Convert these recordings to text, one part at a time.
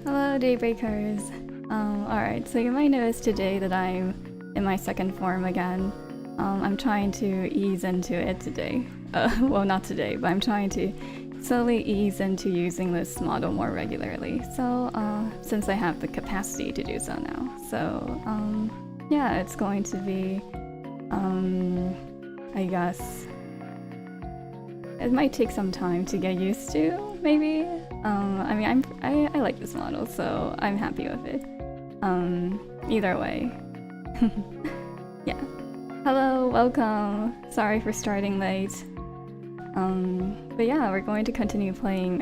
Hello, Daybreakers. Alright, so you might notice today that I'm in my second form again. I'm trying to ease into it today. Well, not today, but I'm trying to slowly ease into using this model more regularly. So, since I have the capacity to do so now. So, yeah, it's going to be, I guess, it might take some time to get used to, maybe. I mean, I like this model, so I'm happy with it. Either way. Yeah. Hello, welcome. Sorry for starting late. But yeah, we're going to continue playing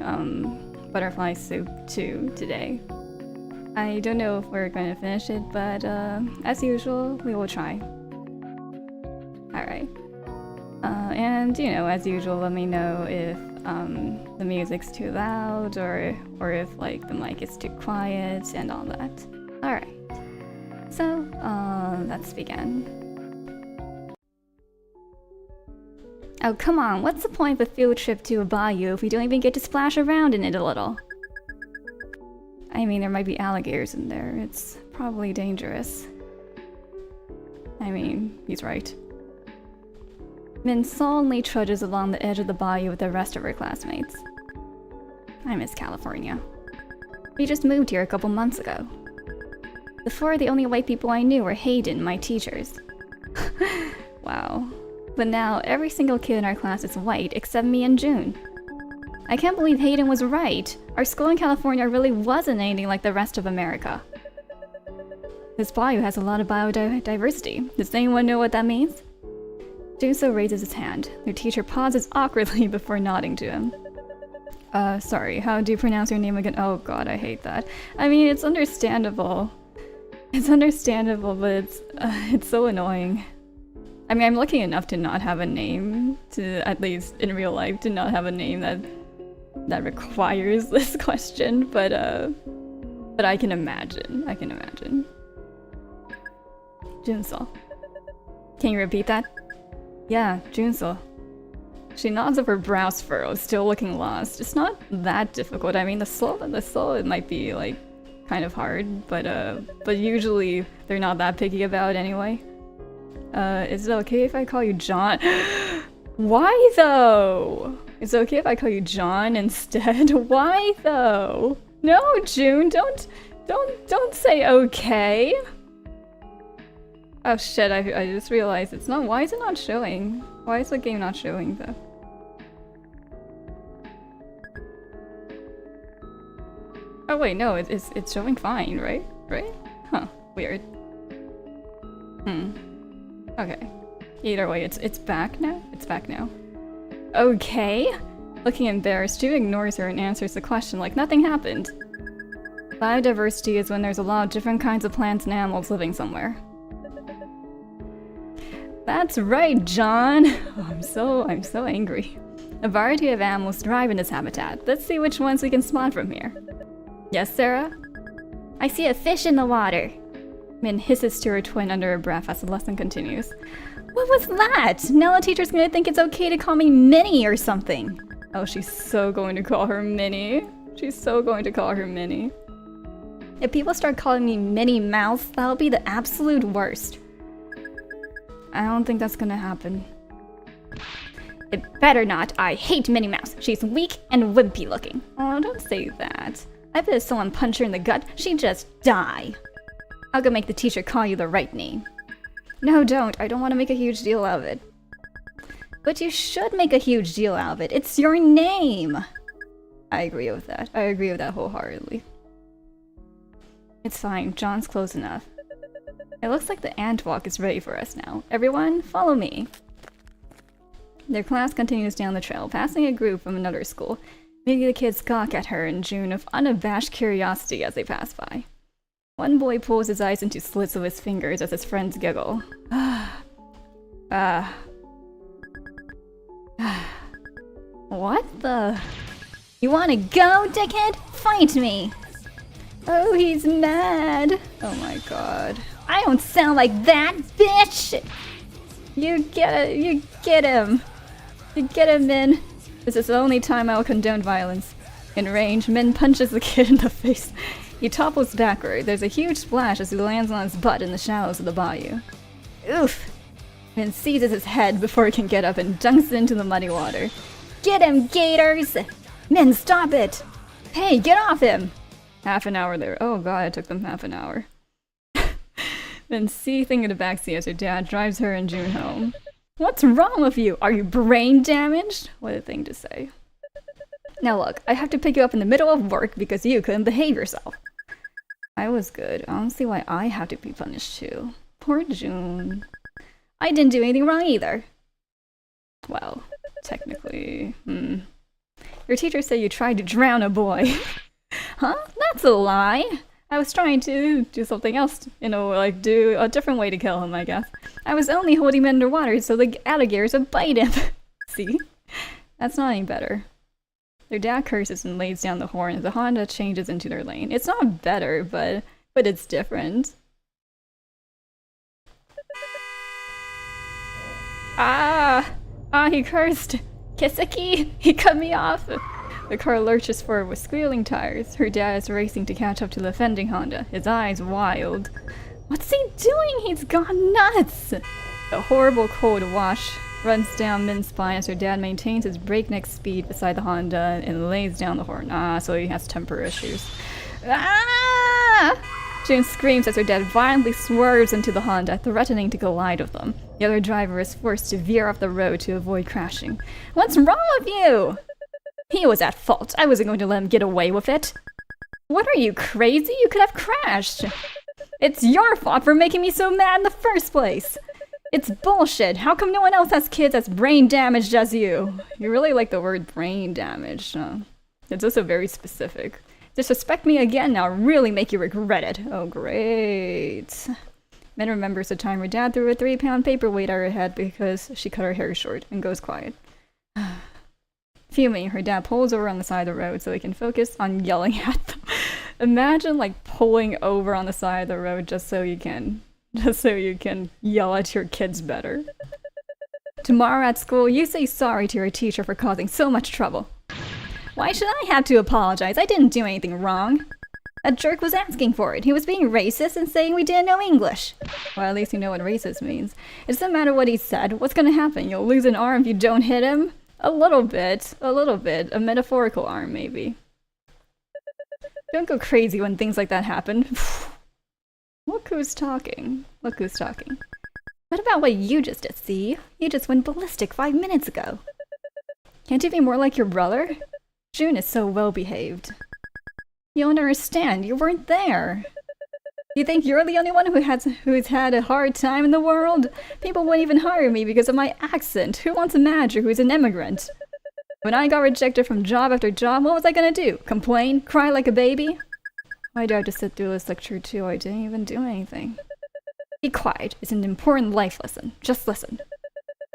Butterfly Soup 2 today. I don't know if we're going to finish it, but as usual, we will try. Alright. And, you know, as usual, let me know if the music's too loud or if, like, the mic is too quiet and all that. Alright. So, let's begin. Oh, come on, what's the point of a field trip to a bayou if we don't even get to splash around in it a little? I mean, there might be alligators in there. It's probably dangerous. I mean, he's right. Min sullenly trudges along the edge of the bayou with the rest of her classmates. I miss California. We just moved here a couple months ago. Before, the only white people I knew were Hayden, my teachers. Wow. But now, every single kid in our class is white, except me and June. I can't believe Hayden was right. Our school in California really wasn't anything like the rest of America. This bayou has a lot of biodiversity. Does anyone know what that means? Junso raises his hand. Their teacher pauses awkwardly before nodding to him. Sorry, how do you pronounce your name again? Oh god, I hate that. I mean, it's understandable. It's understandable, but it's so annoying. I mean, I'm lucky enough to not have a name, to at least in real life, to not have a name that requires this question, but I can imagine. I can imagine. Junso. Can you repeat that? Yeah, Junso. She nods up her brows furrow, still looking lost. It's not that difficult. I mean, the slow it might be like kind of hard, but usually they're not that picky about it anyway. Is it okay if I call you John? Why though? Is it okay if I call you John instead? Why though? No, June, don't say okay. Oh shit, I just realized it's not. Why is it not showing? Why is the game not showing though? Oh wait, no, it's showing fine, right? Right? Huh, weird. Okay. Either way, it's back now? It's back now. Okay? Looking embarrassed, June ignores her and answers the question like nothing happened. Biodiversity is when there's a lot of different kinds of plants and animals living somewhere. That's right, John! Oh, I'm so angry. A variety of animals thrive in this habitat. Let's see which ones we can spot from here. Yes, Sarah? I see a fish in the water. Min hisses to her twin under her breath as the lesson continues. What was that? Now the teacher's gonna think it's okay to call me Minnie or something. Oh, she's so going to call her Minnie. She's so going to call her Minnie. If people start calling me Minnie Mouse, that'll be the absolute worst. I don't think that's gonna happen. It better not. I hate Minnie Mouse. She's weak and wimpy looking. Oh, don't say that. I bet if someone punched her in the gut, she'd just die. I'll go make the teacher call you the right name. No, don't. I don't want to make a huge deal out of it. But you should make a huge deal out of it. It's your name! I agree with that. I agree with that wholeheartedly. It's fine. John's close enough. It looks like the ant walk is ready for us now. Everyone, follow me. Their class continues down the trail, passing a group from another school. Maybe the kids gawk at her and June of unabashed curiosity as they pass by. One boy pulls his eyes into slits of his fingers as his friends giggle. What the? You wanna go, dickhead? Fight me! Oh, he's mad! Oh my god. I don't sound like that, bitch! You get him! You get him, Min! This is the only time I will condone violence. In range, Min punches the kid in the face. He topples backward. There's a huge splash as he lands on his butt in the shallows of the bayou. Oof! Min seizes his head before he can get up and dunks into the muddy water. Get him, gators! Min, stop it! Hey, get off him! Half an hour there. Oh god, it took them half an hour. Min seething in the backseat as her dad drives her and June home. What's wrong with you? Are you brain damaged? What a thing to say. Now look, I have to pick you up in the middle of work because you couldn't behave yourself. I was good. I don't see why I have to be punished too. Poor June. I didn't do anything wrong either. Well, technically, Your teacher said you tried to drown a boy. Huh? That's a lie! I was trying to do something else, like do a different way to kill him, I guess. I was only holding him underwater so the alligators would bite him. See? That's not any better. Their dad curses and lays down the horn as the Honda changes into their lane. It's not better, but it's different. He cursed! Kiseki! He cut me off! The car lurches forward with squealing tires. Her dad is racing to catch up to the offending Honda, his eyes wild. What's he doing? He's gone nuts! A horrible cold wash runs down Min's spine as her dad maintains his breakneck speed beside the Honda and lays down the horn. So he has temper issues. June screams as her dad violently swerves into the Honda, threatening to collide with them. The other driver is forced to veer off the road to avoid crashing. What's wrong with you? He was at fault. I wasn't going to let him get away with it. What are you, crazy? You could have crashed. It's your fault for making me so mad in the first place. It's bullshit. How come no one else has kids as brain damaged as you? You really like the word brain damaged. It's also very specific. Disrespect me again, I'll really make you regret it. Oh, great. Min remembers the time her dad threw a 3-pound paperweight at her head because she cut her hair short and goes quiet. Fuming, her dad pulls over on the side of the road so he can focus on yelling at them. Imagine like pulling over on the side of the road just so you can yell at your kids better. Tomorrow at school, you say sorry to your teacher for causing so much trouble. Why should I have to apologize? I didn't do anything wrong. That jerk was asking for it. He was being racist and saying we didn't know English. Well, at least you know what racist means. It doesn't matter what he said. What's gonna happen? You'll lose an arm if you don't hit him? A little bit. A metaphorical arm, maybe. Don't go crazy when things like that happen. Look who's talking. Look who's talking. What about what you just did, see? You just went ballistic 5 minutes ago. Can't you be more like your brother? June is so well-behaved. You don't understand. You weren't there. You think you're the only one who's had a hard time in the world? People wouldn't even hire me because of my accent. Who wants a manager who's an immigrant? When I got rejected from job after job, what was I gonna do? Complain? Cry like a baby? Why do I have to sit through this lecture too? I didn't even do anything. Be quiet. It's an important life lesson. Just listen.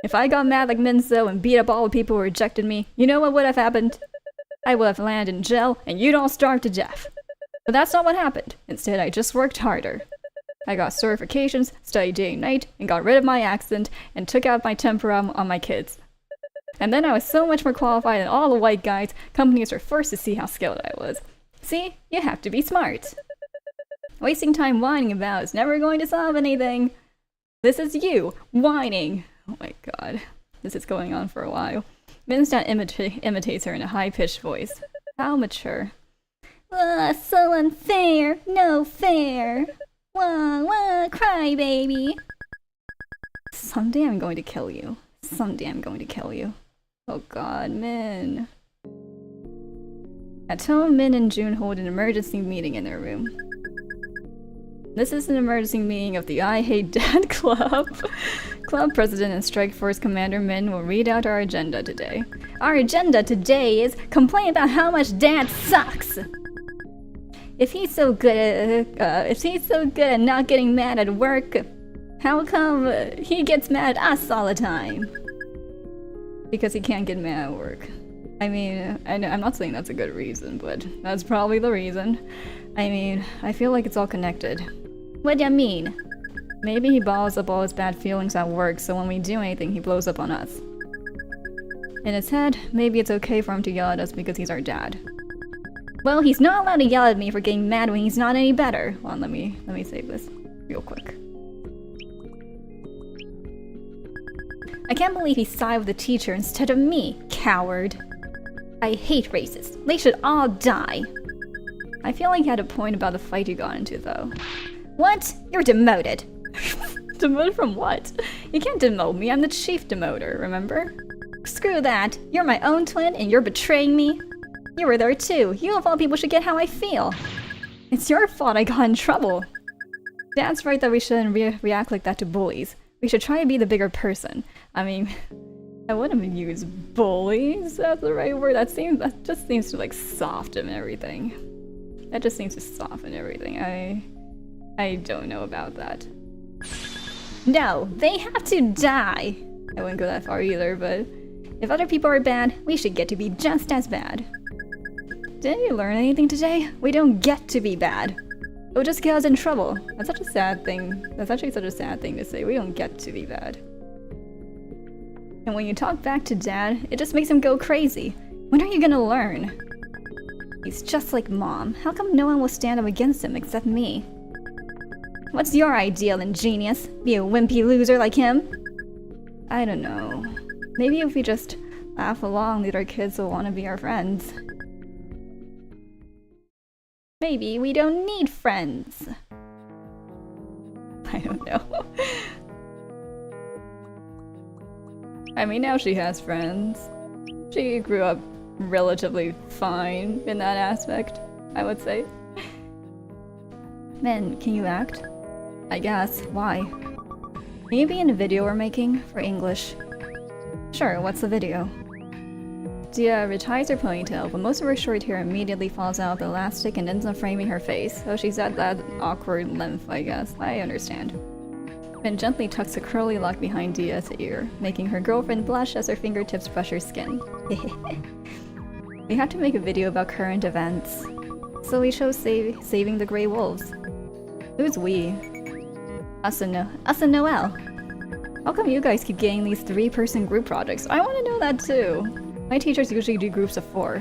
If I got mad like Minso and beat up all the people who rejected me, you know what would have happened? I would have landed in jail and you'd all starve to death. But that's not what happened. Instead, I just worked harder. I got certifications, studied day and night, and got rid of my accent, and took out my temper on my kids. And then I was so much more qualified than all the white guys, companies were forced to see how skilled I was. See? You have to be smart. Wasting time whining about is never going to solve anything. This is you, whining. Oh my god. This is going on for a while. Min's dad imitates her in a high-pitched voice. How mature. So unfair, no fair. Wah, wah, cry baby. Someday I'm going to kill you. Someday I'm going to kill you. Oh god, Min. At home, Min and June hold an emergency meeting in their room. This is an emergency meeting of the I Hate Dad Club. Club President and Strike Force Commander Min will read out our agenda today. Our agenda today is complain about how much Dad sucks. If he's so good at not getting mad at work, how come he gets mad at us all the time? Because he can't get mad at work. I mean, I'm not saying that's a good reason, but that's probably the reason. I mean, I feel like it's all connected. What do you mean? Maybe he balls up all his bad feelings at work, so when we do anything, he blows up on us. In his head, maybe it's okay for him to yell at us because he's our dad. Well, he's not allowed to yell at me for getting mad when he's not any better. Hold on, let me save this real quick. I can't believe he sided with the teacher instead of me, coward. I hate racists. They should all die. I feel like you had a point about the fight you got into, though. What? You're demoted. Demoted from what? You can't demote me. I'm the chief demoter, remember? Screw that. You're my own twin and you're betraying me. You were there too. You of all people should get how I feel. It's your fault I got in trouble. Dad's right that we shouldn't react like that to bullies. We should try to be the bigger person. I mean, I wouldn't use bullies. That's the right word. That just seems to like soften everything. That just seems to soften everything. I don't know about that. No, they have to die. I wouldn't go that far either, but if other people are bad, we should get to be just as bad. Didn't you learn anything today? We don't get to be bad. It would just get us in trouble. That's such a sad thing. That's actually such a sad thing to say. We don't get to be bad. And when you talk back to Dad, it just makes him go crazy. When are you gonna learn? He's just like Mom. How come no one will stand up against him except me? What's your ideal and genius? Be a wimpy loser like him? I don't know. Maybe if we just laugh along, the other kids will want to be our friends. Maybe we don't need friends. I don't know. I mean, now she has friends. She grew up relatively fine in that aspect, I would say. Man, can you act? I guess. Why? Can you be in a video we're making for English? Sure, what's the video? Dia reties her ponytail, but most of her short hair immediately falls out of the elastic and ends up framing her face. Oh, she's at that awkward length, I guess. I understand. Ben gently tucks a curly lock behind Dia's ear, making her girlfriend blush as her fingertips brush her skin. We have to make a video about current events. So we chose saving the Grey Wolves. Who's we? Us and Noelle. How come you guys keep getting these 3-person group projects? I want to know that too. My teachers usually do groups of 4.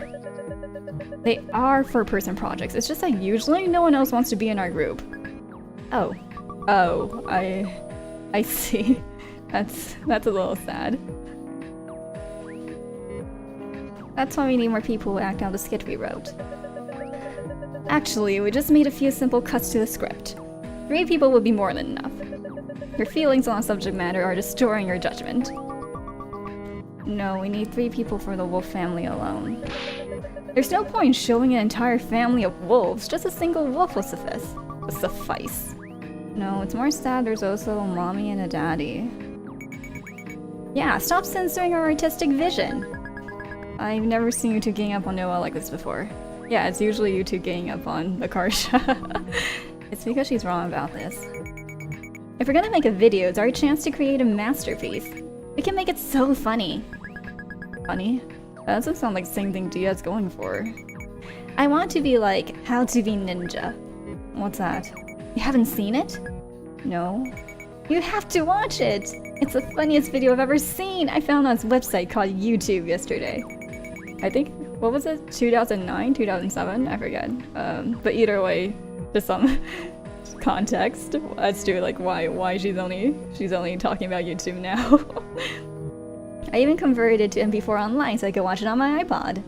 They are 4-person projects. It's just that usually no one else wants to be in our group. Oh. Oh, I see. That's a little sad. That's why we need more people who act out the skit we wrote. Actually, we just made a few simple cuts to the script. 3 people would be more than enough. Your feelings on the subject matter are distorting your judgment. No, we need 3 people for the wolf family alone. There's no point in showing an entire family of wolves. Just a single wolf will suffice. No, it's more sad there's also a mommy and a daddy. Yeah, stop censoring our artistic vision! I've never seen you 2 gang up on Noah like this before. Yeah, it's usually you 2 gang up on the Akarsha. It's because she's wrong about this. If we're gonna make a video, it's our chance to create a masterpiece. We can make it so funny. Funny? That doesn't sound like the same thing Dia's going for. I want to be like How to Be Ninja. What's that? You haven't seen it? No. You have to watch it! It's the funniest video I've ever seen! I found on this website called YouTube yesterday. I think, what was it? 2009? 2007? I forget. But either way, just some context as to like why she's only talking about YouTube now. I even converted it to MP4 online so I could watch it on my iPod.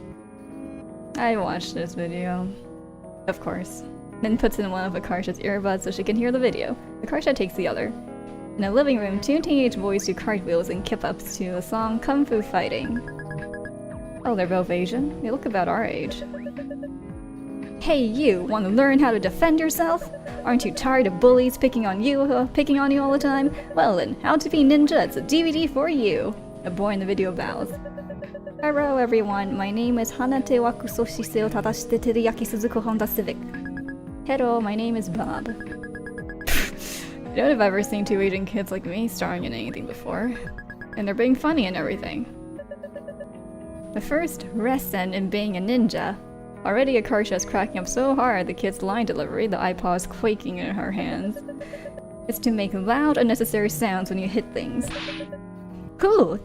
I watched this video. Of course. Then puts in one of Akarsha's earbuds so she can hear the video. Akarsha takes the other. In a living room, 2 teenage boys do cartwheels and kip-ups to the song Kung Fu Fighting. Oh, they're both Asian? They look about our age. Hey you, want to learn how to defend yourself? Aren't you tired of bullies picking on you all the time? Well then, How to Be Ninja, it's a DVD for you. A boy in the video bows. Hello everyone, my name is Hanate Wakuso Shiseo Tadashite Teriyaki Suzuku Honda Civic. Hello, my name is Bob. I don't have ever seen 2 Asian kids like me starring in anything before. And they're being funny and everything. The first lesson in being a ninja. Already Akarsha's cracking up so hard the kid's line delivery, the iPod is quaking in her hands. It's to make loud, unnecessary sounds when you hit things. Cool!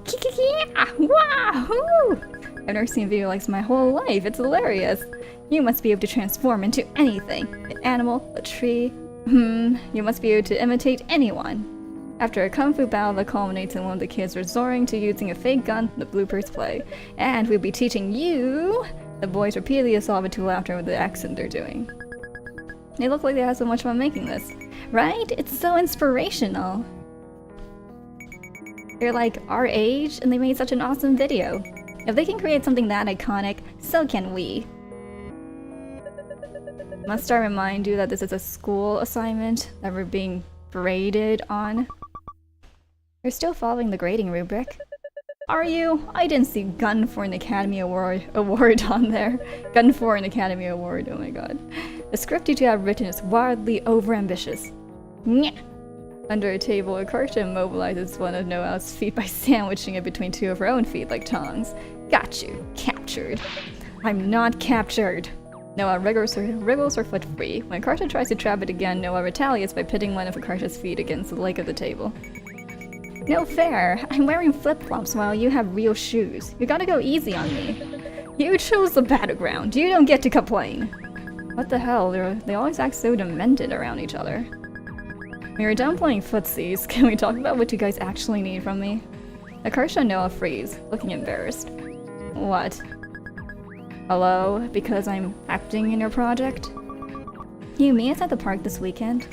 Wahoo! I've never seen a video like this my whole life, it's hilarious! You must be able to transform into anything. An animal, a tree. You must be able to imitate anyone. After a kung fu battle that culminates in one of the kids resorting to using a fake gun, the bloopers play. And we'll be teaching you! The boys repeatedly assault into laughter with the accent they're doing. They look like they have so much fun making this. Right? It's so inspirational. They're like our age and they made such an awesome video. If they can create something that iconic, so can we. Must I remind you that this is a school assignment that we're being graded on? You're still following the grading rubric. Are you? I didn't see Gun for an Academy Award on there. Gun for an Academy Award, oh my god. The script you two have written is wildly overambitious. Nyeh. Under a table, Akarsha immobilizes one of Noel's feet by sandwiching it between two of her own feet like tongs. Got you. Captured. I'm not captured. Noel wriggles her foot free. When Akarsha tries to trap it again, Noel retaliates by pitting one of Akarsha's feet against the leg of the table. No fair. I'm wearing flip-flops while you have real shoes. You gotta go easy on me. You chose the battleground. You don't get to complain. What the hell? They always act so demented around each other. When you're done playing footsies, can we talk about what you guys actually need from me? Akarsha and Noel freeze, looking embarrassed. What? Hello? Because I'm acting in your project? You meet us at the park this weekend?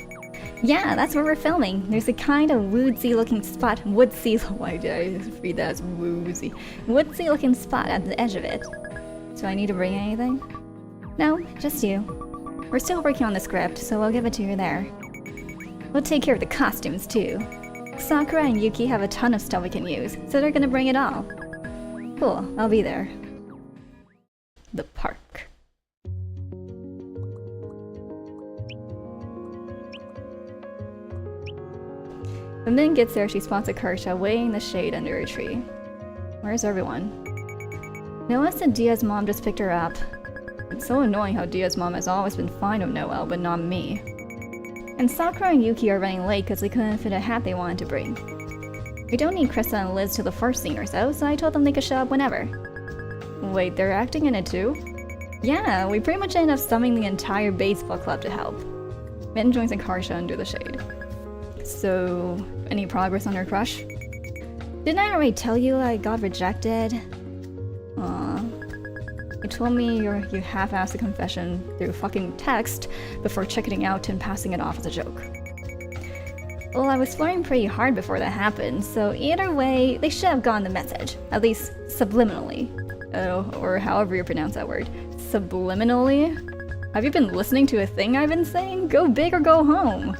Yeah, that's where we're filming. There's a kind of woodsy looking spot. Why did I read that as woozy? Woodsy looking spot at the edge of it. Do I need to bring anything? No, just you. We're still working on the script, so we'll give it to you there. We'll take care of the costumes too. Sakura and Yuki have a ton of stuff we can use, so they're gonna bring it all. Cool, I'll be there. The park. When Min gets there, she spots Akarsha waiting in the shade under a tree. Where's everyone? Noelle said Dia's mom just picked her up. It's so annoying how Dia's mom has always been fine with Noelle, but not me. And Sakura and Yuki are running late because they couldn't fit a hat they wanted to bring. We don't need Krista and Liz till the first scene or so I told them they could show up whenever. Wait, they're acting in it too? Yeah, we pretty much ended up summoning the entire baseball club to help. Min joins Akarsha under the shade. So, any progress on her crush? Didn't I already tell you I got rejected? Aww. You told me you half-assed a confession through fucking text before checking it out and passing it off as a joke. Well, I was flirting pretty hard before that happened, so either way, they should have gotten the message. At least, subliminally. Or however you pronounce that word. Subliminally? Have you been listening to a thing I've been saying? Go big or go home!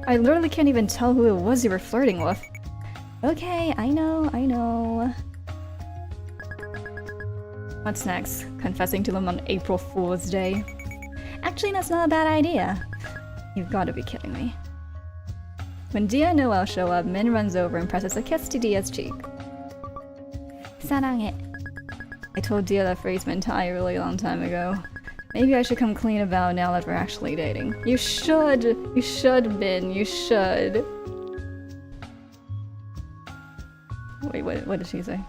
I literally can't even tell who it was you were flirting with. Okay, I know. What's next? Confessing to them on April Fool's Day? Actually, that's not a bad idea. You've got to be kidding me. When Dia and Noelle show up, Min runs over and presses a kiss to Dia's cheek. 사랑해. I told Dia that phrase meant Thai a really long time ago. Maybe I should come clean about it now that we're actually dating. You should! You should, Min. You should. Wait, what did she say?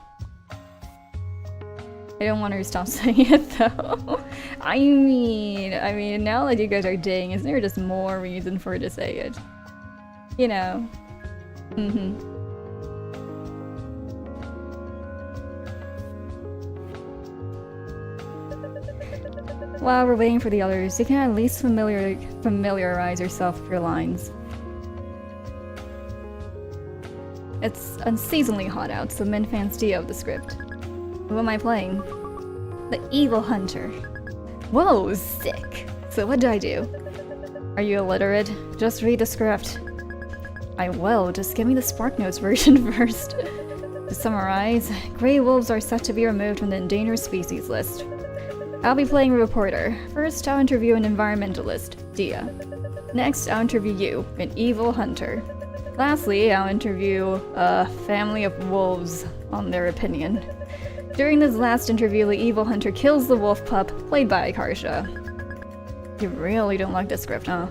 I don't want her to stop saying it though. I mean, now that you guys are dating, isn't there just more reason for her to say it? You know. While we're waiting for the others, you can at least familiarize yourself with your lines. It's unseasonably hot out, so Min fans Dia of the script. Who am I playing? The Evil Hunter. Whoa, sick! So what do I do? Are you illiterate? Just read the script. I will, just give me the Spark Notes version first. To summarize, Grey Wolves are set to be removed from the endangered species list. I'll be playing a reporter. First, I'll interview an environmentalist, Dia. Next, I'll interview you, an evil hunter. Lastly, I'll interview a family of wolves on their opinion. During this last interview, the evil hunter kills the wolf pup, played by Akarsha. You really don't like this script, huh?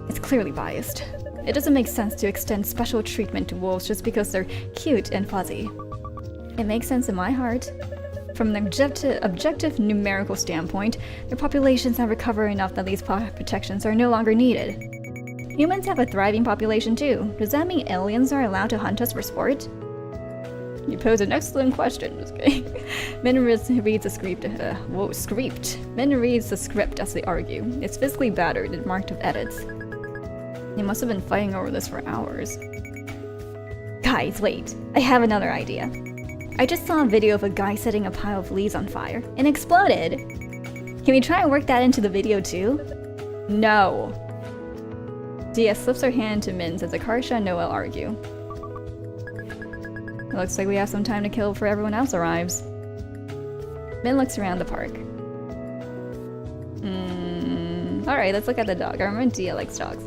It's clearly biased. It doesn't make sense to extend special treatment to wolves just because they're cute and fuzzy. It makes sense in my heart. From an objective numerical standpoint, their populations have recovered enough that these protections are no longer needed. Humans have a thriving population too. Does that mean aliens are allowed to hunt us for sport? You pose an excellent question. Just kidding. Min reads the script. Min reads the script as they argue. It's physically battered and marked with edits. They must have been fighting over this for hours. Guys, wait. I have another idea. I just saw a video of a guy setting a pile of leaves on fire and exploded. Can we try and work that into the video too? No. Dia slips her hand to Min's as Akarsha and Noel argue. It looks like we have some time to kill before everyone else arrives. Min looks around the park. Alright, let's look at the dog. I remember Dia likes dogs.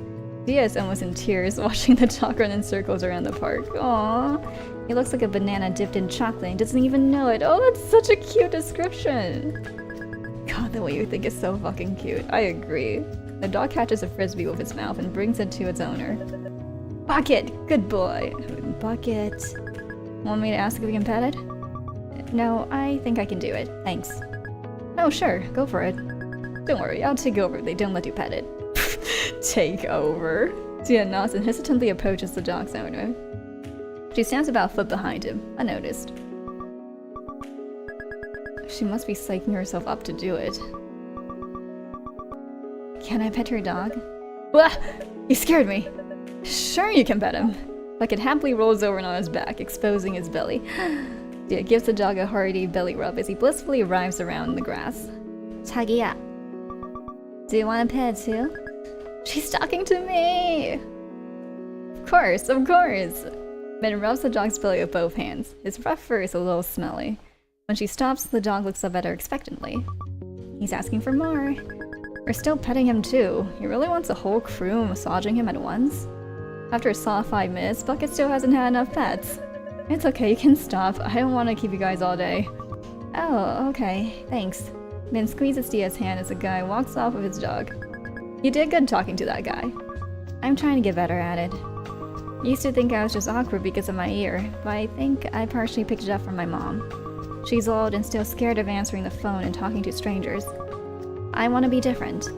Dia is almost in tears watching the dog run in circles around the park. Aww. He looks like a banana dipped in chocolate and doesn't even know it. Oh, that's such a cute description. God, the way you think is so fucking cute. I agree. The dog catches a frisbee with its mouth and brings it to its owner. Bucket! Good boy. Bucket. Want me to ask if we can pet it? No, I think I can do it. Thanks. Oh, sure. Go for it. Don't worry, I'll take over if they don't let you pet it. Take over. Dia nods and hesitantly approaches the dog's owner. She stands about a foot behind him, unnoticed. She must be psyching herself up to do it. Can I pet your dog? Wah! You scared me! Sure you can pet him! Bucket happily rolls over and on his back, exposing his belly. Dia gives the dog a hearty belly rub as he blissfully writhes around in the grass. 자기야. Do you want a pet too? She's talking to me! Of course, of course! Ben rubs the dog's belly with both hands. His rough fur is a little smelly. When she stops, the dog looks up at her expectantly. He's asking for more. We're still petting him too. He really wants a whole crew massaging him at once? After a solid 5 minutes, Bucket still hasn't had enough pets. It's okay, you can stop. I don't want to keep you guys all day. Oh, okay. Thanks. Min squeezes Dia's hand as the guy walks off with his dog. You did good talking to that guy. I'm trying to get better at it. Used to think I was just awkward because of my ear, but I think I partially picked it up from my mom. She's old and still scared of answering the phone and talking to strangers. I want to be different.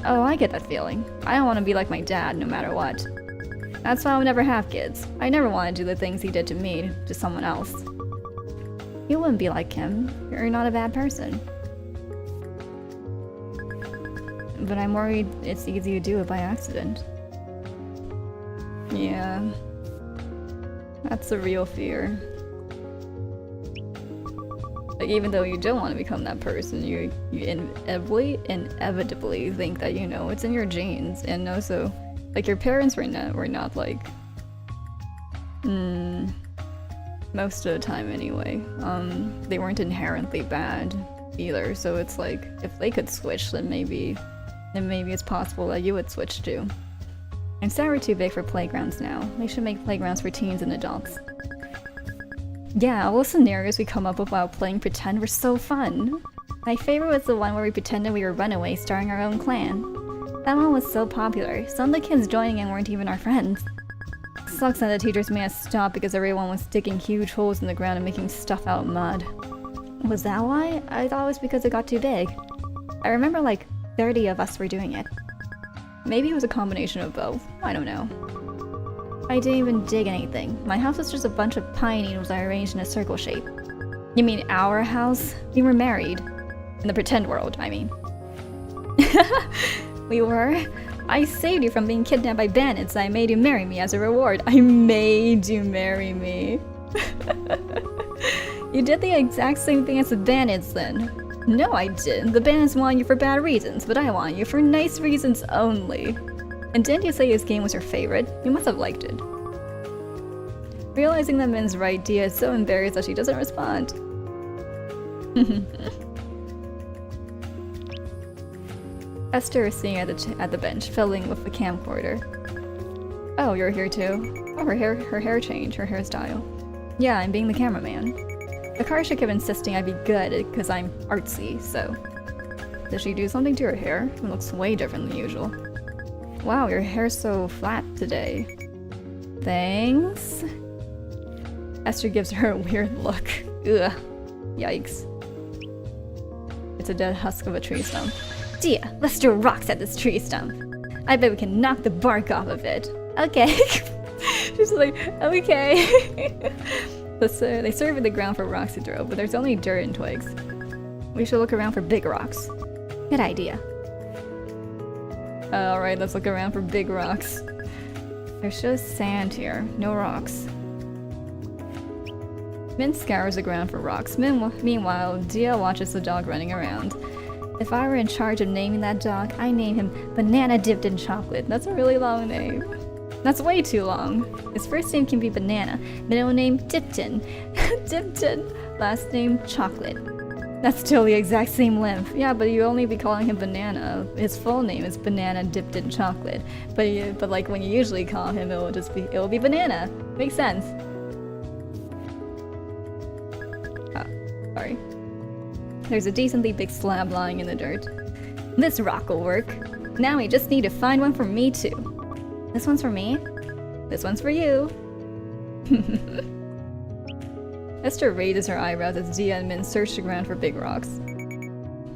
Oh, I get that feeling. I don't want to be like my dad no matter what. That's why I'll never have kids. I never want to do the things he did to me, to someone else. You wouldn't be like him. You're not a bad person. But I'm worried it's easy to do it by accident. Yeah. That's a real fear. Like, even though you don't want to become that person, you inevitably think that, you know, it's in your genes. And also, like, your parents were not like... most of the time anyway. They weren't inherently bad either, so it's like, if they could switch, then maybe it's possible that you would switch too. And sad we're too big for playgrounds now. They should make playgrounds for teens and adults. Yeah, all the scenarios we come up with while playing pretend were so fun. My favorite was the one where we pretended we were runaways starting our own clan. That one was so popular. Some of the kids joining in weren't even our friends. Sucks that the teachers made us stop because everyone was digging huge holes in the ground and making stuff out of mud. Was that why? I thought it was because it got too big. I remember like 30 of us were doing it. Maybe it was a combination of both. I don't know. I didn't even dig anything. My house was just a bunch of pine needles I arranged in a circle shape. You mean our house? We were married. In the pretend world, I mean. We were? I saved you from being kidnapped by bandits and I made you marry me as a reward. I made you marry me. You did the exact same thing as the bandits then. No, I didn't. The bandits wanted you for bad reasons, but I want you for nice reasons only. And didn't you say this game was your favorite? You must have liked it. Realizing that Min's right, Dia is so embarrassed that she doesn't respond. Esther is sitting at the bench, fiddling with the camcorder. Oh, you're here too? Oh, her hair changed, her hairstyle. Yeah, I'm being the cameraman. Akarsha kept insisting I'd be good because I'm artsy, so... Did she do something to her hair? It looks way different than usual. Wow, your hair's so flat today. Thanks? Esther gives her a weird look. Ugh. Yikes. It's a dead husk of a tree stump. Dia, let's throw rocks at this tree stump. I bet we can knock the bark off of it. Okay. She's like, okay. They survey the ground for rocks to throw, but there's only dirt and twigs. We should look around for big rocks. Good idea. Alright, let's look around for big rocks. There's just sand here, no rocks. Min scours the ground for rocks. Meanwhile, Dia watches the dog running around. If I were in charge of naming that dog, I'd name him Banana Dipped in Chocolate. That's a really long name. That's way too long. His first name can be Banana, middle name Dipton. Dipton, last name Chocolate. That's still the exact same length. Yeah, but you only be calling him Banana. His full name is Banana Dipped in Chocolate. But like when you usually call him, it'll be Banana. Makes sense. Oh, sorry. There's a decently big slab lying in the dirt. This rock will work. Now we just need to find one for me too. This one's for me. This one's for you. Esther raises her eyebrows as Dia and Min search the ground for big rocks.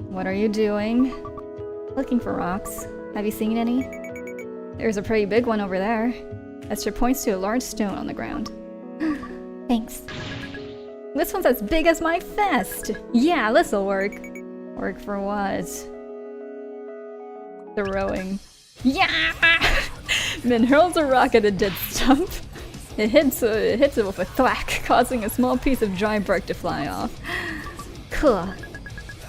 What are you doing? Looking for rocks. Have you seen any? There's a pretty big one over there. Esther points to a large stone on the ground. Thanks. This one's as big as my fist! Yeah, this'll work. Work for what? Throwing. Yeah! Min hurls a rock at a dead stump. It hits it with a thwack, causing a small piece of dry bark to fly off. Cool.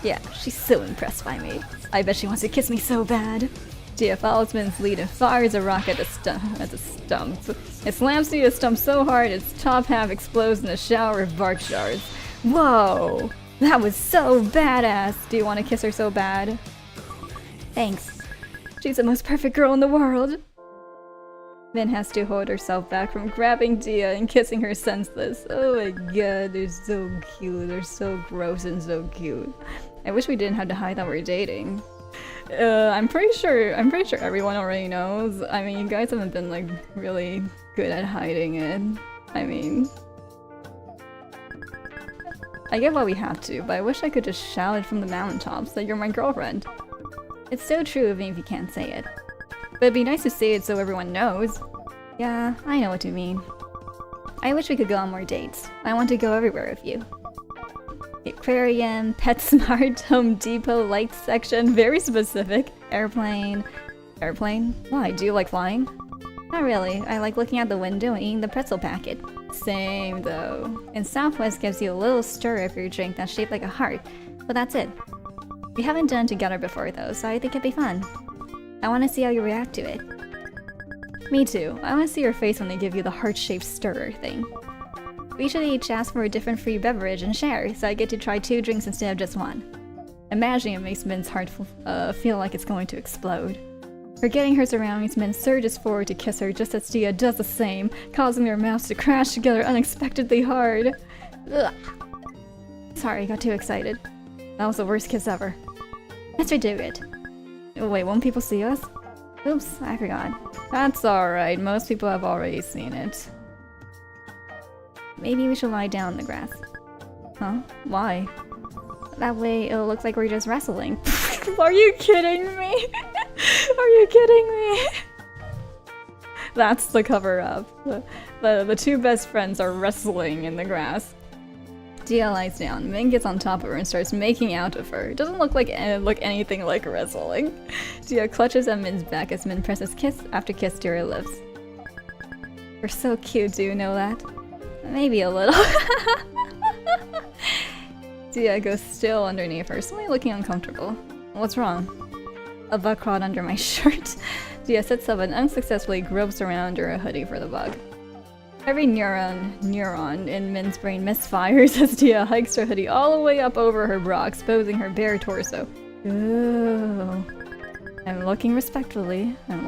Yeah, she's so impressed by me. I bet she wants to kiss me so bad. Dia follows Min's lead and fires a rock at the stump. It slams into the stump so hard its top half explodes in a shower of bark shards. Whoa! That was so badass! Do you want to kiss her so bad? Thanks. She's the most perfect girl in the world. Min has to hold herself back from grabbing Dia and kissing her senseless. Oh my god, they're so cute. They're so gross and so cute. I wish we didn't have to hide that we're dating. I'm pretty sure everyone already knows. I mean, you guys haven't been like really good at hiding it. I mean, I get why we have to, but I wish I could just shout it from the mountaintops that you're my girlfriend. It's so true even if you can't say it. But it'd be nice to say it so everyone knows. Yeah, I know what you mean. I wish we could go on more dates. I want to go everywhere with you. The aquarium, PetSmart, Home Depot, lights section, very specific. Airplane. Airplane? Why, do you like flying? Not really. I like looking out the window and eating the pretzel packet. Same though. And Southwest gives you a little stir of your drink that's shaped like a heart. But that's it. We haven't done it together before though, so I think it'd be fun. I want to see how you react to it. Me too. I want to see your face when they give you the heart-shaped stirrer thing. We should each ask for a different free beverage and share, so I get to try 2 drinks instead of just 1. Imagining it makes Min's heart feel like it's going to explode. Forgetting her surroundings, Min surges forward to kiss her just as Dia does the same, causing their mouths to crash together unexpectedly hard. Ugh. Sorry, I got too excited. That was the worst kiss ever. Let's redo it. Wait, won't people see us? Oops, I forgot. That's alright, most people have already seen it. Maybe we should lie down in the grass. Huh? Why? That way it'll look like we're just wrestling. Are you kidding me? Are you kidding me? That's the cover-up. The 2 best friends are wrestling in the grass. Dia lies down. Min gets on top of her and starts making out with her. It doesn't look anything like wrestling. Dia clutches at Min's back as Min presses kiss after kiss to her lips. You're so cute, do you know that? Maybe a little. Dia goes still underneath her, suddenly looking uncomfortable. What's wrong? A bug crawled under my shirt. Dia sits up and unsuccessfully gropes around under a hoodie for the bug. Every neuron in Min's brain misfires as Dia hikes her hoodie all the way up over her bra, exposing her bare torso. Ooh. I'm looking respectfully. Don't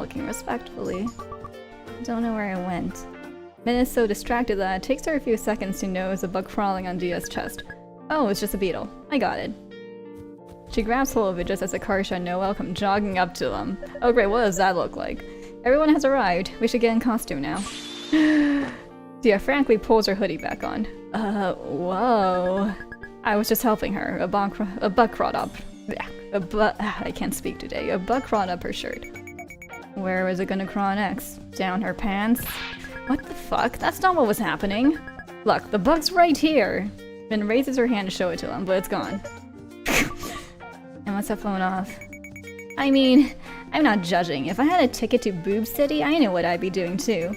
know where it went. Min is so distracted that it takes her a few seconds to notice a bug crawling on Dia's chest. Oh, it's just a beetle. I got it. She grabs hold of it just as Akarsha and Noelle come jogging up to them. Oh great, what does that look like? Everyone has arrived. We should get in costume now. Dia frankly pulls her hoodie back on. Whoa. I was just helping her. A bug crawled up. I can't speak today. A bug crawled up her shirt. Where was it gonna crawl next? Down her pants? What the fuck? That's not what was happening. Look, the bug's right here. Min raises her hand to show it to him, but it's gone. And must have flown off. I mean, I'm not judging. If I had a ticket to Boob City, I know what I'd be doing too.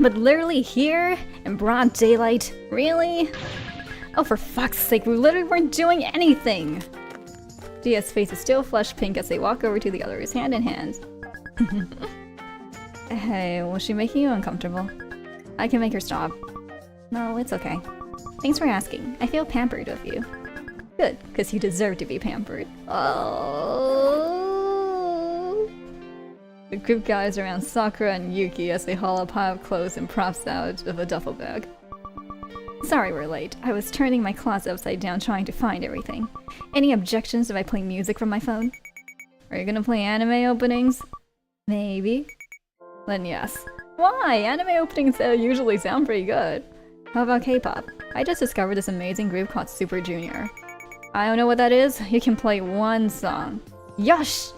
But literally here, in broad daylight, really? Oh, for fuck's sake, we literally weren't doing anything! Dia's face is still flush pink as they walk over to the others, hand in hand. Hey, was she making you uncomfortable? I can make her stop. No, it's okay. Thanks for asking. I feel pampered with you. Good, because you deserve to be pampered. Oh. The group gathers around Sakura and Yuki as they haul a pile of clothes and props out of a duffel bag. Sorry we're late. I was turning my closet upside down trying to find everything. Any objections if I play music from my phone? Are you gonna play anime openings? Maybe. Then yes. Why? Anime openings usually sound pretty good. How about K-pop? I just discovered this amazing group called Super Junior. I don't know what that is. You can play one song. Yosh!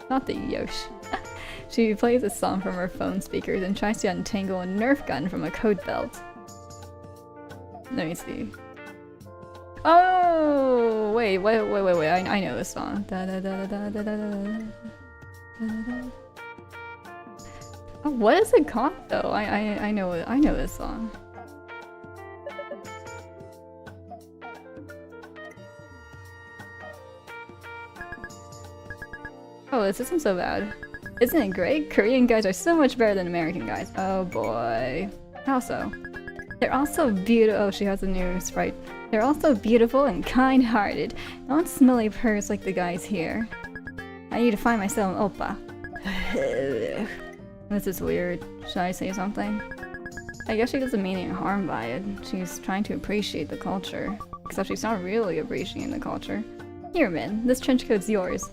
Not the Yosh. She plays a song from her phone speakers and tries to untangle a Nerf gun from a coat belt. Let me see. Oh, wait, I know this song. Oh, what is it called though? I know this song. Oh, this isn't so bad. Isn't it great? Korean guys are so much better than American guys. Oh boy. How so? They're also beautiful. Oh, she has a new sprite. They're also beautiful and kind-hearted. Not smelly purrs like the guys here. I need to find myself an oppa. This is weird. Should I say something? I guess she doesn't mean any harm by it. She's trying to appreciate the culture. Except she's not really appreciating the culture. Here, Min. This trench coat's yours.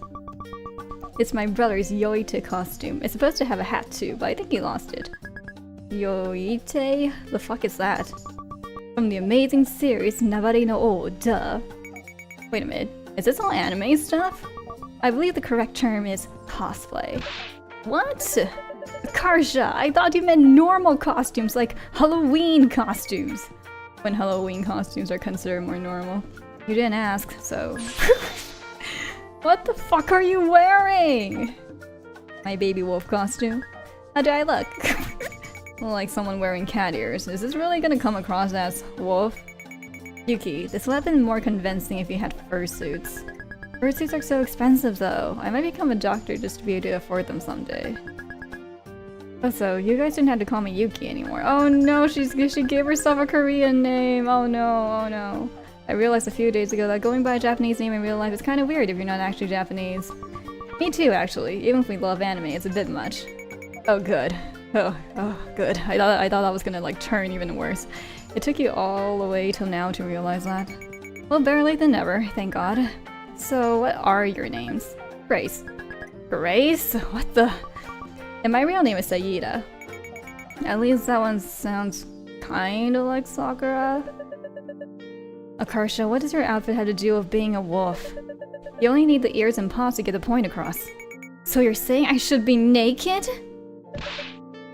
It's my brother's Yoite costume. It's supposed to have a hat too, but I think he lost it. Yoite? The fuck is that? From the amazing series Nabari no O, duh. Wait a minute, is this all anime stuff? I believe the correct term is cosplay. What? Karsha, I thought you meant normal costumes like Halloween costumes. When Halloween costumes are considered more normal. You didn't ask, so... What the fuck are you wearing? My baby wolf costume? How do I look? Like someone wearing cat ears. Is this really gonna come across as wolf? Yuki, this would have been more convincing if you had fursuits. Fursuits are so expensive though. I might become a doctor just to be able to afford them someday. Also, you guys didn't have to call me Yuki anymore. Oh no, she gave herself a Korean name. Oh no, oh no. I realized a few days ago that going by a Japanese name in real life is kind of weird if you're not actually Japanese. Me too, actually. Even if we love anime, it's a bit much. Oh, good. Oh, good. I thought that was gonna like turn even worse. It took you all the way till now to realize that. Well, better late than never, thank God. So, what are your names? Grace. Grace? What the? And my real name is Sayida. At least that one sounds kinda like Sakura. Akarsha, what does your outfit have to do with being a wolf? You only need the ears and paws to get the point across. So you're saying I should be naked?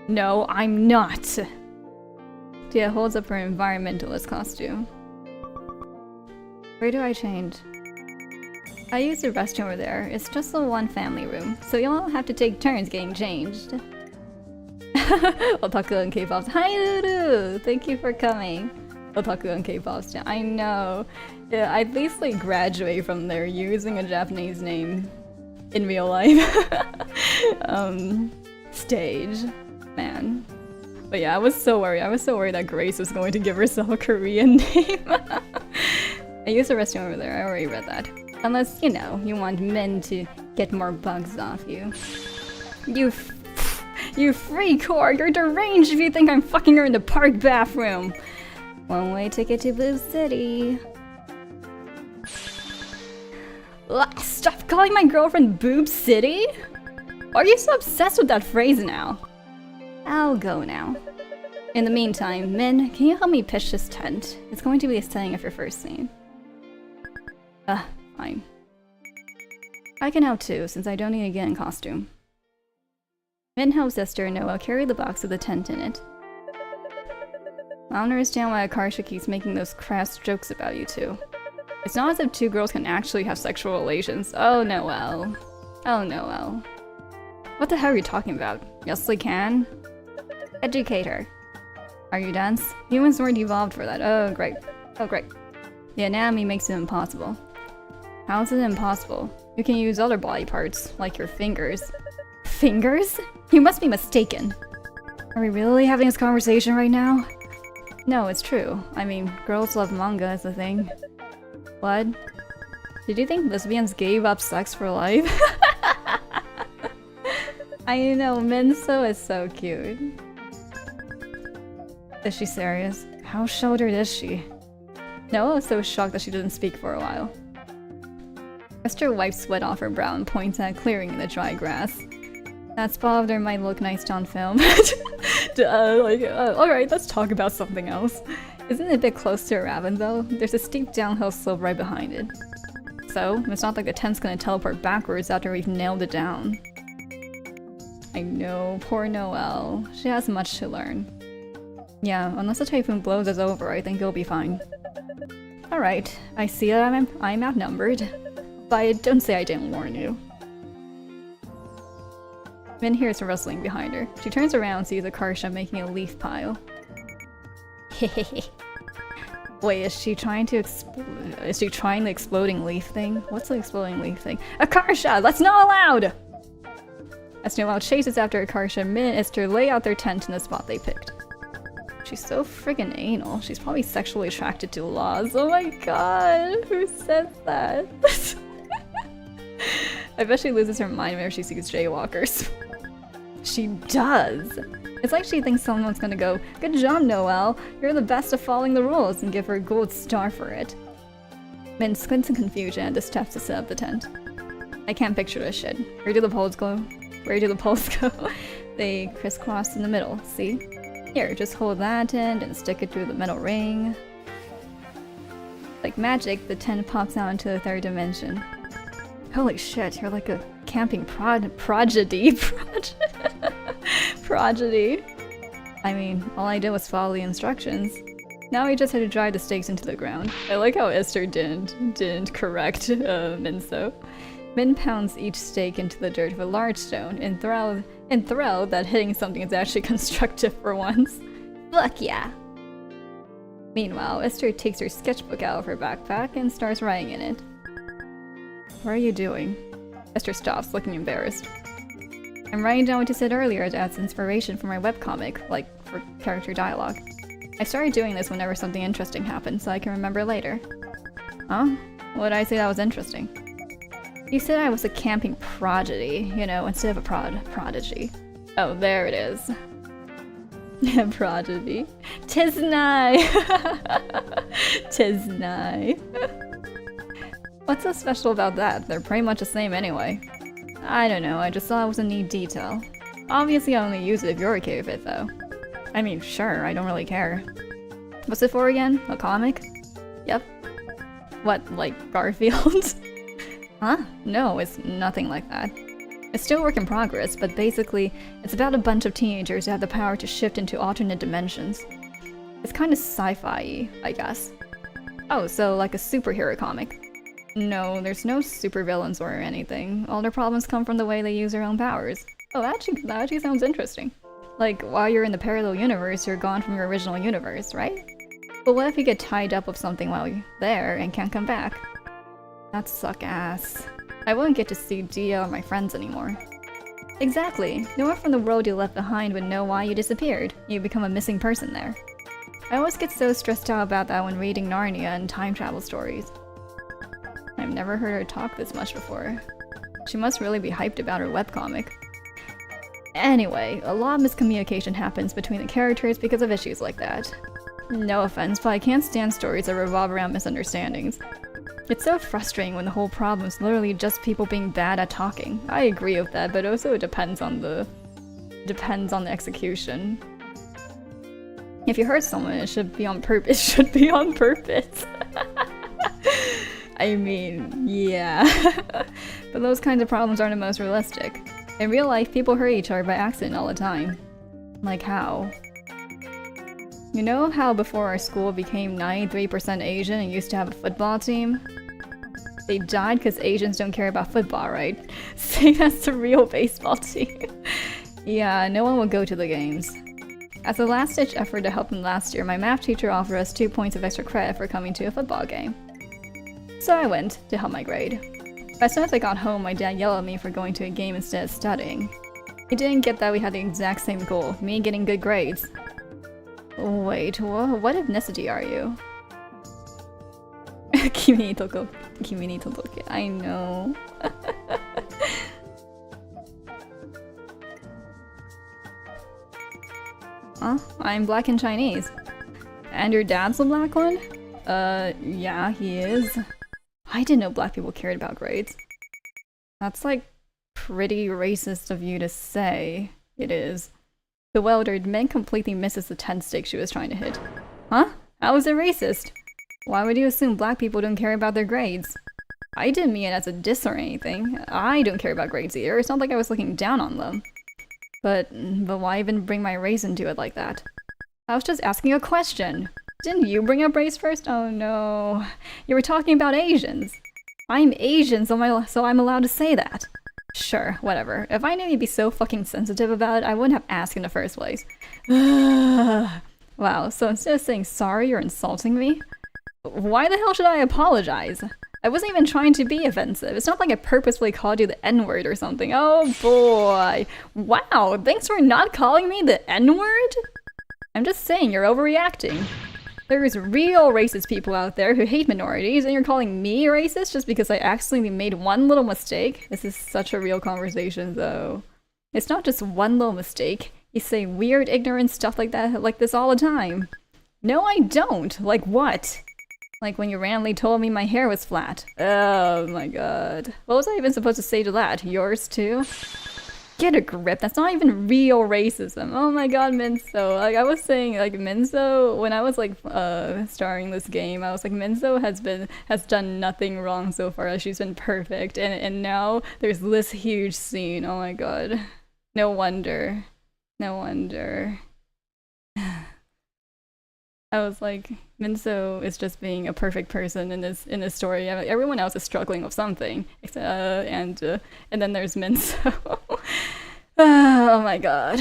No, I'm not. Dia holds up her environmentalist costume. Where do I change? I use the restroom over there. It's just the one family room, so you all have to take turns getting changed. Otaku and K-pops. Hi Lulu! Thank you for coming. Otaku and K-pops. I know. Yeah, I'd basically graduate from there using a Japanese name in real life. Stage. Man. But yeah, I was so worried. I was so worried that Grace was going to give herself a Korean name. I used the restroom over there. I already read that. Unless, you know, you want men to get more bugs off you. You freak whore! You're deranged if you think I'm fucking her in the park bathroom! One-way ticket to Blue City. Ugh, stop calling my girlfriend Boob City? Why are you so obsessed with that phrase now? I'll go now. In the meantime, Min, can you help me pitch this tent? It's going to be a setting of your first scene. Fine. I can help too, since I don't need to get in costume. Min helps Esther and Noah carry the box with the tent in it. I don't understand why Akarsha keeps making those crass jokes about you two. It's not as if two girls can actually have sexual relations. Oh, Noelle. Oh, Noelle. What the hell are you talking about? Yes, they can. Educate her. Are you dense? Humans weren't evolved for that. Oh, great. Oh, great. The anatomy makes it impossible. How is it impossible? You can use other body parts, like your fingers. Fingers? You must be mistaken. Are we really having this conversation right now? No, it's true. I mean, girls love manga as a thing. What? Did you think lesbians gave up sex for life? I know, Minso is so cute. Is she serious? How shouldered is she? Noah was so shocked that she didn't speak for a while. Esther wipes sweat off her brow and points at a clearing in the dry grass. That spot there might look nice on film. Alright, let's talk about something else. Isn't it a bit close to a ravine though? There's a steep downhill slope right behind it. So, it's not like the tent's gonna teleport backwards after we've nailed it down. I know, poor Noelle. She has much to learn. Yeah, unless the typhoon blows us over, I think it'll be fine. Alright, I see that I'm outnumbered. But don't say I didn't warn you. Min hears a rustling behind her. She turns around and sees Akarsha making a leaf pile. Hehehe. Wait, is she trying the exploding leaf thing? What's the exploding leaf thing? Akarsha! That's not allowed! As Noelle chases after Akarsha, Min and Esther lay out their tent in the spot they picked. She's so friggin' anal. She's probably sexually attracted to laws. Oh my god, who says that? I bet she loses her mind whenever she sees jaywalkers. She does! It's like she thinks someone's gonna go, "Good job, Noelle! You're the best at following the rules," and give her a gold star for it. Min squints in confusion at the steps to set up the tent. I can't picture this shit. Where do the poles go? Where do the poles go? They crisscross in the middle, see? Here, just hold that end and stick it through the metal ring. Like magic, the tent pops out into the third dimension. Holy shit, you're like a camping prodigy. Prodigy. I mean, all I did was follow the instructions. Now we just had to drive the stakes into the ground. I like how Esther didn't correct Minso. Min pounds each stake into the dirt with a large stone, enthralled that hitting something is actually constructive for once. Fuck yeah! Meanwhile, Esther takes her sketchbook out of her backpack and starts writing in it. What are you doing? Esther stops, looking embarrassed. I'm writing down what you said earlier to add inspiration for my webcomic, like for character dialogue. I started doing this whenever something interesting happened, so I can remember later. Huh? What did I say that was interesting? You said I was a camping prodigy, you know, instead of a prodigy. Oh, there it is. Prodigy. 'Tis nigh! 'Tis nigh. What's so special about that? They're pretty much the same anyway. I don't know, I just thought it was a neat detail. Obviously I only use it if you're okay with it though. I mean, sure, I don't really care. What's it for again? A comic? Yep. What, like Garfield? Huh? No, it's nothing like that. It's still a work in progress, but basically, it's about a bunch of teenagers who have the power to shift into alternate dimensions. It's kind of sci-fi-y, I guess. Oh, so like a superhero comic. No, there's no supervillains or anything. All their problems come from the way they use their own powers. Oh, that actually sounds interesting. Like, while you're in the parallel universe, you're gone from your original universe, right? But what if you get tied up with something while you're there and can't come back? That'd suck ass. I wouldn't get to see Dia or my friends anymore. Exactly. No one from the world you left behind would know why you disappeared. You become a missing person there. I always get so stressed out about that when reading Narnia and time travel stories. I've never heard her talk this much before. She must really be hyped about her webcomic. Anyway, a lot of miscommunication happens between the characters because of issues like that. No offense, but I can't stand stories that revolve around misunderstandings. It's so frustrating when the whole problem is literally just people being bad at talking. I agree with that, but also it depends on the execution. If you hurt someone, it should be on purpose. It should be on purpose. I mean, yeah. But those kinds of problems aren't the most realistic. In real life, people hurt each other by accident all the time. Like how? You know how before our school became 93% Asian and used to have a football team? They died because Asians don't care about football, right? Same as the real baseball team. Yeah, no one will go to the games. As a last-ditch effort to help them last year, my math teacher offered us 2 points of extra credit for coming to a football game. So I went to help my grade. But as soon as I got home, my dad yelled at me for going to a game instead of studying. He didn't get that we had the exact same goal, me getting good grades. Wait, what ethnicity are you? Kimi ni todoke. I know. Huh? I'm black and Chinese. And your dad's the black one? Yeah, he is. I didn't know black people cared about grades. That's like pretty racist of you to say. It is. The welder man completely misses the 10 stick she was trying to hit. Huh? How is it racist? Why would you assume black people don't care about their grades? I didn't mean it as a diss or anything. I don't care about grades either. It's not like I was looking down on them. But why even bring my race into it like that? I was just asking a question. Didn't you bring up race first? Oh no. You were talking about Asians. I'm Asian, so I'm allowed to say that. Sure, whatever. If I knew you'd be so fucking sensitive about it, I wouldn't have asked in the first place. Wow, so instead of saying sorry, you're insulting me? Why the hell should I apologize? I wasn't even trying to be offensive. It's not like I purposefully called you the N-word or something. Oh boy. Wow, thanks for not calling me the N-word? I'm just saying you're overreacting. There's real racist people out there who hate minorities, and you're calling me racist just because I accidentally made one little mistake? This is such a real conversation, though. It's not just one little mistake. You say weird, ignorant stuff like that, like this all the time. No, I don't. Like what? Like when you randomly told me my hair was flat. Oh my god. What was I even supposed to say to that? Yours too? Get a grip, that's not even real racism. Oh my god, Minso. Like I was saying, like Minso, when I was like starring this game, I was like, Minso has done nothing wrong so far. She's been perfect. And now there's this huge scene. Oh my god. No wonder. No wonder. I was like, Minso is just being a perfect person in this story. Everyone else is struggling with something, and then there's Minso. Oh my god.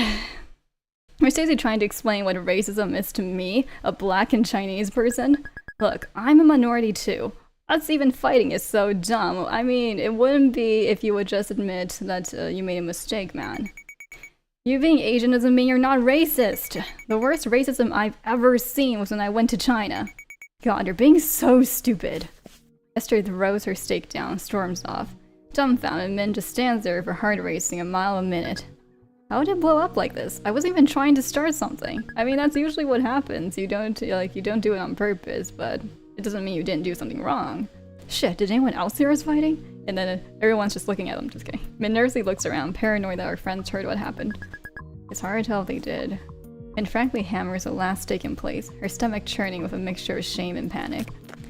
We're seriously trying to explain what racism is to me, a black and Chinese person. Look, I'm a minority too. Us even fighting is so dumb. I mean, it wouldn't be if you would just admit that you made a mistake, man. You being Asian doesn't mean you're not racist. The worst racism I've ever seen was when I went to China. God, you're being so stupid. Esther throws her steak down, storms off. Dumbfounded, Min just stands there with her heart racing a mile a minute. How would it blow up like this? I wasn't even trying to start something. I mean, that's usually what happens. You don't do it on purpose, but it doesn't mean you didn't do something wrong. Shit, did anyone else hear us fighting? And then everyone's just looking at them, just kidding. Min nervously looks around, paranoid that our friends heard what happened. It's hard to tell if they did. And frankly hammers the last stake in place, her stomach churning with a mixture of shame and panic.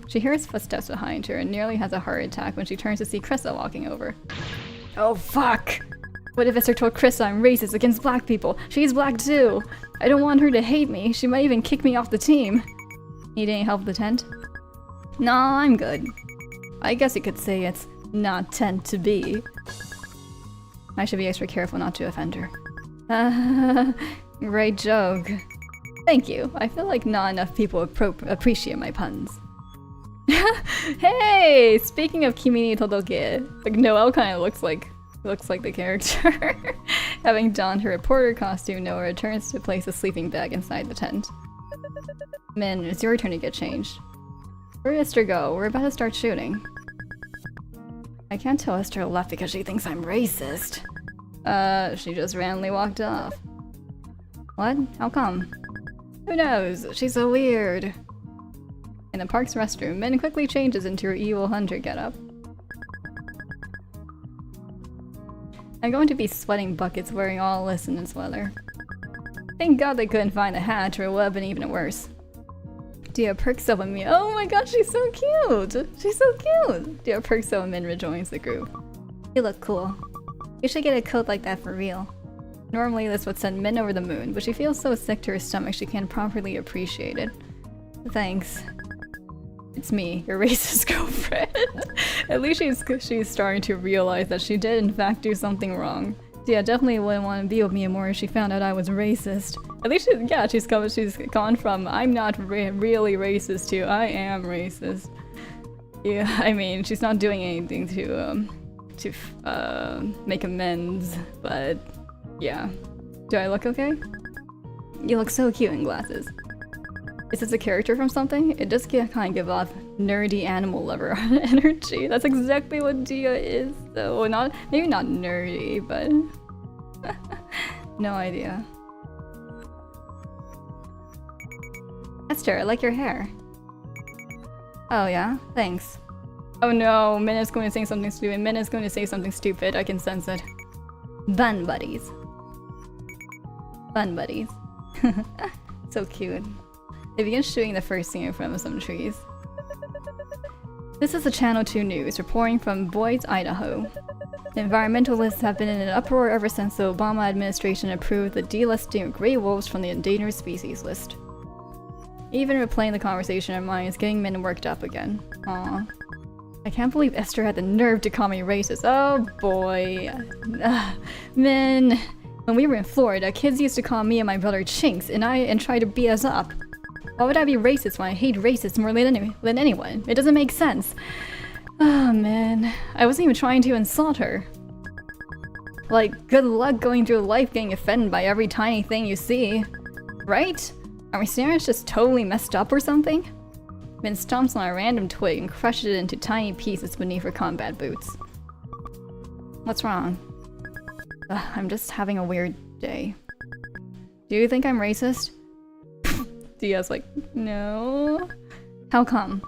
She hears footsteps behind her and nearly has a heart attack when she turns to see Krista walking over. Oh fuck! What if Esther told Krista I'm racist against black people? She's black too! I don't want her to hate me, she might even kick me off the team. Need any help with the tent? Nah, I'm good. I guess you could say it's not tent to be. I should be extra careful not to offend her. Great joke. Thank you. I feel like not enough people appreciate my puns. Hey! Speaking of Kimi ni todoke, like Noelle kind of looks like the character. Having donned her reporter costume, Noelle returns to place a sleeping bag inside the tent. Min, it's your turn to get changed. Where did Esther go? We're about to start shooting. I can't tell Esther left because she thinks I'm racist. She just randomly walked off. What? How come? Who knows? She's so weird. In the park's restroom, Min quickly changes into her evil hunter getup. I'm going to be sweating buckets wearing all this in this weather. Thank God they couldn't find the hatch or it would have been even worse. Dia perks up on me. Oh my gosh, she's so cute! She's so cute! Dia perks up and Min rejoins the group. You look cool. You should get a coat like that for real. Normally this would send Min over the moon, but she feels so sick to her stomach she can't properly appreciate it. Thanks. It's me, your racist girlfriend. At least she's starting to realize that she did in fact do something wrong. Yeah, definitely wouldn't want to be with me anymore if she found out I was racist. At least, she's gone from I'm not really racist to I am racist. Yeah, I mean, she's not doing anything to make amends, but yeah. Do I look okay? You look so cute in glasses. Is this a character from something? It does kind of give off nerdy animal lover energy. That's exactly what Dia is, though. Maybe not nerdy, but no idea. Esther, I like your hair. Oh yeah? Thanks. Oh no, Min is going to say something stupid. Min is going to say something stupid. I can sense it. Bun buddies. Bun buddies. So cute. They begin shooting the first scene in front of some trees. This is the Channel 2 News, reporting from Boise, Idaho. The environmentalists have been in an uproar ever since the Obama administration approved the delisting of gray wolves from the endangered species list. Even replaying the conversation in mind is getting Min worked up again. Aww. I can't believe Esther had the nerve to call me racist. Oh boy. Min. When we were in Florida, kids used to call me and my brother chinks and try to beat us up. Why would I be racist when I hate racists more than anyone? It doesn't make sense. Oh man, I wasn't even trying to insult her. Like, good luck going through life getting offended by every tiny thing you see. Right? Are my standards just totally messed up or something? Min stomps on a random twig and crushes it into tiny pieces beneath her combat boots. What's wrong? I'm just having a weird day. Do you think I'm racist? Dia's like, no. How come?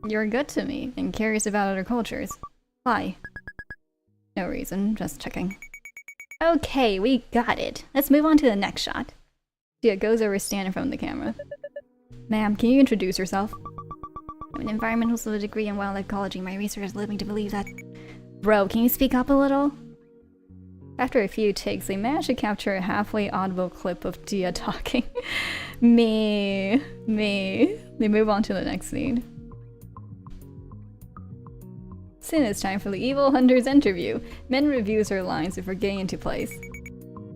You're good to me and curious about other cultures. Why? No reason, just checking. Okay, we got it. Let's move on to the next shot. Dia goes over standing in front of the camera. Ma'am, can you introduce yourself? I'm an environmentalist with a degree in wildlife ecology. My research is living to believe that... Bro, can you speak up a little? After a few takes, they managed to capture a halfway audible clip of Dia talking. Me. They move on to the next scene. Soon it's time for the Evil Hunter's interview. Min reviews her lines before getting into place.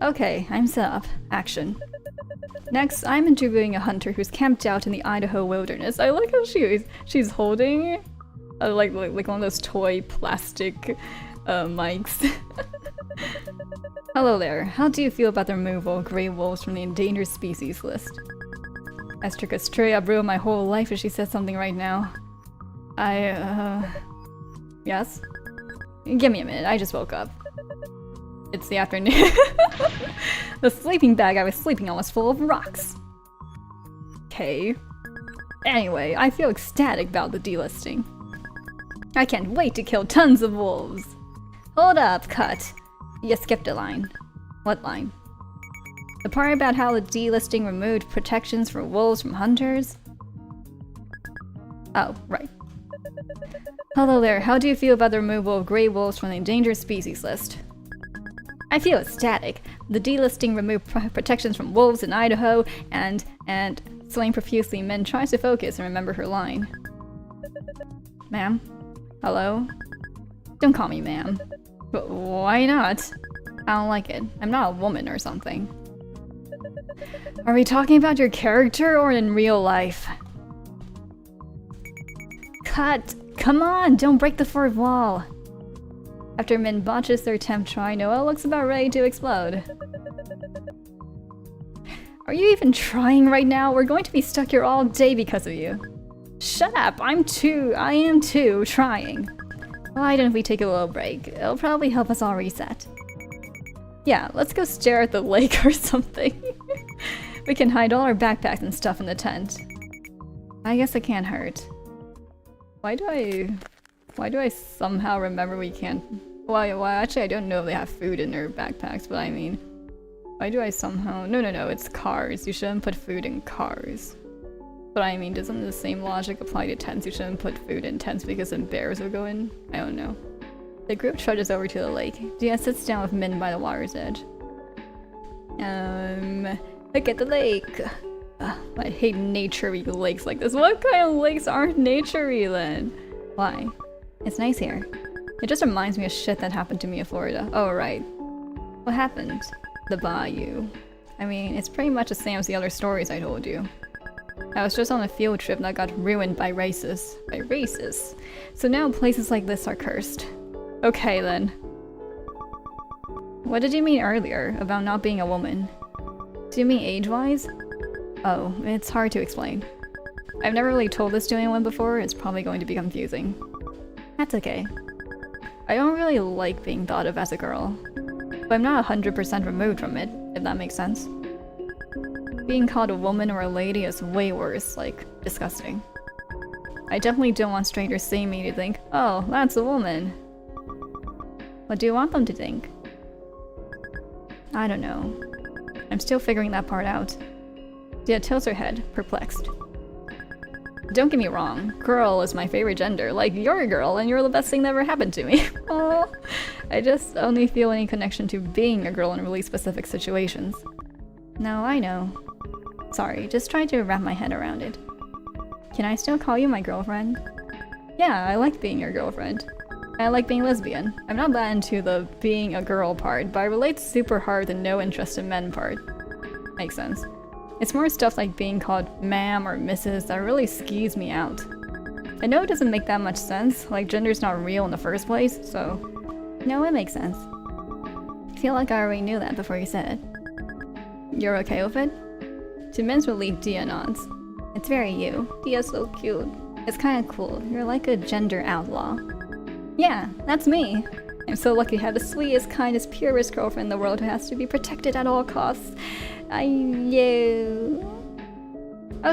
Okay, I'm set up. Action. Next, I'm interviewing a hunter who's camped out in the Idaho wilderness. I like how she's holding like one of those toy plastic mics. Hello there. How do you feel about the removal of gray wolves from the endangered species list? Esther could straight up ruin my whole life if she said something right now. Yes? Give me a minute, I just woke up. It's the afternoon. The sleeping bag I was sleeping on was full of rocks. Okay. Anyway, I feel ecstatic about the delisting. I can't wait to kill tons of wolves. Hold up, cut. You skipped a line. What line? The part about how the delisting removed protections for wolves from hunters? Oh, right. Hello there, how do you feel about the removal of gray wolves from the endangered species list? I feel ecstatic. The delisting removed protections from wolves in Idaho and swaying profusely, Min tries to focus and remember her line. Ma'am? Hello? Don't call me ma'am. But why not? I don't like it. I'm not a woman or something. Are we talking about your character or in real life? Cut! Come on! Don't break the fourth wall! After Min botches their attempt try, Noelle looks about ready to explode. Are you even trying right now? We're going to be stuck here all day because of you. Shut up! I am too trying. Why don't we take a little break? It'll probably help us all reset. Yeah, let's go stare at the lake or something. We can hide all our backpacks and stuff in the tent. I guess it can't hurt. Why do I somehow remember we can't... Well, actually I don't know if they have food in their backpacks, but I mean... Why do I somehow... No, it's cars. You shouldn't put food in cars. But I mean, doesn't the same logic apply to tents? You shouldn't put food in tents because then bears will go in? I don't know. The group trudges over to the lake. Dia sits down with Min by the water's edge. Look at the lake. I hate nature-y lakes like this. What kind of lakes aren't nature-y then? Why? It's nice here. It just reminds me of shit that happened to me in Florida. Oh, right. What happened? The bayou. I mean, it's pretty much the same as the other stories I told you. I was just on a field trip that got ruined by racists. So now places like this are cursed. Okay then. What did you mean earlier about not being a woman? Do you mean age-wise? Oh, it's hard to explain. I've never really told this to anyone before, it's probably going to be confusing. That's okay. I don't really like being thought of as a girl, but I'm not 100% removed from it, if that makes sense. Being called a woman or a lady is way worse, like, disgusting. I definitely don't want strangers seeing me to think, oh, that's a woman. What do you want them to think? I don't know. I'm still figuring that part out. Dia tilts her head, perplexed. Don't get me wrong, girl is my favorite gender. Like, you're a girl and you're the best thing that ever happened to me. Oh, I just only feel any connection to being a girl in really specific situations. No, I know. Sorry, just trying to wrap my head around it. Can I still call you my girlfriend? Yeah, I like being your girlfriend. I like being lesbian. I'm not that into the being a girl part, but I relate super hard to no interest in men part. Makes sense. It's more stuff like being called ma'am or Mrs. that really skews me out. I know it doesn't make that much sense, like gender's not real in the first place, so... No, it makes sense. I feel like I already knew that before you said it. You're okay with it? To Min's relief, Dia nods. It's very you. Dia's so cute. It's kinda cool. You're like a gender outlaw. Yeah, that's me. I'm so lucky to have the sweetest, kindest, purest girlfriend in the world who has to be protected at all costs. Oh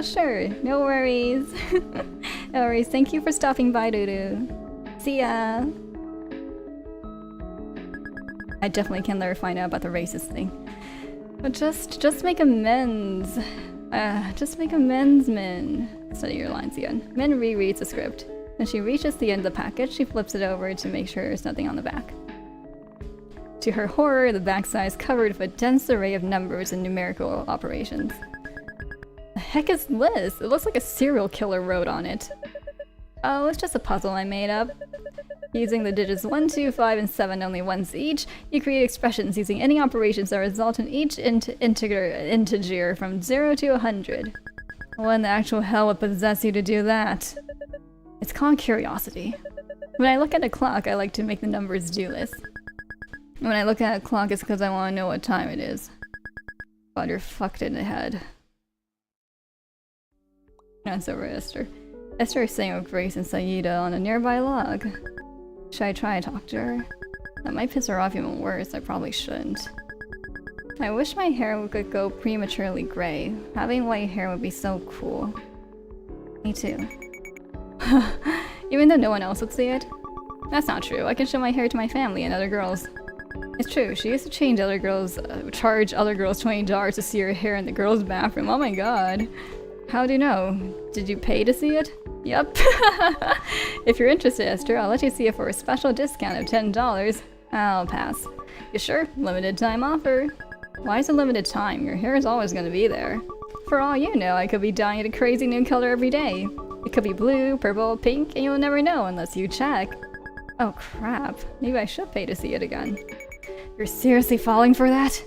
sure, no worries. No worries, thank you for stopping by, Dudu. See ya! I definitely can let her find out about the racist thing. But just make amends. Just make amends, Min. Study your lines again. Min rereads the script. When she reaches the end of the package, she flips it over to make sure there's nothing on the back. To her horror, the backside is covered with a dense array of numbers and numerical operations. The heck is this? It looks like a serial killer wrote on it. Oh, it's just a puzzle I made up. Using the digits 1, 2, 5, and 7 only once each, you create expressions using any operations that result in each integer from 0 to 100. What in the actual hell would possess you to do that? It's called curiosity. When I look at a clock, I like to make the numbers do this. When I look at a clock, it's because I want to know what time it is. God, you're fucked in the head. That's over Esther. Esther is saying with Grace and Saida on a nearby log. Should I try to talk to her? That might piss her off even worse. I probably shouldn't. I wish my hair could go prematurely gray. Having white hair would be so cool. Me too. Even though no one else would see it? That's not true. I can show my hair to my family and other girls. It's true, she used to charge other girls $20 to see her hair in the girls' bathroom. Oh my god. How do you know? Did you pay to see it? Yup. If you're interested, Esther, I'll let you see it for a special discount of $10. I'll pass. You sure? Limited time offer. Why is it limited time? Your hair is always going to be there. For all you know, I could be dyeing it a crazy new color every day. It could be blue, purple, pink, and you'll never know unless you check. Oh crap. Maybe I should pay to see it again. You're seriously falling for that?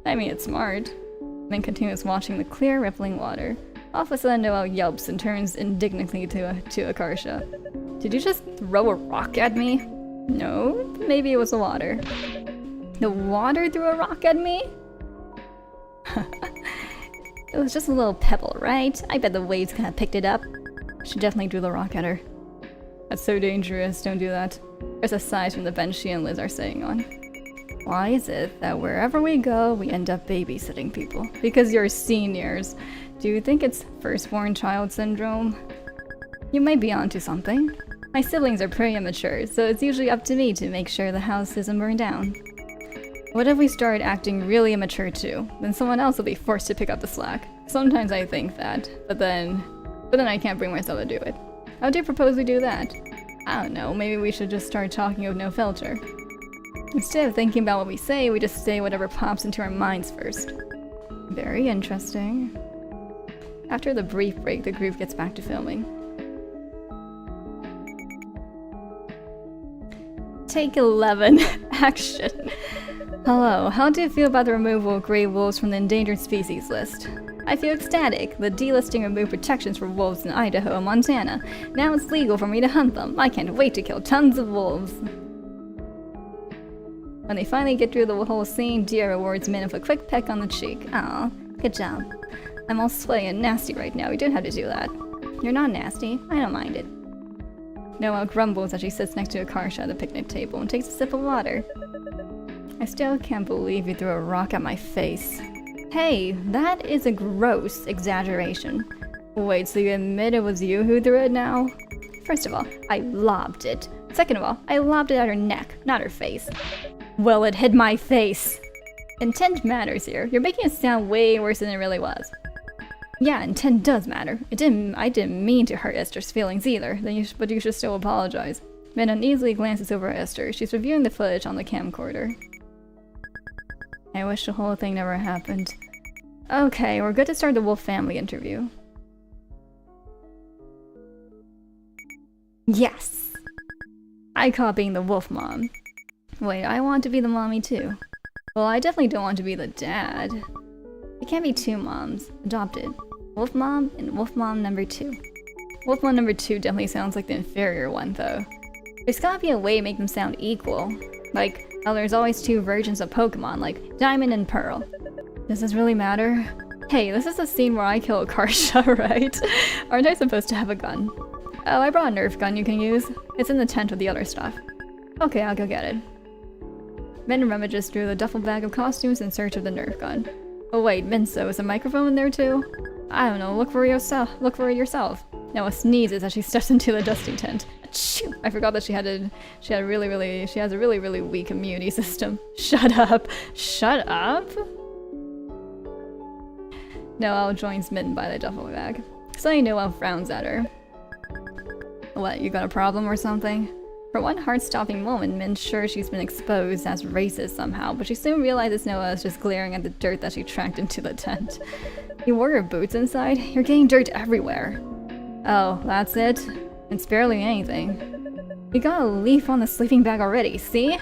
I mean, it's smart. Then continues watching the clear, rippling water. All of a sudden, Noel yelps and turns indignantly to Akarsha. Did you just throw a rock at me? No, maybe it was the water. The water threw a rock at me? It was just a little pebble, right? I bet the waves kind of picked it up. She definitely threw the rock at her. That's so dangerous, don't do that. There's a sigh from the bench she and Liz are sitting on. Why is it that wherever we go, we end up babysitting people? Because you're seniors. Do you think it's firstborn child syndrome? You might be onto something. My siblings are pretty immature, so it's usually up to me to make sure the house isn't burned down. What if we start acting really immature too? Then someone else will be forced to pick up the slack. Sometimes I think that, but then I can't bring myself to do it. How do you propose we do that? I don't know, maybe we should just start talking with no filter. Instead of thinking about what we say, we just say whatever pops into our minds first. Very interesting. After the brief break, the group gets back to filming. Take 11. Action. Hello, how do you feel about the removal of gray wolves from the endangered species list? I feel ecstatic. The delisting removed protections for wolves in Idaho and Montana. Now it's legal for me to hunt them. I can't wait to kill tons of wolves. When they finally get through the whole scene, Dia rewards Min with a quick peck on the cheek. Aw, good job. I'm all sweaty and nasty right now. You didn't have to do that. You're not nasty. I don't mind it. Noelle grumbles as she sits next to a car at the picnic table and takes a sip of water. I still can't believe you threw a rock at my face. Hey, that is a gross exaggeration. Wait, so you admit it was you who threw it now? First of all, I lobbed it. Second of all, I lobbed it at her neck, not her face. Well, it hit my face. Intent matters here. You're making it sound way worse than it really was. Yeah, intent does matter. I didn't mean to hurt Esther's feelings either, but you should still apologize. Min uneasily glances over at Esther. She's reviewing the footage on the camcorder. I wish the whole thing never happened. Okay, we're good to start the Wolf family interview. Yes! I call being the Wolf mom. Wait, I want to be the mommy too. Well, I definitely don't want to be the dad. It can't be two moms. Adopted. Wolf mom and Wolf mom number 2. Wolf mom number 2 definitely sounds like the inferior one though. There's gotta be a way to make them sound equal. Like how there's always 2 versions of Pokemon, like Diamond and Pearl. Does this really matter? Hey, this is the scene where I kill a Karsha, right? Aren't I supposed to have a gun? Oh, I brought a Nerf gun you can use. It's in the tent with the other stuff. Okay, I'll go get it. Min rummages through the duffel bag of costumes in search of the Nerf gun. Oh wait, Minso, is a microphone in there too? I don't know, look for it yourself. Noah sneezes as she steps into the dusting tent. Achoo! I forgot that she has a really weak immunity system. Shut up! Shut up? Noelle joins Min by the duffel bag. Suddenly Noelle frowns at her. What, you got a problem or something? For one heart-stopping moment, Min's sure she's been exposed as racist somehow, but she soon realizes Noah is just glaring at the dirt that she tracked into the tent. You wore your boots inside? You're getting dirt everywhere. Oh, that's it? It's barely anything. You got a leaf on the sleeping bag already, see?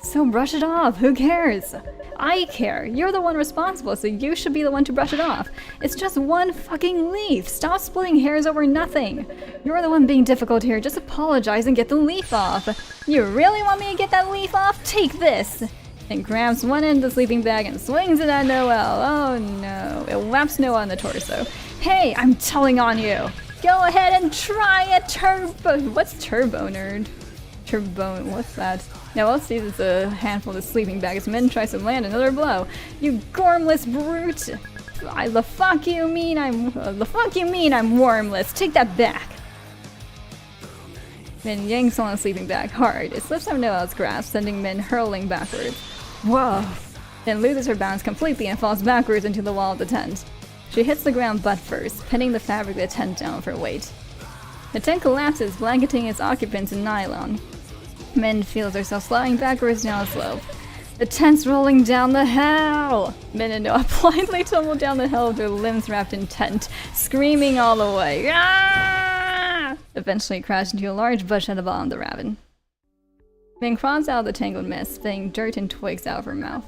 So brush it off, who cares? I care. You're the one responsible, so you should be the one to brush it off. It's just one fucking leaf. Stop splitting hairs over nothing. You're the one being difficult here. Just apologize and get the leaf off. You really want me to get that leaf off? Take this. And grabs one end of the sleeping bag and swings it at Noelle. Oh no. It whaps Noelle on the torso. Hey, I'm telling on you. Go ahead and try a turbo. What's turbo, nerd? Turbo, what's that? Noelle seizes a handful of the sleeping bag as Min tries to land another blow. You gormless brute! The fuck you mean I'm wormless? Take that back! Min yanks on the sleeping bag hard. It slips out of Noelle's grasp, sending Min hurling backwards. Whoa! Then loses her balance completely and falls backwards into the wall of the tent. She hits the ground butt first, pinning the fabric of the tent down with her weight. The tent collapses, blanketing its occupants in nylon. Min feels herself sliding backwards down a slope. The tent's rolling down the hill! Min and Noah blindly tumble down the hill with their limbs wrapped in tent, screaming all the way. Ah! Eventually crash into a large bush at the bottom of the ravine. Min crawls out of the tangled mist, spitting dirt and twigs out of her mouth.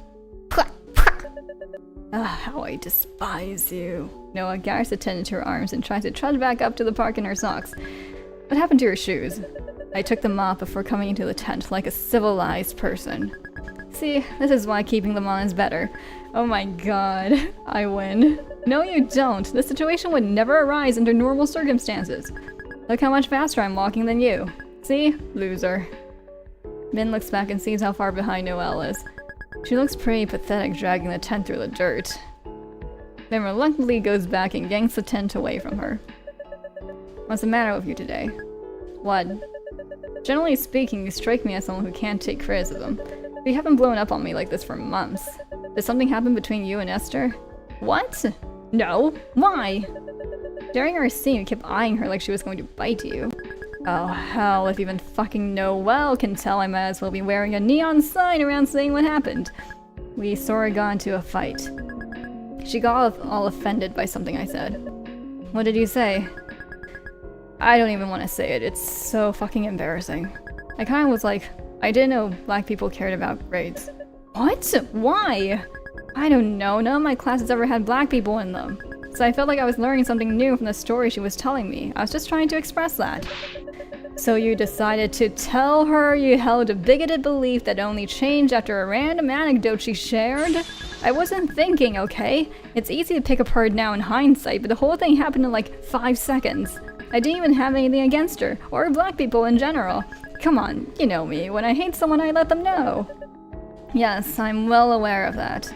Ah, how I despise you. Noah gathers the tent into her arms and tries to trudge back up to the park in her socks. What happened to her shoes? I took them off before coming into the tent like a civilized person. See, this is why keeping them on is better. Oh my god, I win. No you don't. This situation would never arise under normal circumstances. Look how much faster I'm walking than you. See? Loser. Min looks back and sees how far behind Noelle is. She looks pretty pathetic dragging the tent through the dirt. Min reluctantly goes back and yanks the tent away from her. What's the matter with you today? What? Generally speaking, you strike me as someone who can't take criticism. But you haven't blown up on me like this for months. Did something happen between you and Esther? What? No. Why? During our scene, you kept eyeing her like she was going to bite you. Oh hell, if even fucking Noelle can tell, I might as well be wearing a neon sign around saying what happened. We sort of got into a fight. She got all offended by something I said. What did you say? I don't even want to say it, it's so fucking embarrassing. I kinda was like, I didn't know black people cared about grades. What? Why? I don't know, none of my classes ever had black people in them. So I felt like I was learning something new from the story she was telling me. I was just trying to express that. So you decided to tell her you held a bigoted belief that only changed after a random anecdote she shared? I wasn't thinking, okay? It's easy to pick apart now in hindsight, but the whole thing happened in like 5 seconds. I didn't even have anything against her, or black people in general. Come on, you know me. When I hate someone, I let them know. Yes, I'm well aware of that.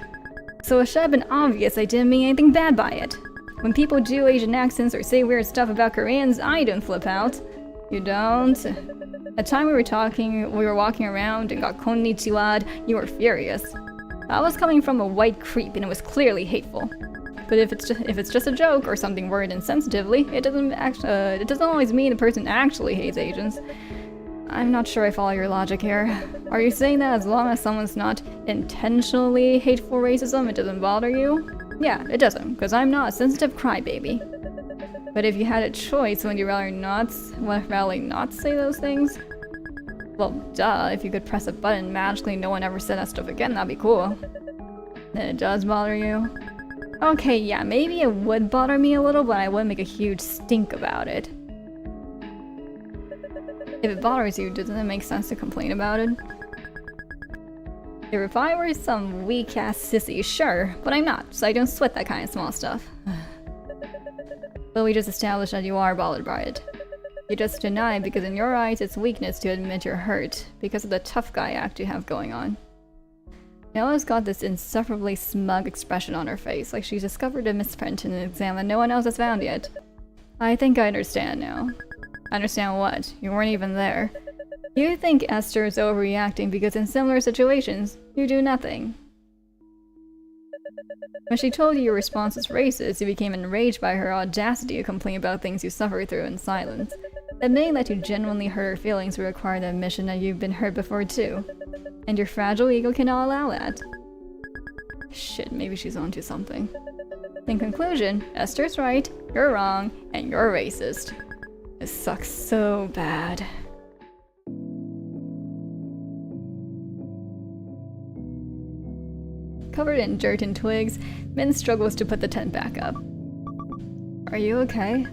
So it should have been obvious I didn't mean anything bad by it. When people do Asian accents or say weird stuff about Koreans, I don't flip out. You don't? At time we were walking around and got konnichiwa'd, you were furious. I was coming from a white creep and it was clearly hateful. But if it's just a joke or something worded insensitively, it doesn't always mean the person actually hates Asians. I'm not sure I follow your logic here. Are you saying that as long as someone's not intentionally hateful racism, it doesn't bother you? Yeah, it doesn't, because I'm not a sensitive crybaby. But if you had a choice, would you rather not say those things? Well, duh, if you could press a button and magically no one ever said that stuff again, that'd be cool. Then it does bother you? Okay, yeah, maybe it would bother me a little, but I wouldn't make a huge stink about it. If it bothers you, doesn't it make sense to complain about it? If I were some weak-ass sissy, sure, but I'm not, so I don't sweat that kind of small stuff. But we just established that you are bothered by it. You just deny it because in your eyes it's weakness to admit you're hurt, because of the tough guy act you have going on. Noah's got this insufferably smug expression on her face, like she's discovered a misprint in an exam that no one else has found yet. I think I understand now. Understand what? You weren't even there. You think Esther is overreacting because in similar situations, you do nothing. When she told you your response was racist, you became enraged by her audacity to complain about things you suffered through in silence. Admitting that you genuinely hurt her feelings would require the admission that you've been hurt before too. And your fragile ego cannot allow that. Shit, maybe she's onto something. In conclusion, Esther's right, you're wrong, and you're racist. This sucks so bad. Covered in dirt and twigs, Min struggles to put the tent back up. Are you okay?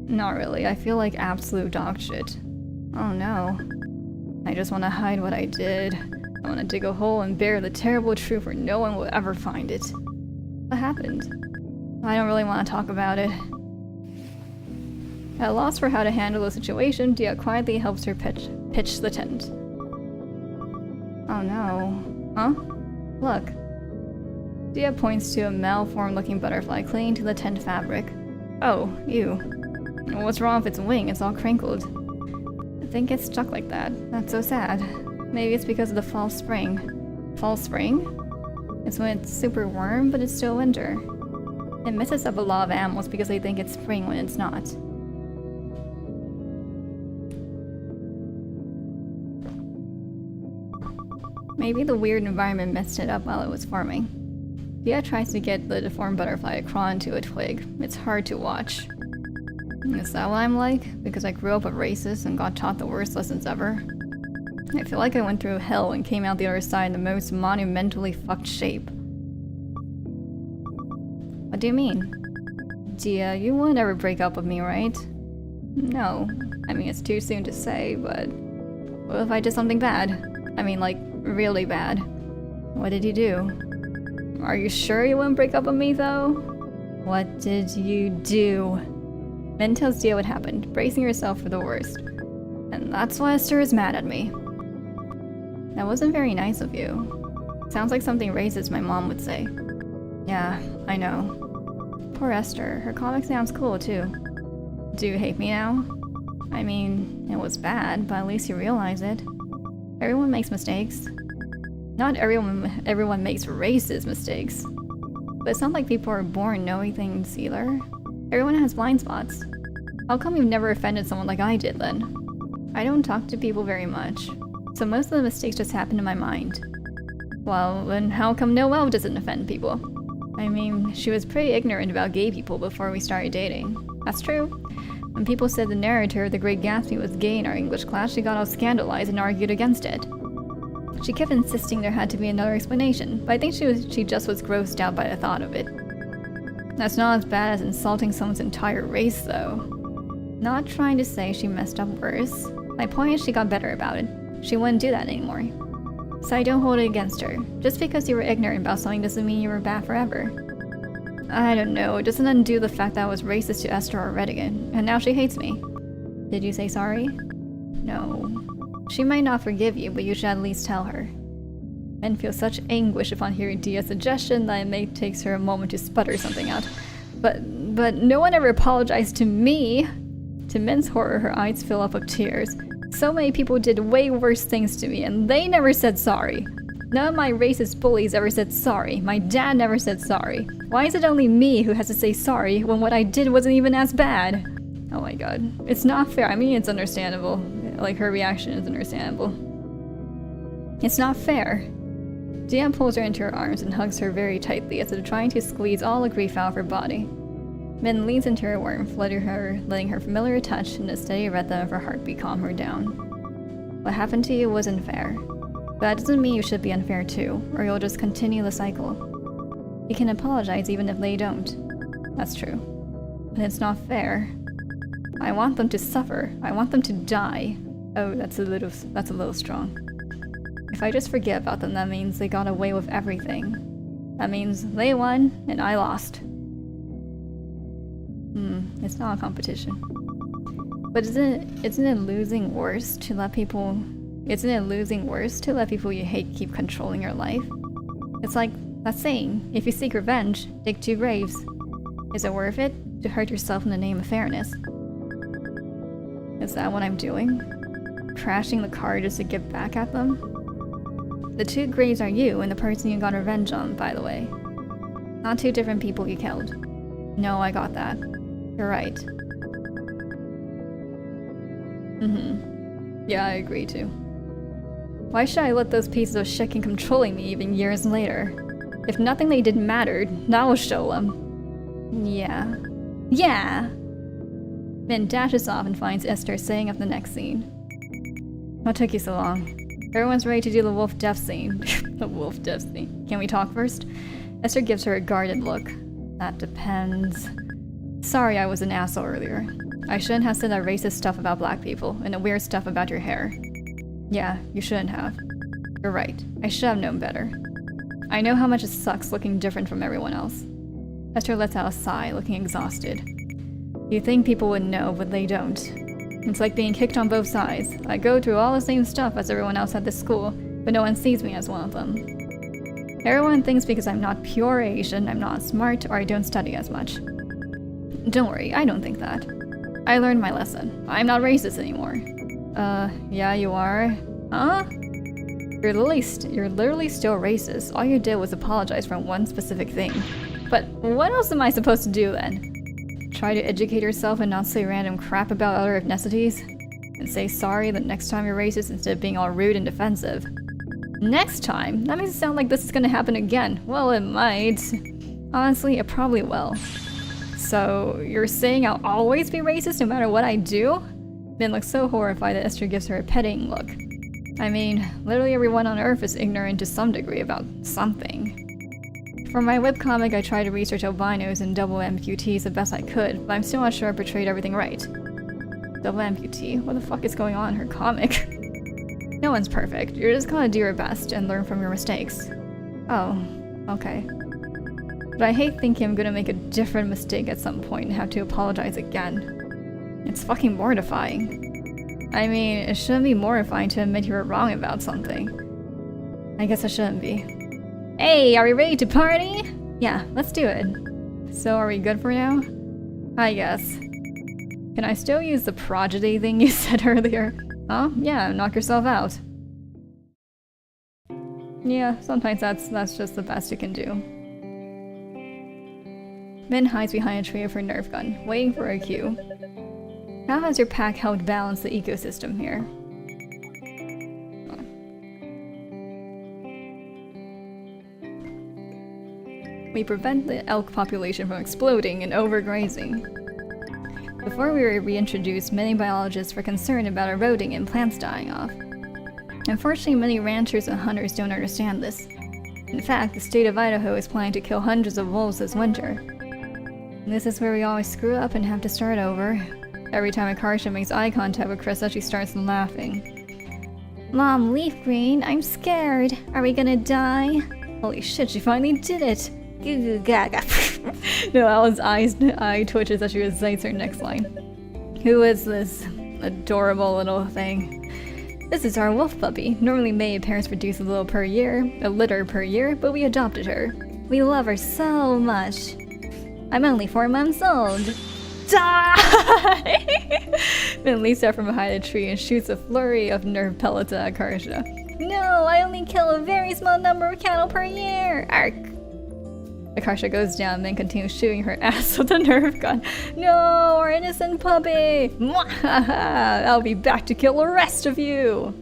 Not really, I feel like absolute dog shit. Oh no. I just want to hide what I did. I want to dig a hole and bury the terrible truth where no one will ever find it. What happened? I don't really want to talk about it. At a loss for how to handle the situation, Dia quietly helps her pitch the tent. Oh no. Huh? Look. Dia points to a malformed-looking butterfly clinging to the tent fabric. Oh, ew. What's wrong with its wing? It's all crinkled. I think it's stuck like that. That's so sad. Maybe it's because of the fall spring. Fall spring? It's when it's super warm, but it's still winter. It messes up a lot of animals because they think it's spring when it's not. Maybe the weird environment messed it up while it was forming. Dia tries to get the deformed butterfly to crawl into a twig. It's hard to watch. Is that what I'm like? Because I grew up a racist and got taught the worst lessons ever? I feel like I went through hell and came out the other side in the most monumentally fucked shape. What do you mean? Dia, you wouldn't ever break up with me, right? No. I mean, it's too soon to say, but... what if I did something bad? I mean, like, really bad. What did you do? Are you sure you wouldn't break up with me, though? What did you do? Min tells Dia what happened, bracing herself for the worst. And that's why Esther is mad at me. That wasn't very nice of you. Sounds like something racist my mom would say. Yeah, I know. Poor Esther, her comic sounds cool too. Do you hate me now? I mean, it was bad, but at least you realize it. Everyone makes mistakes. Not everyone makes racist mistakes. But it's not like people are born knowing things either. Everyone has blind spots. How come you've never offended someone like I did then? I don't talk to people very much, so most of the mistakes just happen in my mind. Well, then how come Noelle doesn't offend people? I mean, she was pretty ignorant about gay people before we started dating. That's true. When people said the narrator of The Great Gatsby was gay in our English class, she got all scandalized and argued against it. She kept insisting there had to be another explanation, but I think she just was grossed out by the thought of it. That's not as bad as insulting someone's entire race, though. Not trying to say she messed up worse. My point is she got better about it. She wouldn't do that anymore. So I don't hold it against her. Just because you were ignorant about something doesn't mean you were bad forever. I don't know, it doesn't undo the fact that I was racist to Esther already, and now she hates me. Did you say sorry? No. She might not forgive you, but you should at least tell her. Men feel such anguish upon hearing Dia's suggestion that it may take her a moment to sputter something out. But no one ever apologized to me! To Min's horror, her eyes fill up with tears. So many people did way worse things to me, and they never said sorry. None of my racist bullies ever said sorry. My dad never said sorry. Why is it only me who has to say sorry when what I did wasn't even as bad? Oh my god. It's not fair. I mean, it's understandable. Like, her reaction is understandable. It's not fair. Dia pulls her into her arms and hugs her very tightly as if trying to squeeze all the grief out of her body. Min leans into her warmth, letting her familiar touch and the steady rhythm of her heartbeat calm her down. What happened to you wasn't fair. But that doesn't mean you should be unfair too, or you'll just continue the cycle. You can apologize even if they don't. That's true. But it's not fair. I want them to suffer. I want them to die. Oh, that's a little strong. If I just forget about them, that means they got away with everything. That means they won and I lost. It's not a competition. But isn't it losing worse to let people you hate keep controlling your life? It's like that saying, if you seek revenge, dig 2 graves. Is it worth it to hurt yourself in the name of fairness? Is that what I'm doing? Crashing the car just to get back at them? The 2 graves are you and the person you got revenge on, by the way. Not 2 different people you killed. No, I got that. You're right. Yeah, I agree too. Why should I let those pieces of shit keep controlling me even years later? If nothing they did mattered, that will show them. Yeah. Min dashes off and finds Esther setting up the next scene. What took you so long? Everyone's ready to do the wolf death scene. The wolf death scene. Can we talk first? Esther gives her a guarded look. That depends. Sorry I was an asshole earlier. I shouldn't have said that racist stuff about black people, and the weird stuff about your hair. Yeah, you shouldn't have. You're right. I should have known better. I know how much it sucks looking different from everyone else. Esther lets out a sigh, looking exhausted. You think people would know, but they don't. It's like being kicked on both sides. I go through all the same stuff as everyone else at this school, but no one sees me as one of them. Everyone thinks because I'm not pure Asian, I'm not smart, or I don't study as much. Don't worry, I don't think that. I learned my lesson. I'm not racist anymore. Yeah, you are? Huh? You're literally still racist. All you did was apologize for one specific thing. But what else am I supposed to do then? Try to educate yourself and not say random crap about other ethnicities? And say sorry the next time you're racist instead of being all rude and defensive. Next time? That makes it sound like this is gonna happen again. Well, it might. Honestly, it probably will. So, you're saying I'll always be racist no matter what I do? Min looks so horrified that Esther gives her a pitying look. I mean, literally everyone on Earth is ignorant to some degree about something. For my webcomic, I tried to research albinos and double amputees the best I could, but I'm still not sure I portrayed everything right. Double amputee? What the fuck is going on in her comic? No one's perfect. You're just gonna do your best and learn from your mistakes. Oh, okay. But I hate thinking I'm gonna make a different mistake at some point and have to apologize again. It's fucking mortifying. I mean, it shouldn't be mortifying to admit you were wrong about something. I guess I shouldn't be. Hey, are we ready to party? Yeah, let's do it. So are we good for now? I guess. Can I still use the prodigy thing you said earlier? Huh? Yeah, knock yourself out. Yeah, sometimes that's just the best you can do. Min hides behind a tree of her Nerf gun, waiting for her cue. How has your pack helped balance the ecosystem here? We prevent the elk population from exploding and overgrazing. Before we were reintroduced, many biologists were concerned about eroding and plants dying off. Unfortunately, many ranchers and hunters don't understand this. In fact, the state of Idaho is planning to kill hundreds of wolves this winter. And this is where we always screw up and have to start over. Every time Akarsha makes eye contact with Krista, she starts laughing. Mom, leaf green, I'm scared. Are we gonna die? Holy shit, she finally did it! Goo goo gaga. Noelle's eye twitches as she recites her next line. Who is this adorable little thing? This is our wolf puppy. Normally mated parents produce a litter per year, but we adopted her. We love her so much. I'm only 4 months old. Die! Min leaps out from behind a tree and shoots a flurry of nerve pellets at Akarsha. No, I only kill a very small number of cattle per year. Ark. Akarsha goes down and then continues shooting her ass with a Nerf gun. No, our innocent puppy! I'll be back to kill the rest of you!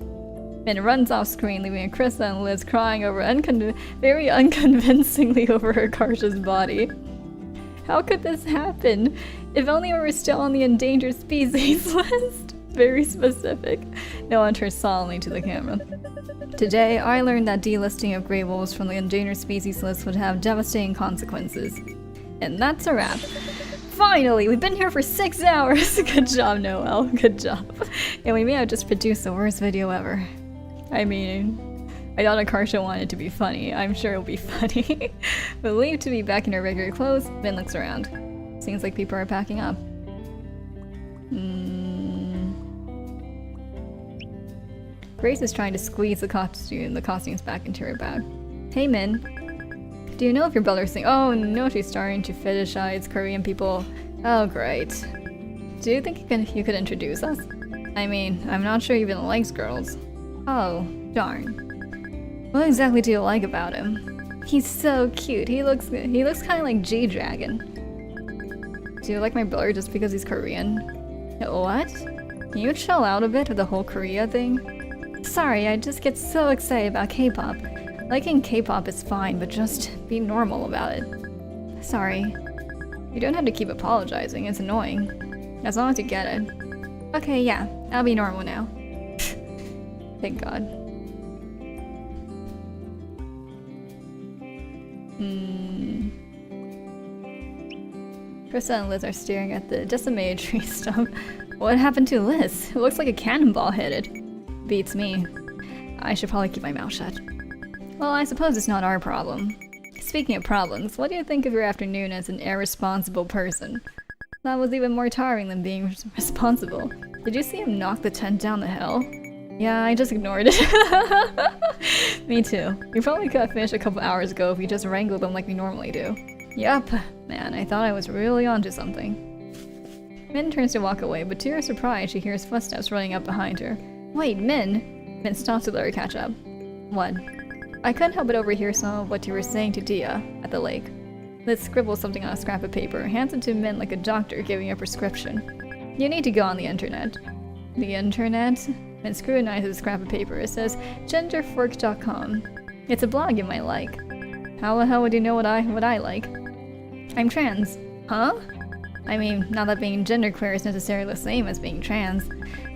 Min runs off screen, leaving Krista and Liz crying very unconvincingly over Akarsha's body. How could this happen? If only we were still on the endangered species list. Very specific. No one turns solemnly to the camera. Today, I learned that delisting of gray wolves from the endangered species list would have devastating consequences. And that's a wrap. Finally, we've been here for 6 hours. Good job, Noelle. Good job. And we may have just produced the worst video ever. I mean, I thought Akarsha wanted to be funny. I'm sure it'll be funny. Relieved to be back in her regular clothes, Min looks around. Seems like people are packing up. Grace is trying to squeeze the costumes back into her bag. Hey Min, do you know if your brother's saying— oh no, she's starting to fetishize Korean people. Oh great. Do you think you could introduce us? I mean, I'm not sure he even likes girls. Oh, darn. What exactly do you like about him? He's so cute. He looks kind of like G-Dragon. Do you like my brother just because he's Korean? What? Can you chill out a bit with the whole Korea thing? Sorry, I just get so excited about K-pop. Liking K-pop is fine, but just be normal about it. Sorry. You don't have to keep apologizing, it's annoying. As long as you get it. Okay, yeah, I'll be normal now. Thank God. Krista and Liz are staring at the decimated tree stump. What happened to Liz? It looks like a cannonball hit it. Beats me. I should probably keep my mouth shut. Well, I suppose it's not our problem. Speaking of problems, what do you think of your afternoon as an irresponsible person? That was even more tiring than being responsible. Did you see him knock the tent down the hill? Yeah, I just ignored it. Me too. We probably could have finished a couple hours ago if we just wrangled them like we normally do. Yup. Man, I thought I was really onto something. Min turns to walk away, but to her surprise, she hears footsteps running up behind her. Wait, Min! Min stops to let her catch up. What? I couldn't help but overhear some of what you were saying to Dia at the lake. Liz scribbles something on a scrap of paper, hands it to Min like a doctor giving a prescription. You need to go on the internet. The internet? Min scrutinizes the scrap of paper. It says genderfork.com. It's a blog you might like. How the hell would you know what I like? I'm trans. Huh? I mean, not that being genderqueer is necessarily the same as being trans.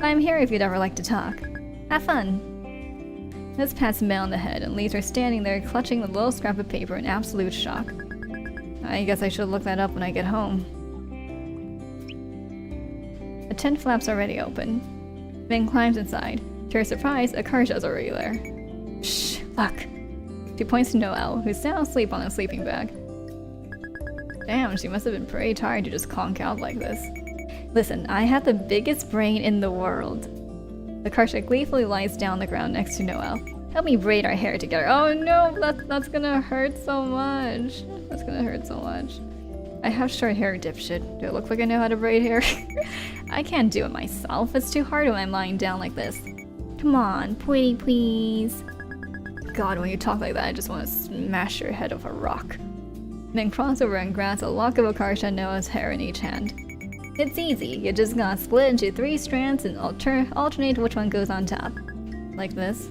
I'm here if you'd ever like to talk. Have fun! Liz pats Mel on the head and leaves her standing there clutching the little scrap of paper in absolute shock. I guess I should look that up when I get home. The tent flap's already open. Min climbs inside. To her surprise, Akarsha's already there. Shh, look! She points to Noelle, who's sound asleep on a sleeping bag. Damn, she must have been pretty tired to just conk out like this. Listen, I have the biggest brain in the world. Akarsha gleefully lies down on the ground next to Noelle. Help me braid our hair together. Oh no, that's gonna hurt so much. That's gonna hurt so much. I have short hair, dipshit. Do I look like I know how to braid hair? I can't do it myself. It's too hard when I'm lying down like this. Come on, pretty please. God, when you talk like that, I just want to smash your head off a rock. Then cross over and grasp a lock of Akarsha Noah's hair in each hand. It's easy, you just gotta split into 3 strands and alternate which one goes on top. Like this.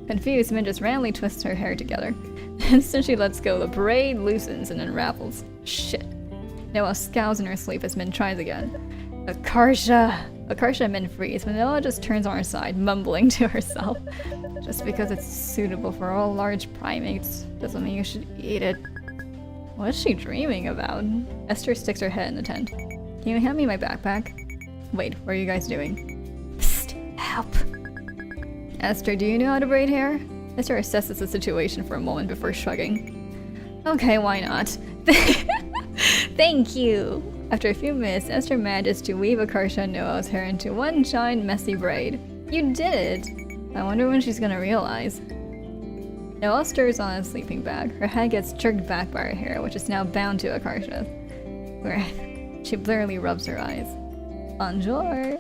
Confused, Min just randomly twists her hair together. The instant she lets go, the braid loosens and unravels. Shit. Noah scowls in her sleep as Min tries again. Akarsha! Akarsha and Min freeze, but Noah just turns on her side, mumbling to herself. Just because it's suitable for all large primates doesn't mean you should eat it. What is she dreaming about? Esther sticks her head in the tent. Can you hand me my backpack? Wait, what are you guys doing? Psst, help! Esther, do you know how to braid hair? Esther assesses the situation for a moment before shrugging. Okay, why not? Thank you! After a few minutes, Esther manages to weave Akarsha Noah's hair into one giant messy braid. You did it! I wonder when she's gonna realize. Noah stirs on a sleeping bag. Her head gets jerked back by her hair, which is now bound to Akarsha. Where she blurrily rubs her eyes. Bonjour!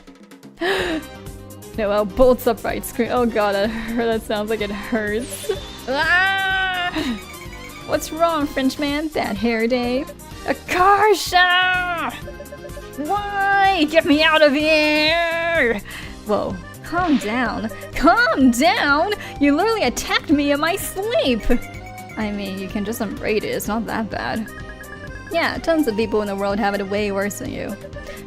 Noelle bolts upright, scream. Oh god, that sounds like it hurts. Ah! What's wrong, Frenchman? That hair day? Akarsha! Why? Get me out of here! Whoa. Calm down. Calm down! You literally attacked me in my sleep! I mean, you can just unbraid it, it's not that bad. Yeah, tons of people in the world have it way worse than you.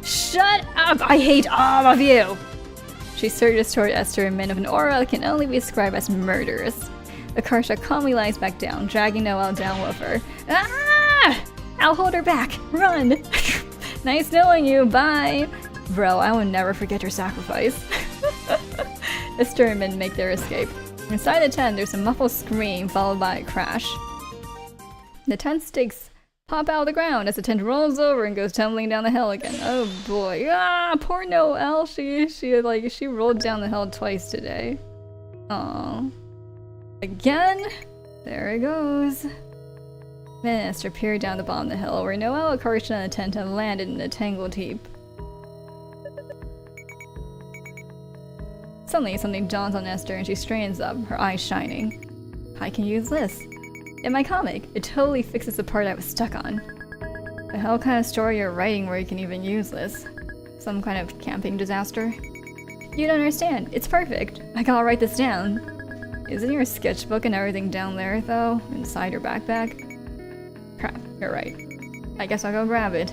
Shut up! I hate all of you! She surges toward Esther and Min with an aura that can only be described as murderous. Akarsha calmly lies back down, dragging Noelle down with her. Ah! I'll hold her back! Run! Nice knowing you, bye! Bro, I will never forget your sacrifice. Esther and Min make their escape. Inside the tent, there's a muffled scream followed by a crash. The tent stakes pop out of the ground as the tent rolls over and goes tumbling down the hill again. Oh boy. Ah, poor Noelle. She rolled down the hill twice today. Aww. Again? There it goes. Min and Esther peer down the bottom of the hill where Noelle, Akarsha, and the tent have landed in a tangled heap. Suddenly, something dawns on Esther and she straightens up, her eyes shining. I can use this. In my comic, it totally fixes the part I was stuck on. The hell kind of story you're writing where you can even use this? Some kind of camping disaster? You don't understand. It's perfect. I gotta write this down. Isn't your sketchbook and everything down there, though? Inside your backpack? Crap, you're right. I guess I'll go grab it.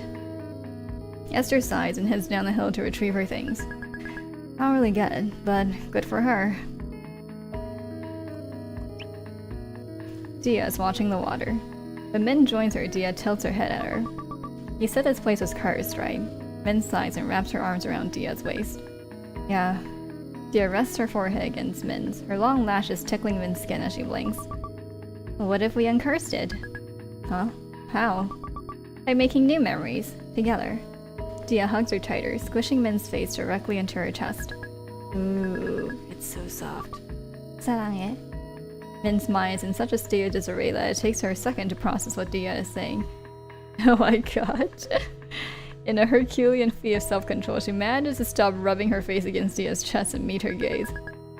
Esther sighs and heads down the hill to retrieve her things. I don't really get it, but good for her. Dia is watching the water. When Min joins her, Dia tilts her head at her. You said this place was cursed, right? Min sighs and wraps her arms around Dia's waist. Yeah. Dia rests her forehead against Min's, her long lashes tickling Min's skin as she blinks. What if we uncursed it? Huh? How? By making new memories, together. Dia hugs her tighter, squishing Min's face directly into her chest. Ooh, it's so soft. 사랑해. Min smiles in such a state of disarray that it takes her a second to process what Dia is saying. Oh my god. In a Herculean feat of self-control, she manages to stop rubbing her face against Dia's chest and meet her gaze.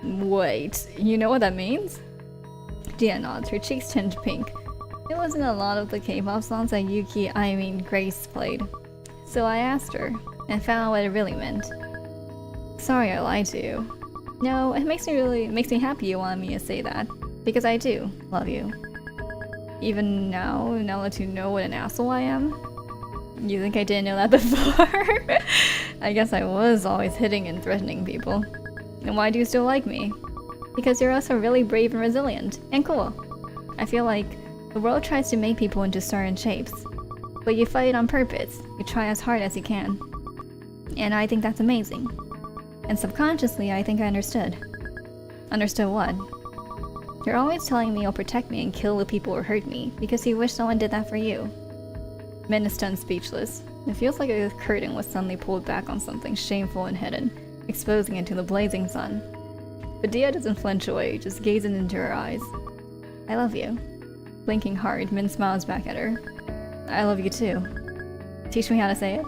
Wait, you know what that means? Dia nods, her cheeks tinge pink. It wasn't a lot of the K-pop songs that Grace played. So I asked her, and found out what it really meant. Sorry I lied to you. No, it makes me happy you wanted me to say that. Because I do love you. Even now that you know what an asshole I am? You think I didn't know that before? I guess I was always hitting and threatening people. And why do you still like me? Because you're also really brave and resilient, and cool. I feel like the world tries to make people into certain shapes. But you fight it on purpose. You try as hard as you can. And I think that's amazing. And subconsciously, I think I understood. Understood what? You're always telling me you'll protect me and kill the people who hurt me, because you wish someone did that for you. Min is stunned speechless. It feels like a curtain was suddenly pulled back on something shameful and hidden, exposing it to the blazing sun. But Dia doesn't flinch away, just gazing into her eyes. I love you. Blinking hard, Min smiles back at her. I love you too. Teach me how to say it?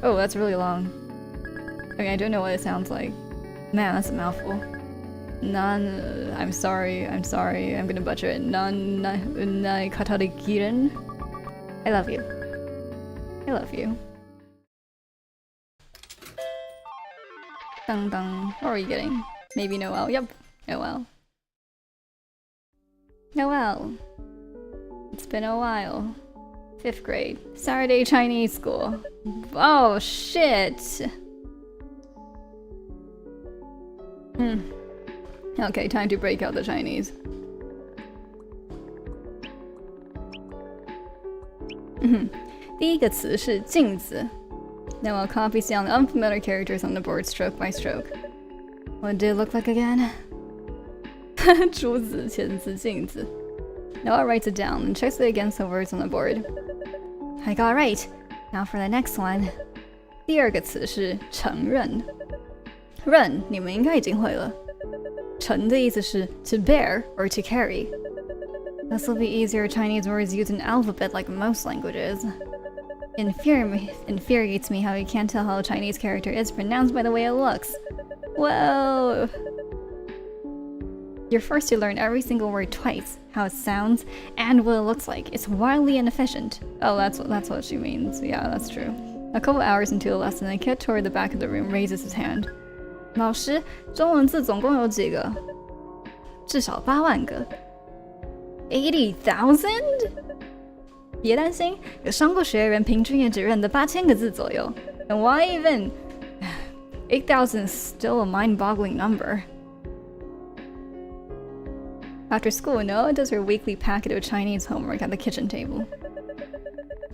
Oh, that's really long. I mean, I don't know what it sounds like. Man, that's a mouthful. I'm sorry, I'm gonna butcher it. Nan katarikiren? I love you. I love you. Dun dun. What are we getting? Maybe Noel. Yep, Noel. Noel. It's been a while. 5th grade. Saturday Chinese school. Oh, shit! Okay, time to break out the Chinese. Now I'll copy down the unfamiliar characters on the board stroke by stroke. What did it look like again? 朱子千字镜子. Noah writes it down and checks it against the words on the board. I got right. Now for the next one. 第二个词是承认。认你们应该已经会了。承的意思是 to bear or to carry. This will be easier Chinese words used in alphabet like most languages. Infuriates me how you can't tell how a Chinese character is pronounced by the way it looks. Well, you're forced to learn every single word twice, how it sounds, and what it looks like. It's wildly inefficient. Oh, that's what she means. Yeah, that's true. A couple hours into the lesson, a kid toward the back of the room raises his hand. 老师，中文字总共有几个？至少8万个。80,000？ 别担心，有上过学的人平均也只认得8000个字左右。And why even? 8,000 is still a mind-boggling number. After school, Noah does her weekly packet of Chinese homework at the kitchen table.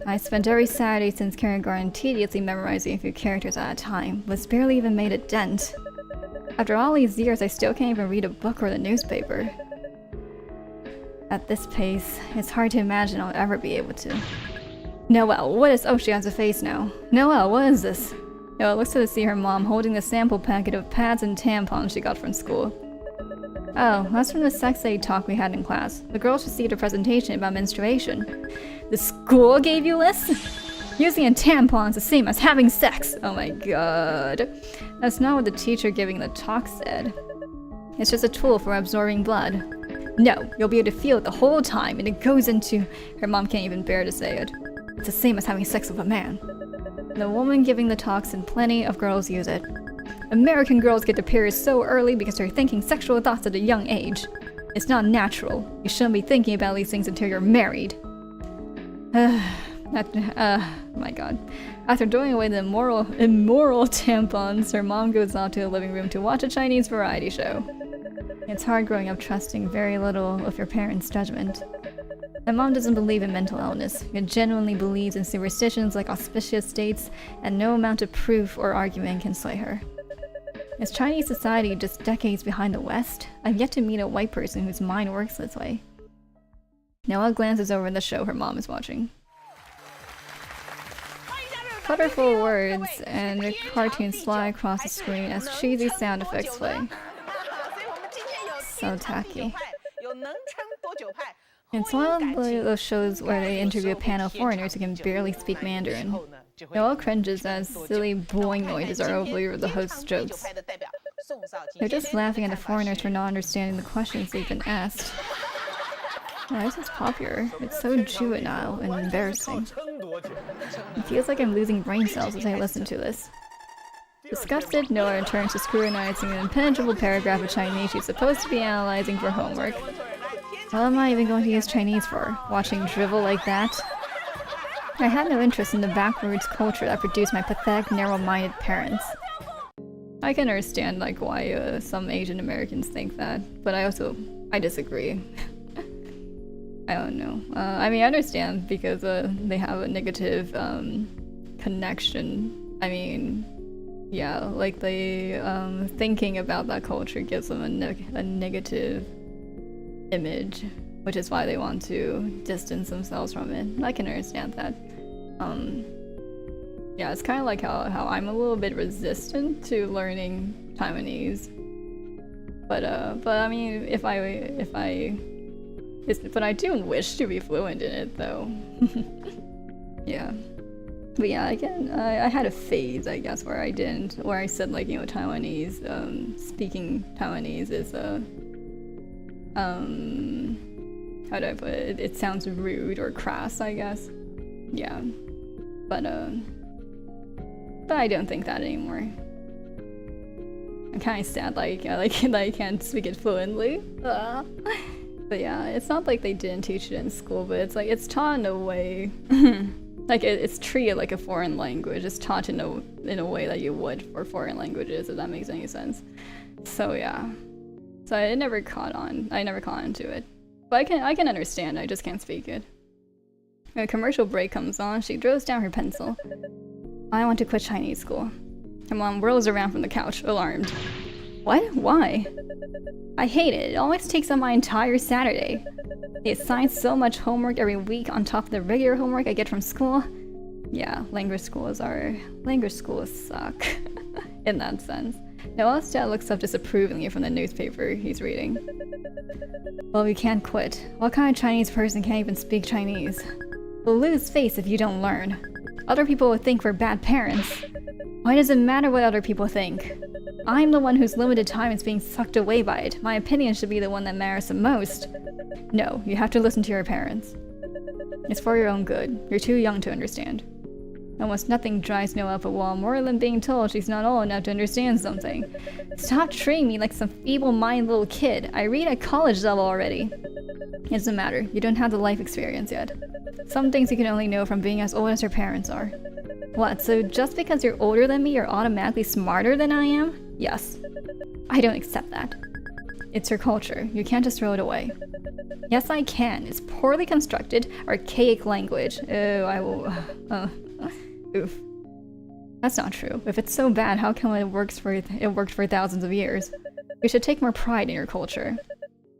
I spent every Saturday since kindergarten tediously memorizing a few characters at a time, but barely even made a dent. After all these years, I still can't even read a book or the newspaper. At this pace, it's hard to imagine I'll ever be able to. Noelle, what is— oh, she has a face now. Noelle, what is this? Noelle looks to see her mom holding the sample packet of pads and tampons she got from school. Oh, that's from the sex aid talk we had in class. The girls received a presentation about menstruation. The school gave you this? Using a tampon is the same as having sex! Oh my god. That's not what the teacher giving the talk said. It's just a tool for absorbing blood. No, you'll be able to feel it the whole time, and it goes into— her mom can't even bear to say it. It's the same as having sex with a man. The woman giving the talks and plenty of girls use it. American girls get their periods so early because they're thinking sexual thoughts at a young age. It's not natural. You shouldn't be thinking about these things until you're married. My god. After throwing away the immoral tampons, her mom goes out to the living room to watch a Chinese variety show. It's hard growing up trusting very little of your parents' judgment. My mom doesn't believe in mental illness. She genuinely believes in superstitions like auspicious dates, and no amount of proof or argument can sway her. Is Chinese society just decades behind the West? I've yet to meet a white person whose mind works this way. Noah glances over the show her mom is watching. Colorful words and cartoons fly across the screen as cheesy sound effects play. So tacky. It's one of those shows where they interview a panel of foreigners who can barely speak Mandarin. Noah cringes as silly boing noises are over the host's jokes. They're just laughing at the foreigners for not understanding the questions they've been asked. Why is this popular? It's so juvenile and embarrassing. It feels like I'm losing brain cells as I listen to this. Disgusted, Noah returns to scrutinizing an impenetrable paragraph of Chinese she's supposed to be analyzing for homework. What am I even going to use Chinese for? Watching drivel like that? I had no interest in the backwards culture that produced my pathetic, narrow-minded parents. I can understand like why some Asian Americans think that, but I disagree. I don't know. I mean, I understand because they have a negative connection. I mean, yeah, like they thinking about that culture gives them a negative image, which is why they want to distance themselves from it. I can understand that. Yeah, it's kind of like how I'm a little bit resistant to learning Taiwanese. But I mean, but I do wish to be fluent in it, though. Yeah. But yeah, again, I had a phase, I guess, where I said, like, you know, Taiwanese, speaking Taiwanese is, how do I put it? It sounds rude or crass, I guess. Yeah. But I don't think that anymore. I'm kind of sad like I can't speak it fluently. But yeah, it's not like they didn't teach it in school, but it's like it's taught in a way like it's treated like a foreign language. It's taught in a way that you would for foreign languages, if that makes any sense. So yeah. So I never caught on. I never caught on to it. But I can understand, I just can't speak it. When a commercial break comes on, she throws down her pencil. I want to quit Chinese school. Her mom whirls around from the couch, alarmed. What? Why? I hate it. It always takes up my entire Saturday. They assign so much homework every week on top of the regular homework I get from school. Yeah, language schools suck. In that sense. Noah's dad looks up disapprovingly from the newspaper he's reading. Well, we can't quit. What kind of Chinese person can't even speak Chinese? We'll lose face if you don't learn. Other people will think we're bad parents. Why does it matter what other people think? I'm the one whose limited time is being sucked away by it. My opinion should be the one that matters the most. No, you have to listen to your parents. It's for your own good. You're too young to understand. Almost nothing drives Noah up a wall more than being told she's not old enough to understand something. Stop treating me like some feeble-minded little kid. I read at college level already. It doesn't matter. You don't have the life experience yet. Some things you can only know from being as old as your parents are. What, so just because you're older than me, you're automatically smarter than I am? Yes. I don't accept that. It's your culture. You can't just throw it away. Yes, I can. It's poorly constructed, archaic language. Oh, I will... oof. That's not true. If it's so bad, how come it worked for thousands of years? You should take more pride in your culture.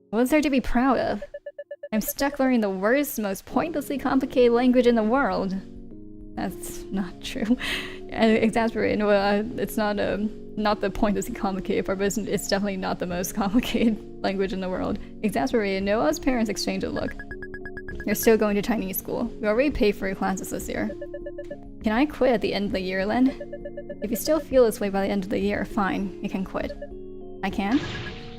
What's there to be proud of? I'm stuck learning the worst, most pointlessly complicated language in the world. That's not true. Exasperating. Well, it's not the pointlessly complicated part, but it's definitely not the most complicated language in the world. Exasperated. Noah's parents exchange a look. You're still going to Chinese school. We already paid for your classes this year. Can I quit at the end of the year, Len? If you still feel this way by the end of the year, fine, you can quit. I can?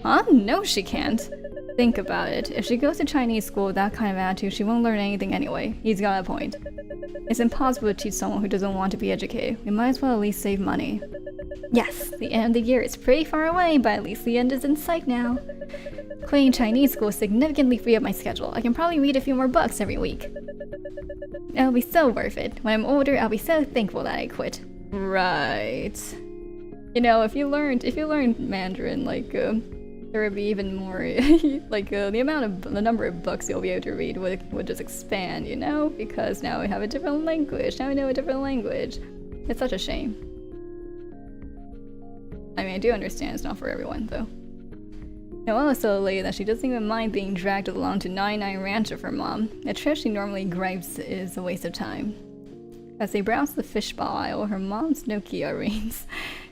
Huh? No, she can't. Think about it. If she goes to Chinese school with that kind of attitude, she won't learn anything anyway. He's got a point. It's impossible to teach someone who doesn't want to be educated. We might as well at least save money. Yes, the end of the year is pretty far away, but at least the end is in sight now. Quitting Chinese school significantly free up my schedule. I can probably read a few more books every week. It'll be so worth it. When I'm older, I'll be so thankful that I quit. Right. You know, if you learned Mandarin, like, there would be even more, like, the number of books you'll be able to read would just expand, you know? Because now we have a different language. Now we know a different language. It's such a shame. I mean, I do understand it's not for everyone, though. Noella's so elated that she doesn't even mind being dragged along to 99 Ranch with her mom. A trip she normally gripes is a waste of time. As they browse the fishbowl aisle, her mom's Nokia rings.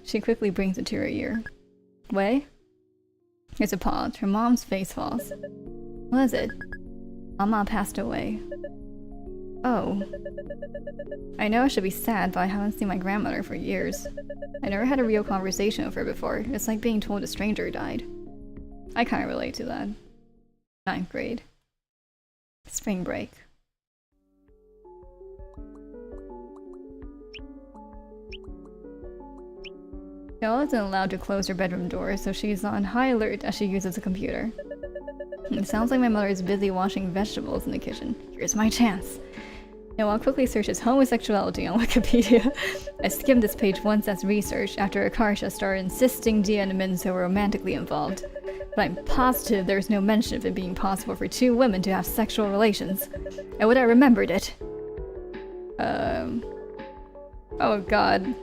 She quickly brings it to her ear. Wei? There's a pause. Her mom's face falls. What is it? Mama passed away. Oh. I know I should be sad, but I haven't seen my grandmother for years. I never had a real conversation with her before. It's like being told a stranger died. I kind of relate to that. 9th grade. Spring break. Noelle isn't allowed to close her bedroom door, so she's on high alert as she uses the computer. It sounds like my mother is busy washing vegetables in the kitchen. Here's my chance. Noelle quickly searches homosexuality on Wikipedia. I skimmed this page once as research after Akarsha started insisting Dia and Minso were romantically involved. But I'm positive there's no mention of it being possible for two women to have sexual relations. I would have remembered it. Oh god.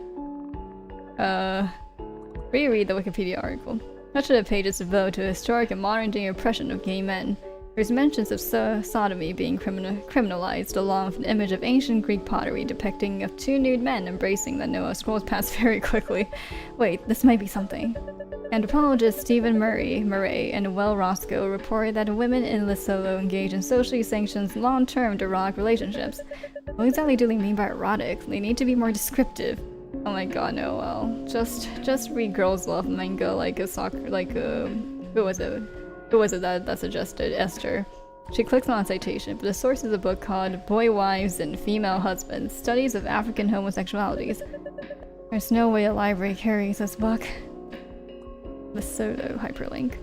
Reread the Wikipedia article. Much of the page is devoted to a historic and modern-day oppression of gay men. There's mentions of sodomy being criminalized, along with an image of ancient Greek pottery depicting of two nude men embracing that Noah scrolls past very quickly. Wait, this might be something. Anthropologists Stephen Murray, and Will Roscoe reported that women in Lesotho engage in socially sanctioned long-term erotic relationships. What exactly do they mean by erotic? They need to be more descriptive. Oh my god, no, well, just read Girls Love manga like a soccer, like who was it that suggested? Esther. She clicks on citation, but the source is a book called Boy Wives and Female Husbands, Studies of African Homosexualities. There's no way a library carries this book. The pseudo hyperlink.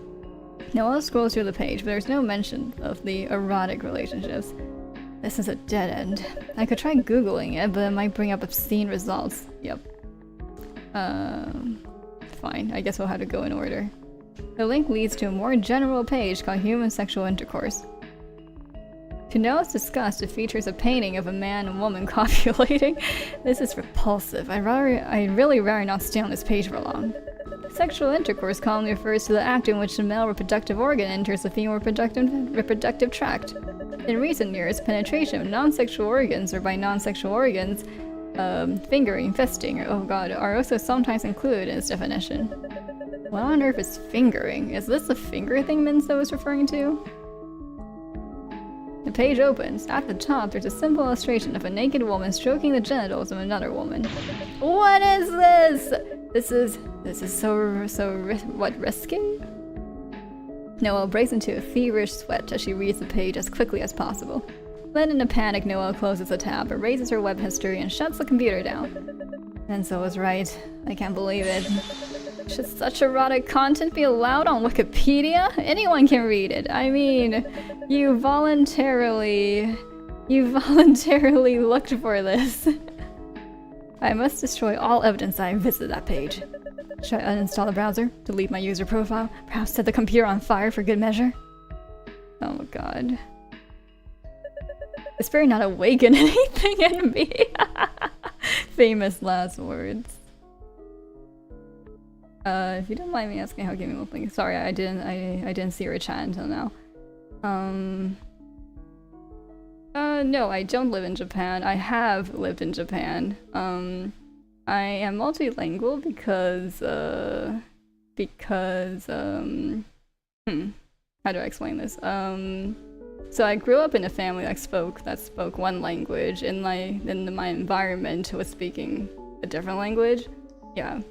Noelle scrolls through the page, but there's no mention of the erotic relationships. This is a dead end. I could try googling it, but it might bring up obscene results. Yep. Fine. I guess we'll have to go in order. The link leads to a more general page called Human Sexual Intercourse. To Noelle's disgust, it features a painting of a man and woman copulating. This is repulsive. I'd really rather not stay on this page for long. Sexual intercourse commonly refers to the act in which the male reproductive organ enters the female reproductive tract. In recent years, penetration of non-sexual organs, or by non-sexual organs, fingering, fisting, oh god, are also sometimes included in this definition. What on earth is fingering? Is this the finger thing Minso was referring to? The page opens. At the top, there's a simple illustration of a naked woman stroking the genitals of another woman. What is this? This is so risky? Noelle breaks into a feverish sweat as she reads the page as quickly as possible. Then in a panic, Noelle closes the tab, erases her web history, and shuts the computer down. Minso was right. I can't believe it. Should such erotic content be allowed on Wikipedia? Anyone can read it. I mean, you voluntarily looked for this. I must destroy all evidence I visited that page. Should I uninstall the browser? Delete my user profile? Perhaps set the computer on fire for good measure? Oh my god. It's very not awaken anything in me. Famous last words. If you don't mind me asking how gaming will think. Sorry, I didn't see your chat until now. No, I don't live in Japan. I have lived in Japan. I am multilingual because how do I explain this? So I grew up in a family that spoke one language, and my environment was speaking a different language. Yeah.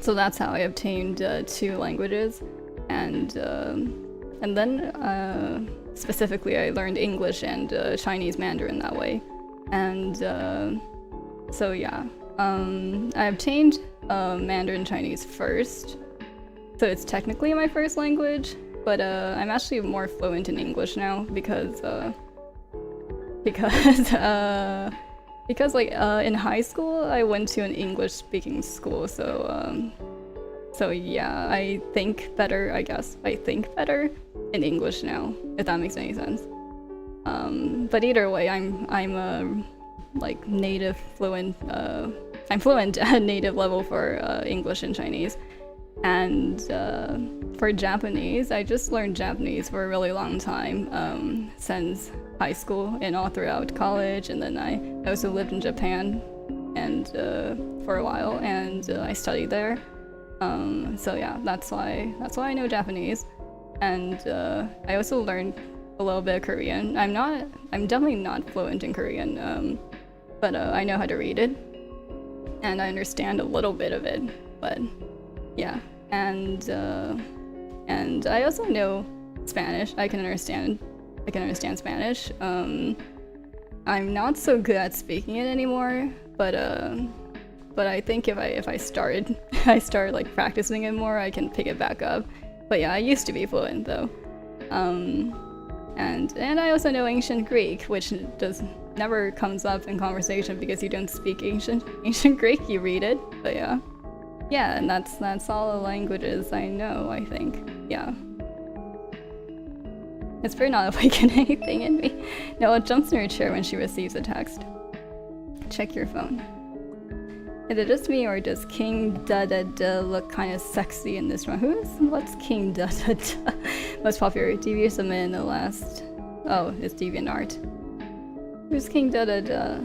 So that's how I obtained 2 languages, and then specifically I learned English and Chinese Mandarin that way, and so yeah, I obtained Mandarin Chinese first, so it's technically my first language, but I'm actually more fluent in English now because like in high school I went to an English speaking school, so yeah, I think better, I guess. I think better in English now, if that makes any sense. But either way, I'm like native fluent, I'm fluent at native level for English and Chinese. And for Japanese, I just learned Japanese for a really long time, since high school and all throughout college, and then I also lived in Japan and for a while, and I studied there. So yeah, that's why I know Japanese, and I also learned a little bit of Korean. I'm definitely not fluent in Korean, but I know how to read it, and I understand a little bit of it. But yeah, and I also know Spanish. I can understand Spanish. I'm not so good at speaking it anymore, but I think if I start like practicing it more, I can pick it back up. But yeah, I used to be fluent though. And I also know ancient Greek, which never comes up in conversation because you don't speak ancient Greek, you read it. But yeah. Yeah, and that's all the languages I know, I think. Yeah. It's pretty not awaken anything in me. Noelle jumps in her chair when she receives a text. Check your phone. Is it just me, or does King Da-Da-Da look kind of sexy in this one? What's King Da-Da-Da? Most popular deviant submit in the last... Oh, it's DeviantArt. Who's King Da-Da-Da?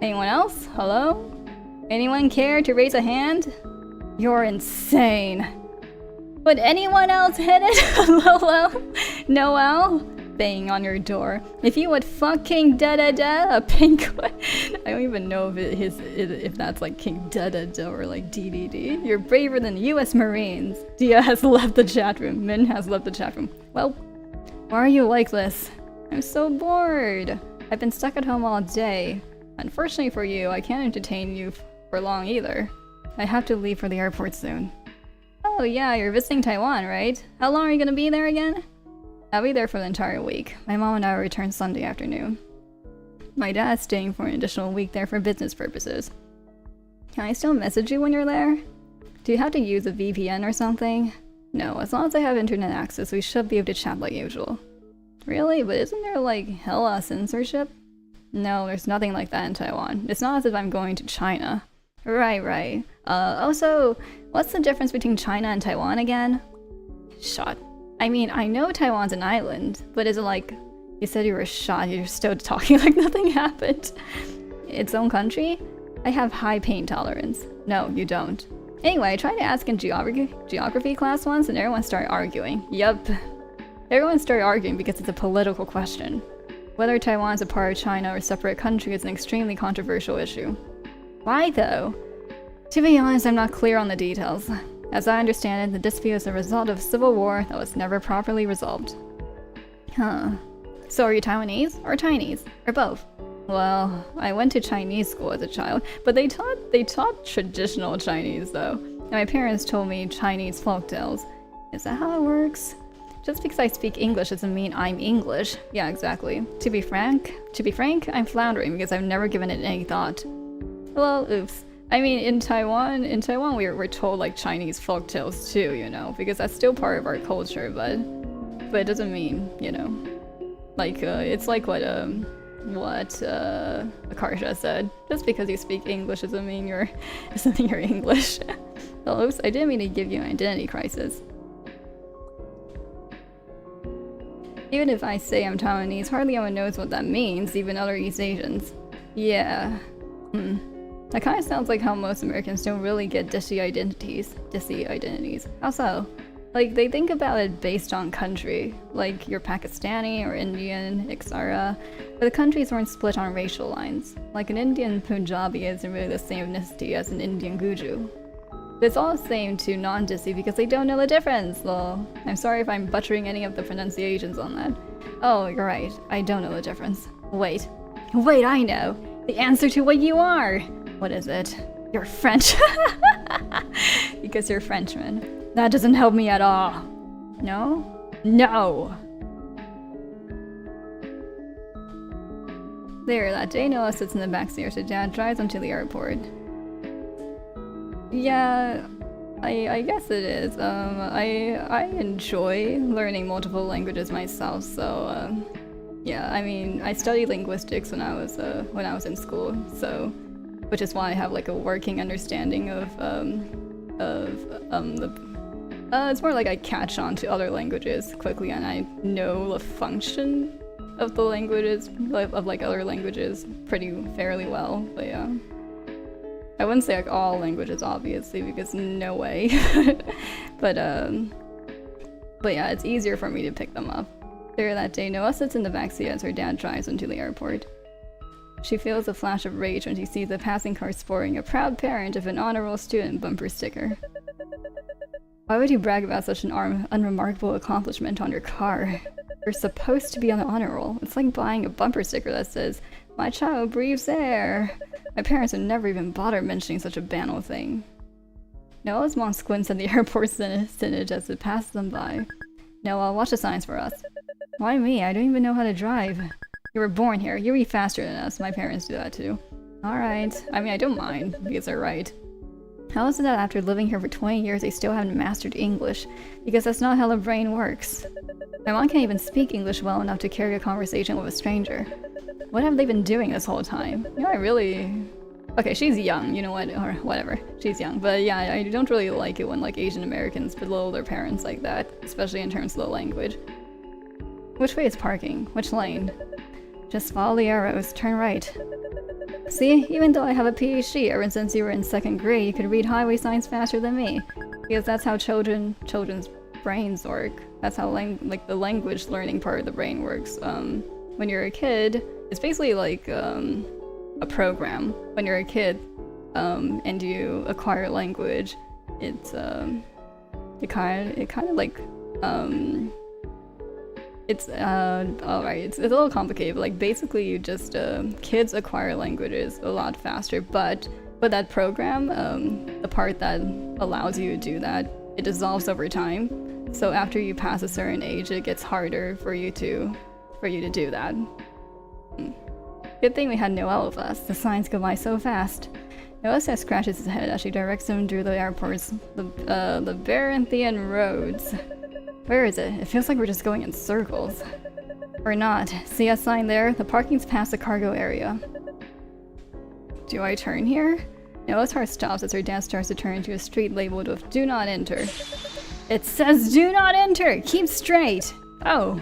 Anyone else? Hello? Anyone care to raise a hand? You're insane. Would anyone else hit it? Hello? Noelle? banging on your door. If you would fuck King Da-Da-Da, a penguin. I don't even know if that's like King Da-Da-Da or like DDD. You're braver than US Marines. Dia has left the chat room. Min has left the chat room. Well, why are you like this? I'm so bored. I've been stuck at home all day. Unfortunately for you, I can't entertain you for long either. I have to leave for the airport soon. Oh yeah, you're visiting Taiwan, right? How long are you gonna be there again? I'll be there for the entire week. My mom and I will return Sunday afternoon. My dad's staying for an additional week there for business purposes. Can I still message you when you're there? Do you have to use a VPN or something? No, as long as I have internet access, we should be able to chat like usual. Really? But isn't there like hella censorship? No, there's nothing like that in Taiwan. It's not as if I'm going to China. Right. Also, what's the difference between China and Taiwan again? Shot. I mean, I know Taiwan's an island, but is it like, you said you were shot, you're still talking like nothing happened. Its own country? I have high pain tolerance. No, you don't. Anyway, I tried to ask in geography class once and everyone started arguing. Yup. Everyone started arguing because it's a political question. Whether Taiwan is a part of China or a separate country is an extremely controversial issue. Why though? To be honest, I'm not clear on the details. As I understand it, the dispute is a result of a civil war that was never properly resolved. Huh. So are you Taiwanese or Chinese? Or both? Well, I went to Chinese school as a child, but they taught traditional Chinese though. And my parents told me Chinese folktales. Is that how it works? Just because I speak English doesn't mean I'm English. Yeah, exactly. To be frank, I'm floundering because I've never given it any thought. Well, oops. I mean, in Taiwan, we're told like Chinese folktales too, you know, because that's still part of our culture, but it doesn't mean, you know, like it's like what Akarsha said. Just because you speak English doesn't mean you're English. Well, oops, I didn't mean to give you an identity crisis. Even if I say I'm Taiwanese, hardly anyone knows what that means, even other East Asians. Yeah. That kind of sounds like how most Americans don't really get Desi identities. How so? Like, they think about it based on country. Like, you're Pakistani or Indian, etc. But the countries weren't split on racial lines. Like, an Indian Punjabi isn't really the same ethnicity as an Indian Guju. But it's all the same to non-Desi because they don't know the difference, lol. I'm sorry if I'm butchering any of the pronunciations on that. Oh, you're right. I don't know the difference. Wait, I know! The answer to what you are! What is it? You're French. Because you're Frenchman. That doesn't help me at all. No? No! There, that day Noah sits in the backseat as her dad drives him to the airport. Yeah, I guess it is. I enjoy learning multiple languages myself, so yeah, I mean, I studied linguistics when I was in school, so which is why I have like a working understanding of it's more like I catch on to other languages quickly and I know the function of the languages of like other languages pretty fairly well, but yeah. I wouldn't say like all languages obviously because no way. but yeah, it's easier for me to pick them up. Later that day, Noah sits in the backseat as her dad drives into the airport. She feels a flash of rage when she sees a passing car sporting a proud parent of an honor roll student bumper sticker. Why would you brag about such an unremarkable accomplishment on your car? You're supposed to be on the honor roll. It's like buying a bumper sticker that says, "My child breathes air." My parents would never even bother mentioning such a banal thing. Noah's mom squints at the airport signage as it passes them by. Noah, watch the signs for us. Why me? I don't even know how to drive. You were born here. You read faster than us. My parents do that too. Alright. I mean, I don't mind, because they're right. How is it that after living here for 20 years they still haven't mastered English? Because that's not how the brain works. My mom can't even speak English well enough to carry a conversation with a stranger. What have they been doing this whole time? You know, I really... Okay, she's young, you know what, or whatever. She's young, but yeah, I don't really like it when like Asian Americans belittle their parents like that, especially in terms of the language. Which way is parking? Which lane? Just follow the arrows, turn right. See, even though I have a PhD, ever since you were in 2nd grade, you could read highway signs faster than me. Because that's how children's brains work. That's how like the language learning part of the brain works. When you're a kid, it's basically like a program. When you're a kid and you acquire language, it's it kind of like it's alright, it's a little complicated, but like basically you just kids acquire languages a lot faster, but that program, the part that allows you to do that, it dissolves over time. So after you pass a certain age, it gets harder for you to do that. Good thing we had Noelle with us. The signs go by so fast. Noelle scratches his head as she directs him through the airport's the Baranthian roads. Where is it? It feels like we're just going in circles. Or not. See a sign there? The parking's past the cargo area. Do I turn here? Noelle's heart stops as her dad starts to turn into a street labeled with "Do not enter." It says "Do not enter! Keep straight!" Oh.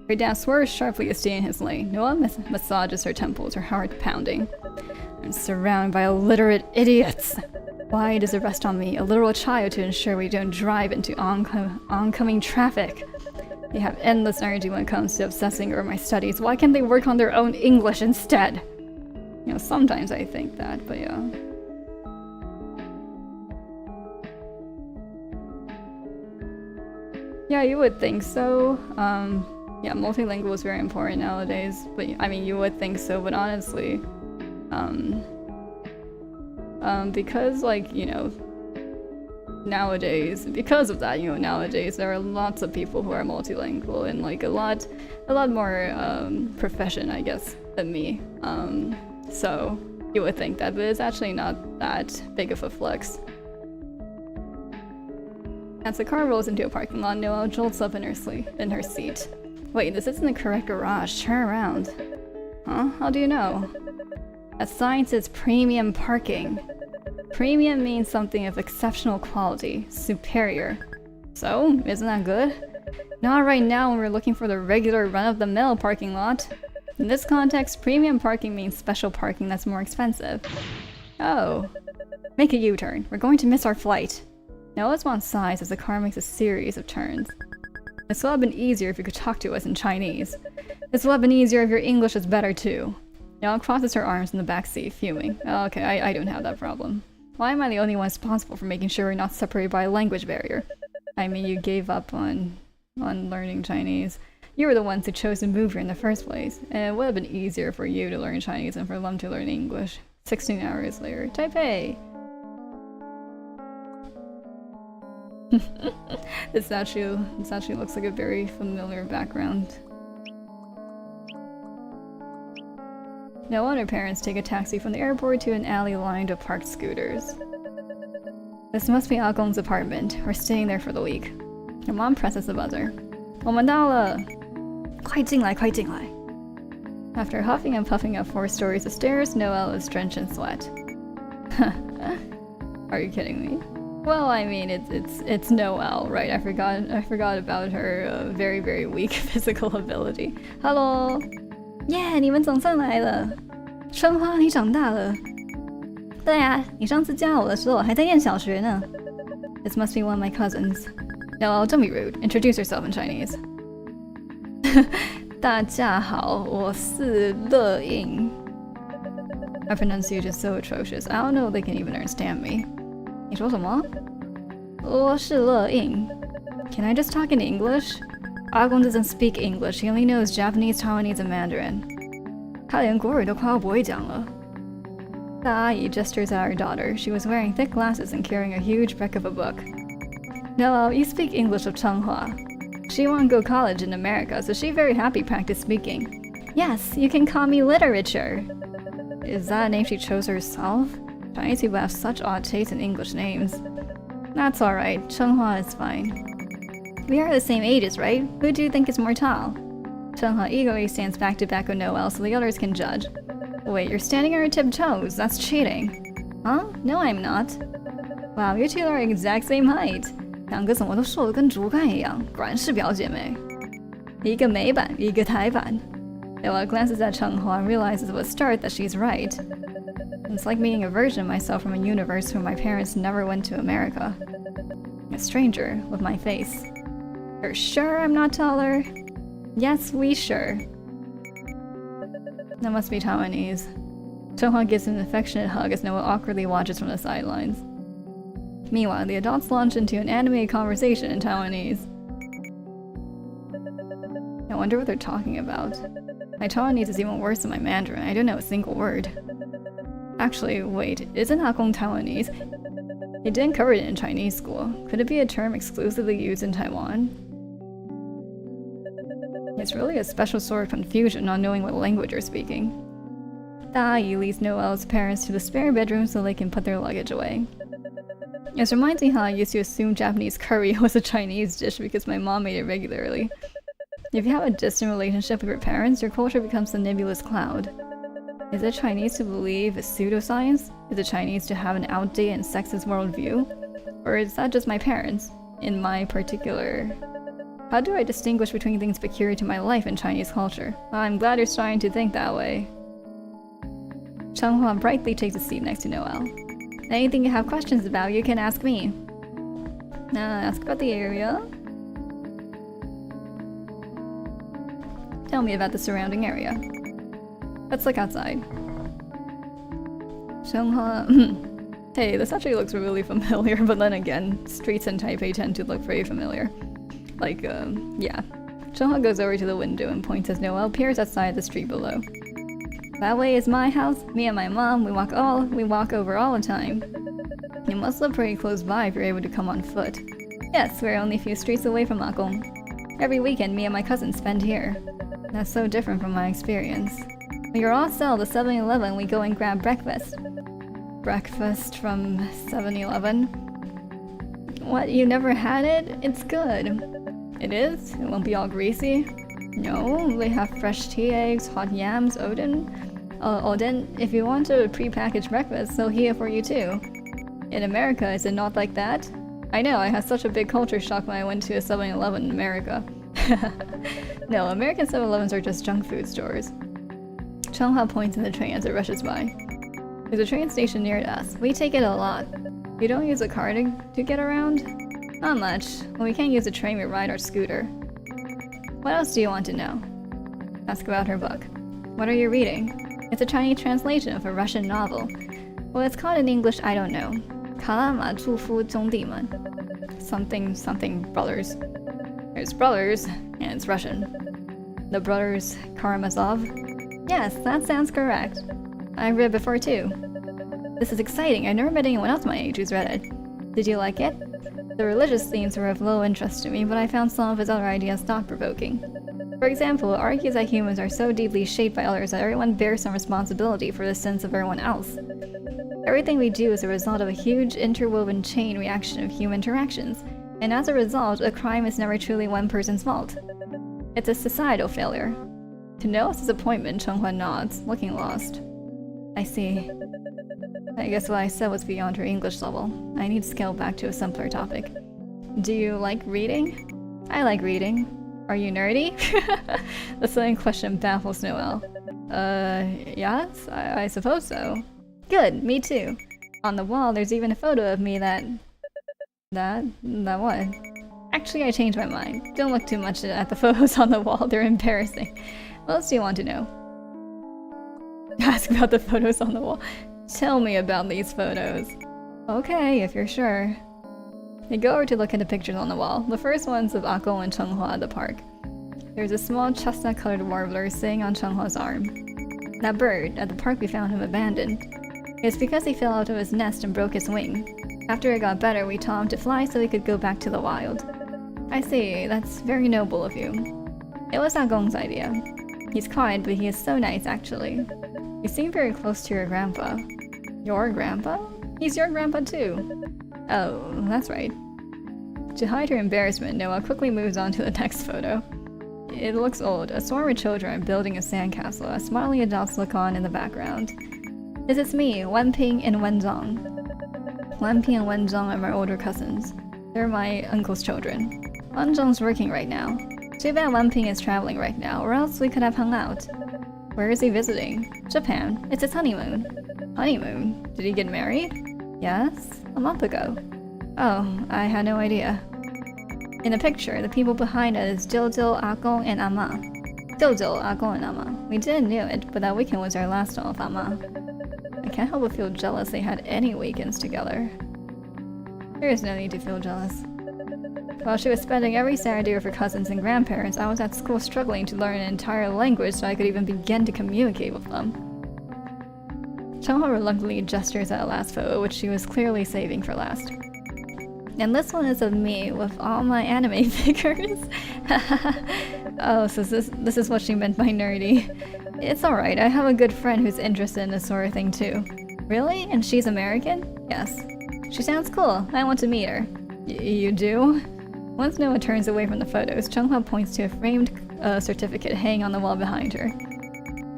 Her dad swerves sharply to stay in his lane. Noelle massages her temples, her heart pounding. I'm surrounded by illiterate idiots. Why does it rest on me, a literal child, to ensure we don't drive into oncoming traffic? They have endless energy when it comes to obsessing over my studies. Why can't they work on their own English instead? You know, sometimes I think that, but yeah. Yeah, you would think so. Yeah, multilingual is very important nowadays, but I mean, you would think so, but honestly, because like, you know, nowadays, because of that, you know, nowadays there are lots of people who are multilingual and like a lot more profession, I guess, than me. So you would think that, but it's actually not that big of a flex. As the car rolls into a parking lot, Noelle jolts up in her seat. Wait, this isn't the correct garage. Turn around. Huh? How do you know? A sign says premium parking. Premium means something of exceptional quality, superior. So, isn't that good? Not right now when we're looking for the regular run-of-the-mill parking lot. In this context, premium parking means special parking that's more expensive. Oh. Make a U-turn. We're going to miss our flight. Noelle's one sighs as the car makes a series of turns. This would have been easier if you could talk to us in Chinese. This would have been easier if your English is better too. Noelle crosses her arms in the back seat, fuming. Oh, okay, I don't have that problem. Why am I the only one responsible for making sure we're not separated by a language barrier? I mean, you gave up on learning Chinese. You were the ones who chose to move here in the first place, and it would have been easier for you to learn Chinese than for them to learn English. 16 hours later. Taipei! This statue looks like a very familiar background. Noelle and her parents take a taxi from the airport to an alley lined with parked scooters. This must be Agong's apartment. We're staying there for the week. Her mom presses the buzzer. 我们到了! 快进来, 快进来! After huffing and puffing up 4 stories of stairs, Noelle is drenched in sweat. Are you kidding me? Well, I mean, it's Noelle, right? I forgot about her very, very weak physical ability. Hello! Yeah, 你们总算来了！春花，你长大了。对啊，你上次见我的时候，我还在念小学呢。This must be one of my cousins. Noelle, don't be rude. Introduce yourself in Chinese. 大家好，我是乐英。My pronunciation is so atrocious. I don't know if they can even understand me. 你说什么？我是乐英。Can I just talk in English? Agong doesn't speak English. He only knows Japanese, Taiwanese, and Mandarin. 他连国语都快要不会讲了。大阿姨 gestures at her daughter. She was wearing thick glasses and carrying a huge wreck of a book. Noelle, you speak English with Changhua. She won't go to college in America, so she very happy practice speaking. Yes, you can call me literature. Is that a name she chose herself? Chinese people have such odd taste in English names. That's alright, Changhua is fine. We are the same ages, right? Who do you think is more tall? Changhua eagerly stands back to back with Noelle so the others can judge. Wait, you're standing on your tiptoes. That's cheating. Huh? No, I'm not. Wow, you two are the exact same height. 两个怎么都瘦得跟竹竿一样，果然是表姐妹。一个美版，一个台版。Noelle glances at Changhua and realizes with a start that she's right. It's like meeting a version of myself from a universe where my parents never went to America. A stranger with my face. You're sure I'm not taller? Yes, we sure. That must be Taiwanese. Chonghua gives an affectionate hug as Noah awkwardly watches from the sidelines. Meanwhile, the adults launch into an animated conversation in Taiwanese. I wonder what they're talking about. My Taiwanese is even worse than my Mandarin. I don't know a single word. Actually, wait, isn't Hakong Taiwanese? He didn't cover it in Chinese school. Could it be a term exclusively used in Taiwan? It's really a special sort of confusion not knowing what language you're speaking. Dai leads Noel's parents to the spare bedroom so they can put their luggage away. This reminds me how I used to assume Japanese curry was a Chinese dish because my mom made it regularly. If you have a distant relationship with your parents, your culture becomes a nebulous cloud. Is it Chinese to believe a pseudoscience? Is it Chinese to have an outdated and sexist worldview? Or is that just my parents? In my particular... How do I distinguish between things peculiar to my life and Chinese culture? Well, I'm glad you're starting to think that way. Chonghua brightly takes a seat next to Noel. Anything you have questions about, you can ask me. Ask about the area. Tell me about the surrounding area. Let's look outside. Chonghua... Hey, this actually looks really familiar, but then again, streets in Taipei tend to look very familiar. Like, yeah. Chonghua goes over to the window and points as Noel peers outside the street below. That way is my house. Me and my mom, we walk over all the time. You must live pretty close by if you're able to come on foot. Yes, we're only a few streets away from Akong. Every weekend, me and my cousins spend here. That's so different from my experience. When you're all settled at 7-Eleven, we go and grab breakfast. Breakfast from 7-Eleven? What, you never had it? It's good. It is? It won't be all greasy? No, they have fresh tea eggs, hot yams, oden. If you want a pre-packaged breakfast, they'll heat it for you too. In America, is it not like that? I know, I had such a big culture shock when I went to a 7-Eleven in America. No, American 7-Elevens are just junk food stores. Chonghua points in the train as it rushes by. There's a train station near us. We take it a lot. You don't use a car to get around? Not much. When we can't use a train, we ride our scooter. What else do you want to know? Ask about her book. What are you reading? It's a Chinese translation of a Russian novel. Well, it's called in English, I don't know. Something brothers. There's brothers, and it's Russian. The brothers Karamazov? Yes, that sounds correct. I read before too. This is exciting. I've never met anyone else my age who's read it. Did you like it? The religious themes were of low interest to me, but I found some of his other ideas thought-provoking. For example, it argues that humans are so deeply shaped by others that everyone bears some responsibility for the sins of everyone else. Everything we do is a result of a huge interwoven chain reaction of human interactions, and as a result, a crime is never truly one person's fault. It's a societal failure. To Noah's disappointment, Chonghua nods, looking lost. I see. I guess what I said was beyond her English level. I need to scale back to a simpler topic. Do you like reading? I like reading. Are you nerdy? The sudden question baffles Noel. Yes, I suppose so. Good, me too. On the wall, there's even a photo of me that what? Actually, I changed my mind. Don't look too much at the photos on the wall, they're embarrassing. What else do you want to know? Ask about the photos on the wall. Tell me about these photos. Okay, if you're sure. They go over to look at the pictures on the wall. The first one's of Akong and Chonghua at the park. There's a small chestnut-colored warbler sitting on Chonghua's arm. That bird, at the park we found him abandoned. It's because he fell out of his nest and broke his wing. After it got better, we taught him to fly so he could go back to the wild. I see, that's very noble of you. It was Agong's idea. He's kind, but he is so nice actually. You seem very close to your grandpa. Your grandpa? He's your grandpa too. Oh, that's right. To hide her embarrassment, Noah quickly moves on to the next photo. It looks old. A swarm of children are building a sandcastle as smiling adults look on in the background. This is me, Wenping and Wenzhong. Wenping and Wenzhong are my older cousins. They're my uncle's children. Wenzhong's working right now. Too bad Wenping is traveling right now, or else we could have hung out. Where is he visiting? Japan. It's his honeymoon. Honeymoon? Did he get married? Yes, a month ago. Oh, I had no idea. In the picture, the people behind us is Jojo, Akong, and Ama. Jojo, Akong, and Ama. We didn't know it, but that weekend was our last one with Ama. I can't help but feel jealous they had any weekends together. There is no need to feel jealous. While she was spending every Saturday with her cousins and grandparents, I was at school struggling to learn an entire language so I could even begin to communicate with them. Chungha reluctantly gestures at a last photo, which she was clearly saving for last. And this one is of me with all my anime figures. Oh, so this is what she meant by nerdy. It's alright, I have a good friend who's interested in this sort of thing too. Really? And she's American? Yes. She sounds cool. I want to meet her. You do? Once Noah turns away from the photos, Chunghwa points to a framed certificate hanging on the wall behind her.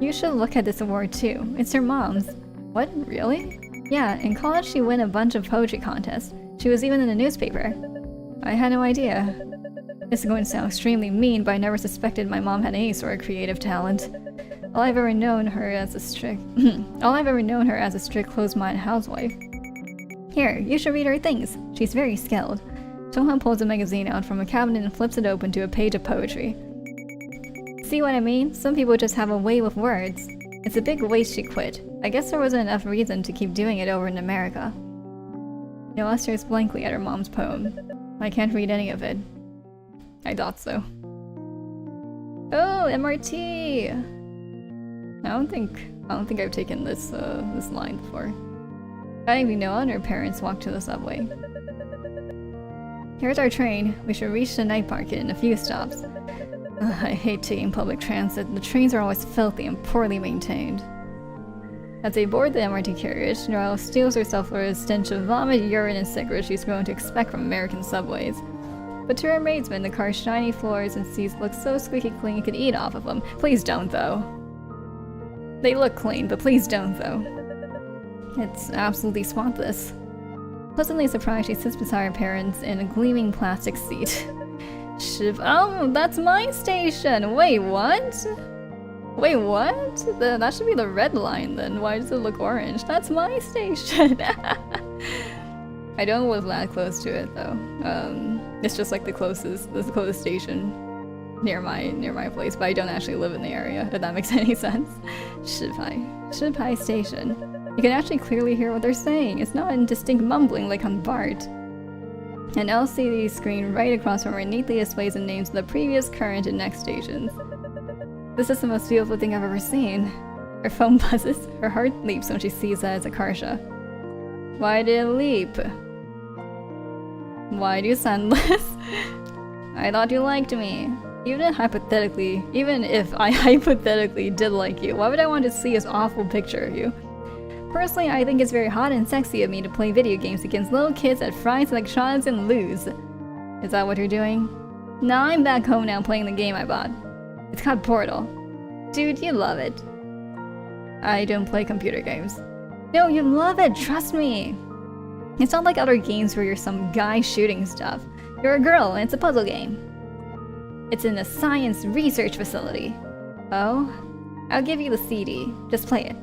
You should look at this award too. It's her mom's. What? Really? Yeah, in college she won a bunch of poetry contests. She was even in the newspaper. I had no idea. This is going to sound extremely mean, but I never suspected my mom had any sort of creative talent. All I've ever known her as a strict closed-minded housewife. Here, you should read her things. She's very skilled. Chungha pulls a magazine out from a cabinet and flips it open to a page of poetry. See what I mean? Some people just have a way with words. It's a big waste she quit. I guess there wasn't enough reason to keep doing it over in America. Noah stares blankly at her mom's poem. I can't read any of it. I thought so. Oh, MRT! I don't think I've taken this line before. Ivy, Noah and her parents walk to the subway. Here's our train. We should reach the night market in a few stops. I hate taking public transit. The trains are always filthy and poorly maintained. As they board the MRT carriage, Noelle steels herself for a stench of vomit, urine, and cigarettes she's grown to expect from American subways. But to her amazement, the car's shiny floors and seats look so squeaky clean you could eat off of them. Please don't, though. They look clean, but please don't, though. It's absolutely spotless. Pleasantly surprised, she sits beside her parents in a gleaming plastic seat. Oh, that's my station! Wait, what? Wait, what? That should be the red line then. Why does it look orange? That's my station! I don't live that close to it though. It's just like the closest station near my place, but I don't actually live in the area, if that makes any sense. Shipai Station. You can actually clearly hear what they're saying. It's not in distinct mumbling like on BART. An LCD screen right across from her neatly displays the names of the previous, current, and next stations. This is the most beautiful thing I've ever seen. Her phone buzzes. Her heart leaps when she sees that it's a Karsha. Why did it leap? Why do you sound less? I thought you liked me. Even if I hypothetically did like you, why would I want to see this awful picture of you? Personally, I think it's very hot and sexy of me to play video games against little kids at Fry's Electronics and lose. Is that what you're doing? No, I'm back home now playing the game I bought. It's called Portal. Dude, you love it. I don't play computer games. No, you love it, trust me! It's not like other games where you're some guy shooting stuff. You're a girl and it's a puzzle game. It's in a science research facility. Oh? I'll give you the CD. Just play it.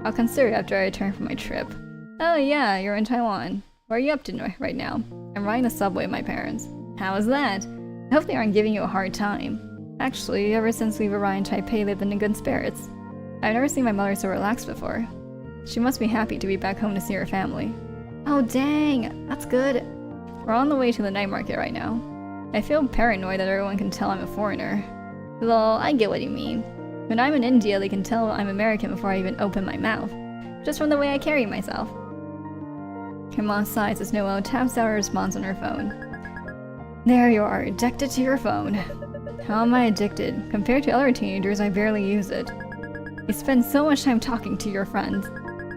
I'll consider it after I return from my trip. Oh yeah, you're in Taiwan. What are you up to right now? I'm riding the subway with my parents. How is that? I hope they aren't giving you a hard time. Actually, ever since we've arrived in Taipei, they've been in good spirits. I've never seen my mother so relaxed before. She must be happy to be back home to see her family. Oh dang, that's good. We're on the way to the night market right now. I feel paranoid that everyone can tell I'm a foreigner. Lol, I get what you mean. When I'm in India, they can tell I'm American before I even open my mouth. Just from the way I carry myself. Her mom sighs as Noelle taps out a response on her phone. There you are, addicted to your phone. How am I addicted? Compared to other teenagers, I barely use it. You spend so much time talking to your friends.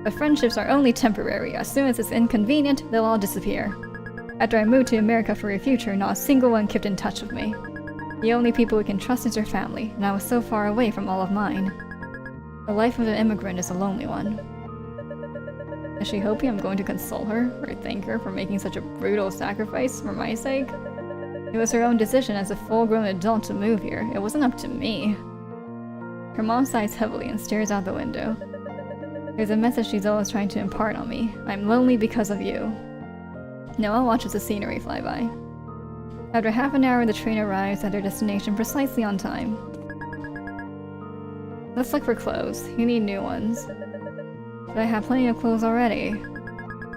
But friendships are only temporary. As soon as it's inconvenient, they'll all disappear. After I moved to America for a future, not a single one kept in touch with me. The only people we can trust is our family, and I was so far away from all of mine. The life of an immigrant is a lonely one. Is she hoping I'm going to console her, or thank her for making such a brutal sacrifice for my sake? It was her own decision as a full-grown adult to move here. It wasn't up to me. Her mom sighs heavily and stares out the window. There's a message she's always trying to impart on me. I'm lonely because of you. Noah watches the scenery fly by. After half an hour, the train arrives at their destination precisely on time. Let's look for clothes. You need new ones. But I have plenty of clothes already.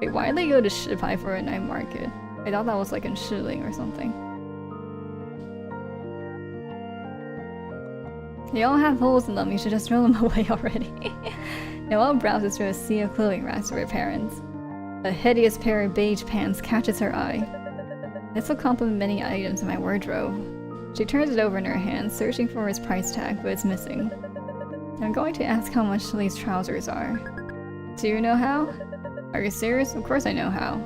Wait, why did they go to Shipai for a night market? I thought that was like in Shiling or something. They all have holes in them, you should just throw them away already. Noelle browses through a sea of clothing racks of her parents. A hideous pair of beige pants catches her eye. This will complement many items in my wardrobe. She turns it over in her hand, searching for its price tag, but it's missing. I'm going to ask how much these trousers are. Do you know how? Are you serious? Of course I know how.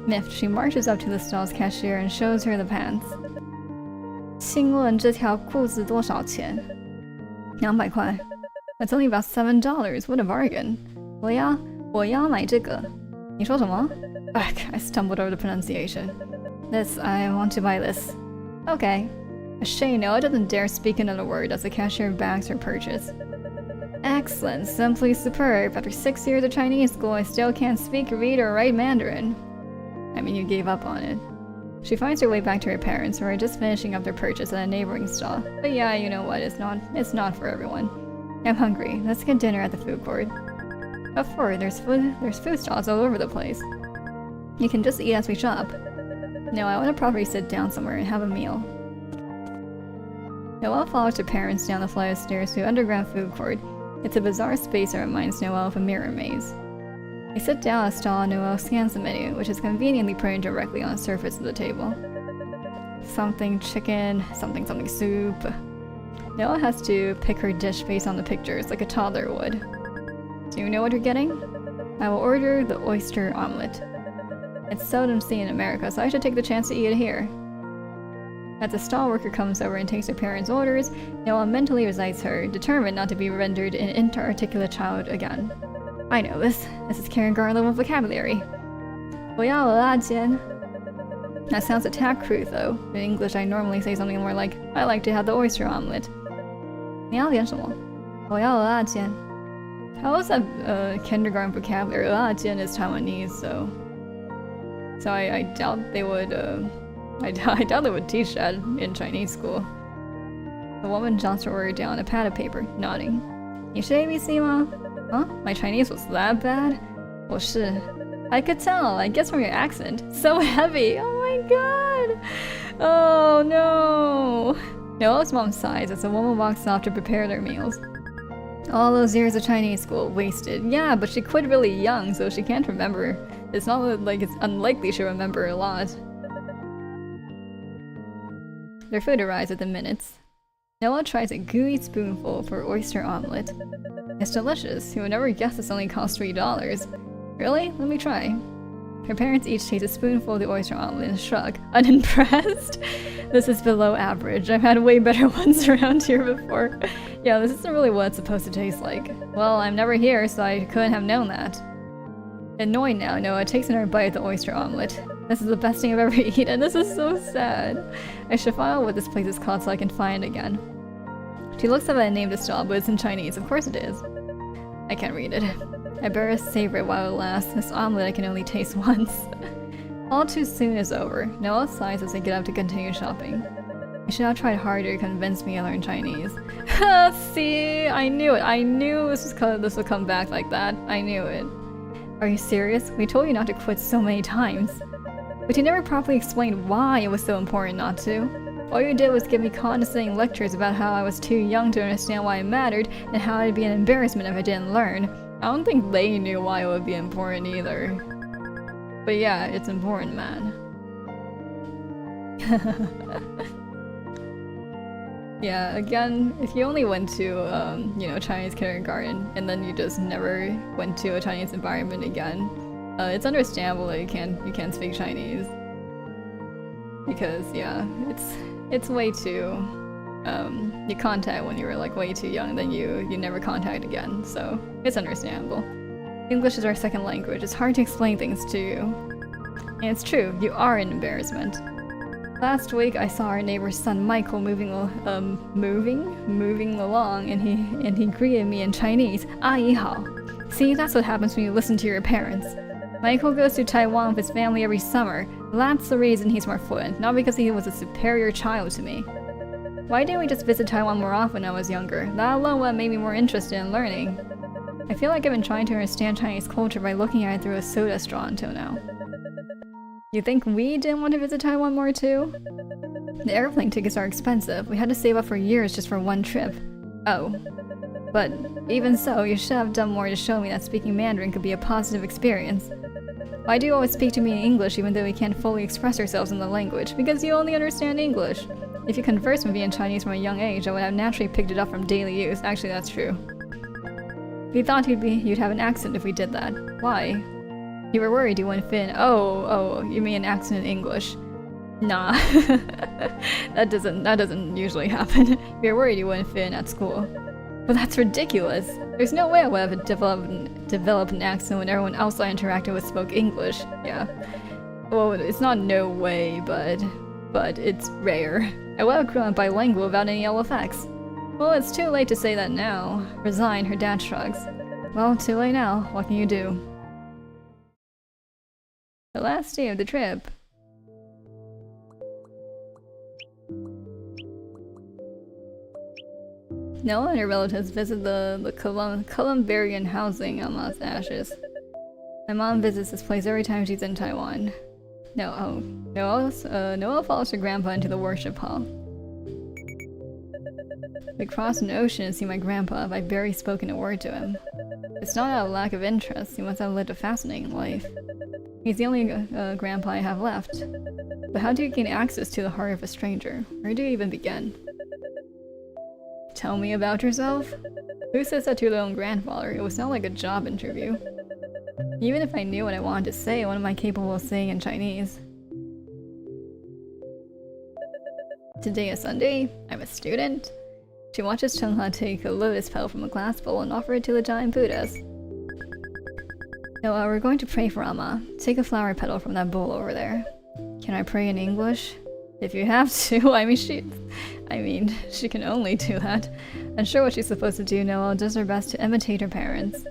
Miffed, she marches up to the stall's cashier and shows her the pants. 请问这条裤子多少钱？200块. That's only about $7. What a bargain. 我要买这个。你说什么？ Ugh, I stumbled over the pronunciation. I want to buy this. Okay. Shay Noah doesn't dare speak another word as the cashier bags her purchase. Excellent, simply superb. After 6 years of Chinese school, I still can't speak, read, or write Mandarin. I mean, you gave up on it. She finds her way back to her parents, who are just finishing up their purchase at a neighboring stall. But yeah, you know what, it's not for everyone. I'm hungry. Let's get dinner at the food court. What for? There's food stalls all over the place. You can just eat as we shop. No, I want to properly sit down somewhere and have a meal. Noelle follows her parents down the flight of stairs to an underground food court. It's a bizarre space that reminds Noelle of a mirror maze. They sit down at a stall and Noelle scans the menu, which is conveniently printed directly on the surface of the table. Something chicken, something soup. Noelle has to pick her dish based on the pictures, like a toddler would. Do you know what you're getting? I will order the oyster omelet. It's seldom seen in America, so I should take the chance to eat it here. As the stall worker comes over and takes her parents' orders, Noelle mentally recites her, determined not to be rendered an inarticulate child again. I know this. This is kindergarten level vocabulary. 我要鹅啊煎. That sounds a tad crude though. In English I normally say something more like, I like to have the oyster omelet. 你要点什么？我要鹅啊煎. How is that kindergarten vocabulary? 鹅啊煎 is Taiwanese, so I doubt they would I doubt they would teach that in Chinese school. The woman jots her order down on a pad of paper, nodding. 你是 ABC 吗? Huh? My Chinese was that bad? 我是. I could tell, I guess from your accent. So heavy! Oh my god! Oh no! Noelle's mom sighs as the woman walks off to prepare their meals. All those years of Chinese school wasted. Yeah, but she quit really young, so she can't remember. It's not like it's unlikely she'll remember a lot. Their food arrives within minutes. Noelle tries a gooey spoonful for oyster omelet. It's delicious. You would never guess this only cost $3. Really? Let me try. Her parents each taste a spoonful of the oyster omelet and shrug, unimpressed. This is below average. I've had way better ones around here before. Yeah, this isn't really what it's supposed to taste like. Well, I'm never here, so I couldn't have known that. Annoyed now, Noah takes another bite of the oyster omelet. This is the best thing I've ever eaten. This is so sad. I should find out what this place is called so I can find it again. She looks up at the name of the stall, but it's in Chinese. Of course it is. I can't read it. I better savor it while it lasts. This omelet I can only taste once. All too soon is over. Noelle sighs as they get up to continue shopping. I should have tried harder to convince me to learn Chinese. See? I knew it. I knew this would come back like that. I knew it. Are you serious? We told you not to quit so many times. But you never properly explained why it was so important not to. All you did was give me condescending lectures about how I was too young to understand why it mattered, and how it'd be an embarrassment if I didn't learn. I don't think they knew why it would be important either. But yeah, it's important, man. Yeah, again, if you only went to, Chinese kindergarten, and then you just never went to a Chinese environment again, it's understandable that you can't speak Chinese. Because, yeah, it's way too, you contact when you were like way too young, then you never contact again, so it's understandable. English is our second language, it's hard to explain things to you. And it's true, you are an embarrassment. Last week I saw our neighbor's son Michael moving along, and he greeted me in Chinese, 阿姨好. See, that's what happens when you listen to your parents. Michael goes to Taiwan with his family every summer. That's the reason he's more fluent, not because he was a superior child to me. Why didn't we just visit Taiwan more often when I was younger? That alone would made me more interested in learning. I feel like I've been trying to understand Chinese culture by looking at it through a soda straw until now. You think we didn't want to visit Taiwan more too? The airplane tickets are expensive. We had to save up for years just for one trip. Oh. But even so, you should have done more to show me that speaking Mandarin could be a positive experience. Why do you always speak to me in English even though we can't fully express ourselves in the language? Because you only understand English. If you conversed with me in Chinese from a young age, I would have naturally picked it up from daily use. Actually, that's true. We thought you'd have an accent if we did that. Why? You were worried you wouldn't fit in. Oh, you mean an accent in English? Nah. that doesn't usually happen. We were worried you wouldn't fit in at school. But that's ridiculous. There's no way I would have developed an accent when everyone else I interacted with spoke English. Yeah. Well, it's not no way, but it's rare. I would have grown up bilingual without any ill effects. Well, it's too late to say that now. Resign, her dad shrugs. Well, too late now. What can you do? The last day of the trip. Noah and her relatives visit the Columbarian housing on Los Ashes. My mom visits this place every time she's in Taiwan. Noah follows her grandpa into the worship hall. We crossed an ocean and see my grandpa if I've barely spoken a word to him. It's not out of lack of interest, he must have lived a fascinating life. He's the only grandpa I have left. But how do you gain access to the heart of a stranger? Where do you even begin? Tell me about yourself? Who says that to their own grandfather? It was not like a job interview. Even if I knew what I wanted to say, what am I capable of saying in Chinese? Today is Sunday. I'm a student. She watches Chunghua take a lotus petal from a glass bowl and offer it to the giant Buddhas. No, we're going to pray for Amma. Take a flower petal from that bowl over there. Can I pray in English? If you have to, she can only do that. Unsure what she's supposed to do, Noelle does her best to imitate her parents.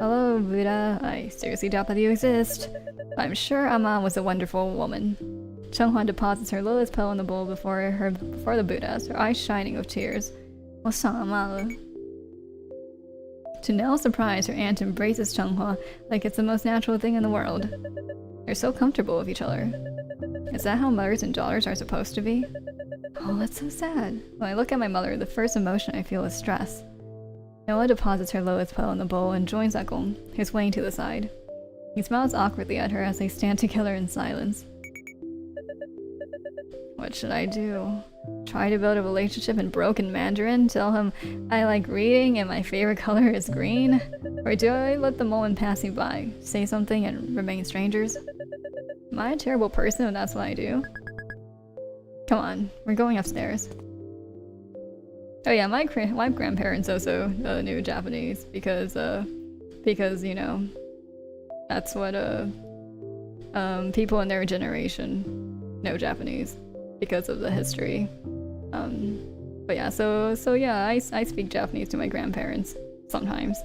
Hello, Buddha. I seriously doubt that you exist. I'm sure Amma was a wonderful woman. Chunghua deposits her lotus petal in the bowl before the Buddhas, her eyes shining with tears. What's up, Amma? To Nell's surprise, her aunt embraces Chunghua like it's the most natural thing in the world. They're so comfortable with each other. Is that how mothers and daughters are supposed to be? Oh, that's so sad. When I look at my mother, the first emotion I feel is stress. Noah deposits her lotus petal in the bowl and joins Ekon, who's swaying to the side. He smiles awkwardly at her as they stand together in silence. What should I do? Try to build a relationship in broken Mandarin? Tell him I like reading and my favorite color is green? Or do I let the moment pass me by, say something and remain strangers? Am I a terrible person if that's what I do? Come on, we're going upstairs. Oh yeah, my grandparents also knew Japanese because you know, that's what people in their generation know Japanese because of the history. But yeah, so yeah, I speak Japanese to my grandparents sometimes.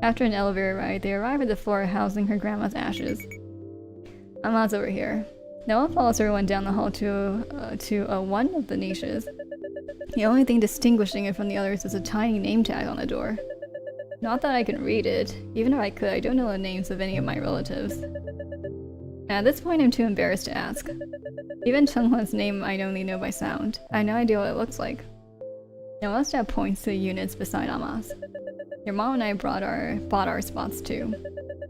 After an elevator ride, they arrive at the floor housing her grandma's ashes. Amma's over here. Noah follows everyone down the hall to one of the niches. The only thing distinguishing it from the others is a tiny name tag on the door. Not that I can read it. Even if I could, I don't know the names of any of my relatives. And at this point, I'm too embarrassed to ask. Even Chunghua's name I only know by sound. I have no idea what it looks like. Noah step points to the units beside Amma's. Your mom and I bought our spots too.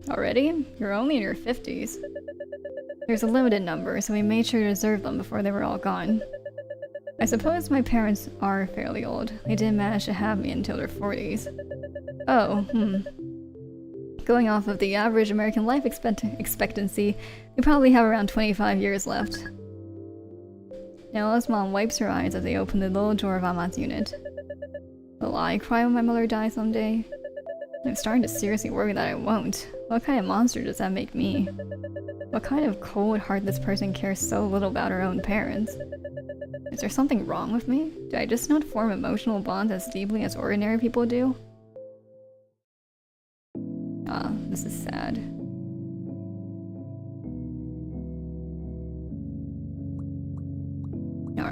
Already? You're only in your 50s. There's a limited number, so we made sure to reserve them before they were all gone. I suppose my parents are fairly old. They didn't manage to have me until their 40s. Oh, Going off of the average American life expectancy, they probably have around 25 years left. Noah's mom wipes her eyes as they open the little door of Amma's unit. Will I cry when my mother dies someday? I'm starting to seriously worry that I won't. What kind of monster does that make me? What kind of cold, heartless person cares so little about her own parents? Is there something wrong with me? Do I just not form emotional bonds as deeply as ordinary people do? Ah, this is sad.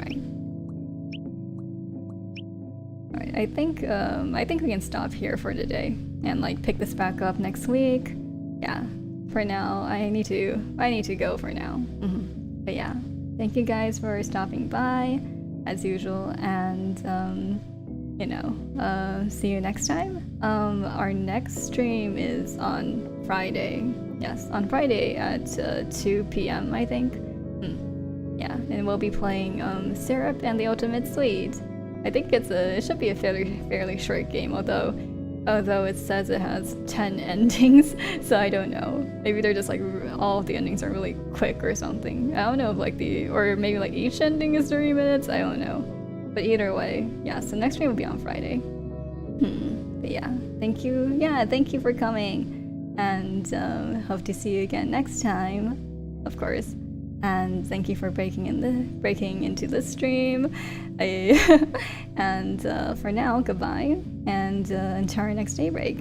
Alright. Alright, I think we can stop here for today and like pick this back up next week. Yeah. For now, I need to go for now. But yeah, thank you guys for stopping by, as usual, and you know, see you next time. Our next stream is on Friday. Yes, on Friday at 2 p.m. I think. Yeah, and we'll be playing Syrup and the Ultimate Sweet. I think it should be a fairly short game, although it says it has 10 endings, so I don't know. Maybe they're just like all of the endings are really quick or something. I don't know if like or maybe like each ending is 30 minutes. I don't know. But either way, yeah. So next stream will be on Friday. But yeah, thank you. Yeah, thank you for coming, and hope to see you again next time, of course. And thank you for breaking into this stream. And for now, goodbye, and until our next daybreak.